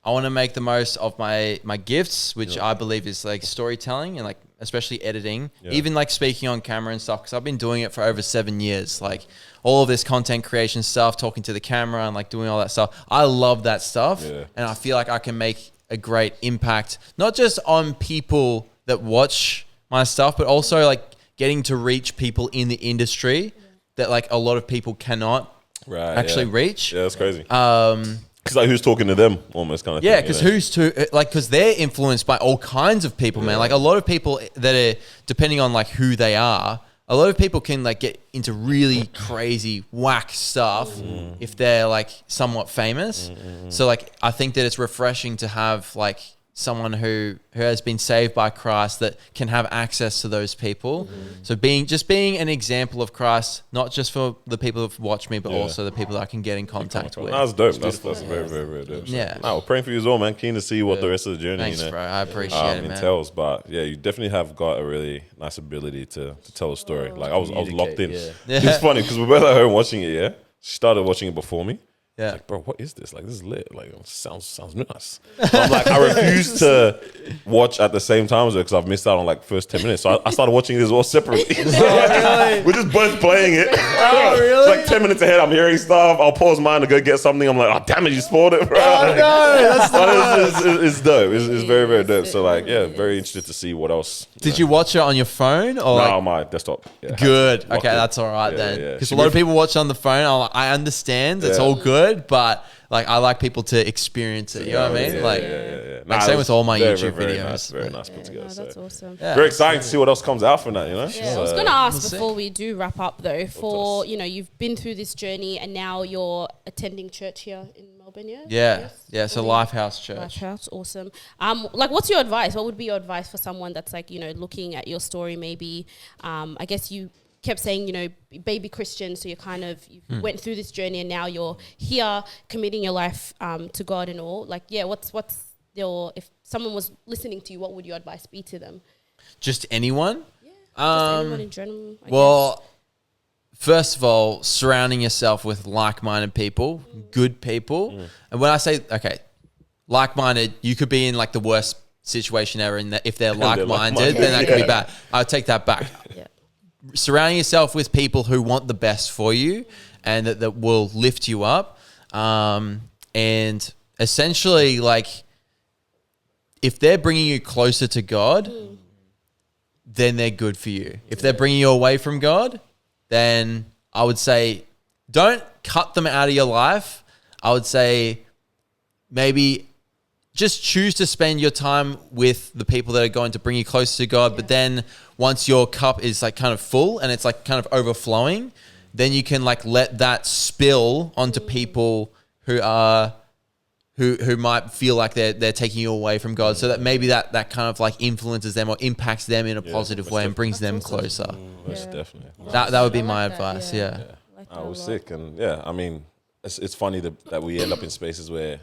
I want to make the most of my gifts, which I believe is like storytelling and like especially editing, even like speaking on camera and stuff, because I've been doing it for over 7 years. Like all of this content creation stuff, talking to the camera and like doing all that stuff. I love that stuff. Yeah. And I feel like I can make a great impact, not just on people that watch my stuff, but also like getting to reach people in the industry that like a lot of people cannot actually reach. Yeah, that's crazy. Because like who's talking to them, almost kind of. Yeah, thing, because because they're influenced by all kinds of people, man. Like a lot of people that are, depending on like who they are, a lot of people can like get into really crazy whack stuff if they're like somewhat famous. So like I think that it's refreshing to have like someone who has been saved by Christ that can have access to those people. So being an example of Christ, not just for the people who watch me, but also the people that I can get in contact with. That's dope. That's very, very, very dope. Yeah. We're praying for you as well, man. Keen to see what the rest of the journey, Thanks, bro. I appreciate it, man. entails. But yeah, you definitely have got a really nice ability to tell a story. Like I was locked in. Yeah. It's funny because we're both at home watching it. Yeah, she started watching it before me. Yeah. Like, bro, what is this? Like, this is lit. Like, it sounds nice. But I'm like, I refuse to watch at the same time as her because I've missed out on like first 10 minutes. So I started watching this all separately. We're just both playing it. It's like 10 minutes ahead. I'm hearing stuff. I'll pause mine to go get something. I'm like, oh, damn it, you spoiled it, bro. Oh, no. That's It's dope. It's very, very dope. So, like, yeah, very interested to see what else. Did you watch it on your phone? Or No, on my desktop. Yeah, good. locked Okay, in. that's all right Yeah, then. yeah. Because Should a lot we- of people watch on the phone. I understand. It's Yeah. all good. But like, I like people to experience it. You know what I mean? Yeah, like, yeah. like same with all my very, YouTube very videos. Nice, very nice put together. No, that's So. awesome. Yeah. Very exciting to see what else comes out from that, you know? Yeah, I was going to ask see. before we do wrap up though, for, you know, you've been through this journey and now you're attending church here in Melbourne, yeah? Yeah. Yes? Yeah. So Brilliant. Lifehouse Church. Lifehouse, awesome. Like, what's your advice? What would be your advice for someone that's like, you know, looking at your story maybe? I guess you kept saying, you know, baby Christian, so you kind of you went through this journey and now you're here committing your life to God and all. Like, yeah, what's your, if someone was listening to you, what would your advice be to them? Just anyone? Just anyone in general, I guess. Well, first of all, surrounding yourself with like-minded people, good people. And when I say, okay, like-minded, you could be in like the worst situation ever, and if they're like-minded, then that could be bad. I'll take that back. Yeah. Surrounding yourself with people who want the best for you and that will lift you up. And essentially, like, if they're bringing you closer to God, then they're good for you. If they're bringing you away from God, then I would say don't cut them out of your life. I would say maybe just choose to spend your time with the people that are going to bring you closer to God. But then once your cup is like kind of full and it's like kind of overflowing, then you can like let that spill onto people who are who might feel like they're taking you away from God, so that maybe that kind of like influences them or impacts them in a positive way and brings them closer. Most definitely. That would be I like my that, advice. yeah. Yeah. I like that I a was lot. sick, and yeah, I mean, it's funny that we end up in spaces where,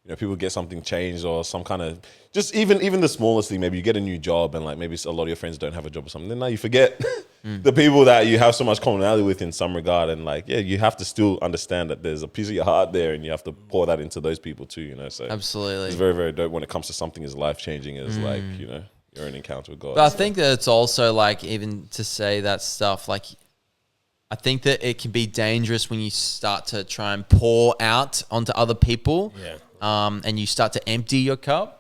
you know, people get something changed or some kind of, just even the smallest thing. Maybe you get a new job and like maybe a lot of your friends don't have a job or something. Then now you forget the people that you have so much commonality with in some regard, and like, yeah, you have to still understand that there's a piece of your heart there, and you have to pour that into those people too. You know, so Absolutely. it's very, very dope when it comes to something as life changing as like, you know, your own encounter with God. But I think that it's also like, even to say that stuff, like, I think that it can be dangerous when you start to try and pour out onto other people, and you start to empty your cup.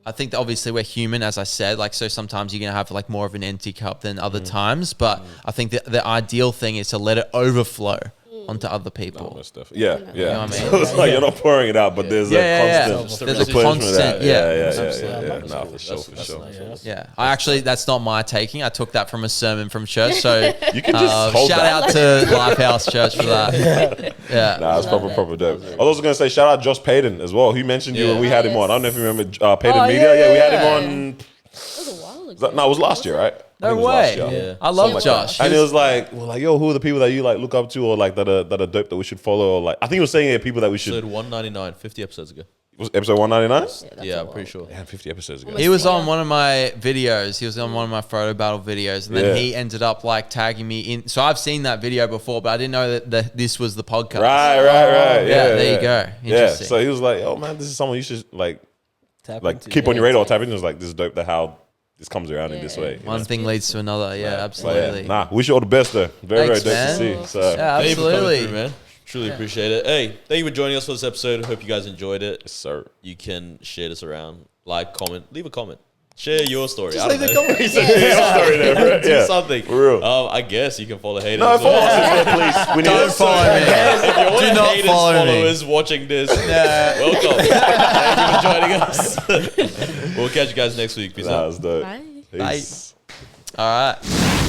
I think that obviously we're human, as I said, like, so sometimes you're going to have like more of an empty cup than other times, but I think that the ideal thing is to let it overflow onto other people. Most definitely. Yeah. You know what I mean? So it's like you're not pouring it out, but there's a constant There's a replenishment of constant, that. Yeah. Nah, for sure. Yeah, I actually, that's not my taking. I took that from a sermon from church. So You can just hold shout that. out to Lifehouse Church for that. Yeah. Nah, it's proper dope. I was also going to say shout out Josh Payden as well. He mentioned you when we had him on. I don't know if you remember Payden Media. Yeah, we had him on. That was a while ago. No, it was last year, right? I No think it was last way. year. Yeah. I love Josh. And it was like, well, like, yo, who are the people that you like look up to, or like that are dope that we should follow? Or like, I think he was saying here people that we should. Episode 199, 50 episodes ago. Was episode 199? That's Yeah, a I'm while. pretty sure. Yeah, 50 episodes ago. He was on one of my videos. He was on one of my photo battle videos. And then Yeah. he ended up like tagging me in. So I've seen that video before, but I didn't know that this was the podcast. Right. Yeah, Yeah, there you go. Yeah, Interesting. so he was like, oh man, this is someone you should like Tap like into. keep on your radar. Tap in. It was like, this is dope that how this comes around in this Yeah. way. you know? One thing leads to another. Yeah, But yeah, absolutely. nah, wish you all the best though. Very, Thanks, very man. dope to see. So Yeah, Thank you for coming absolutely. through, man. Truly appreciate it. Hey, thank you for joining us for this episode. Hope you guys enjoyed it. yes, sir. You can share this around, like, comment, leave a comment. Share your story. Just I don't leave a know. comment. Your story there, bro. Do Yeah, something. for real. I guess you can follow Hayden. No, as follow well. us as well, please. We need Don't us. follow me. If you're one Do of not Hayden's follow me. followers watching this, welcome. Thank you for joining us. We'll catch you guys next week. Peace Nah, out. it's dope. Bye. Peace. All right.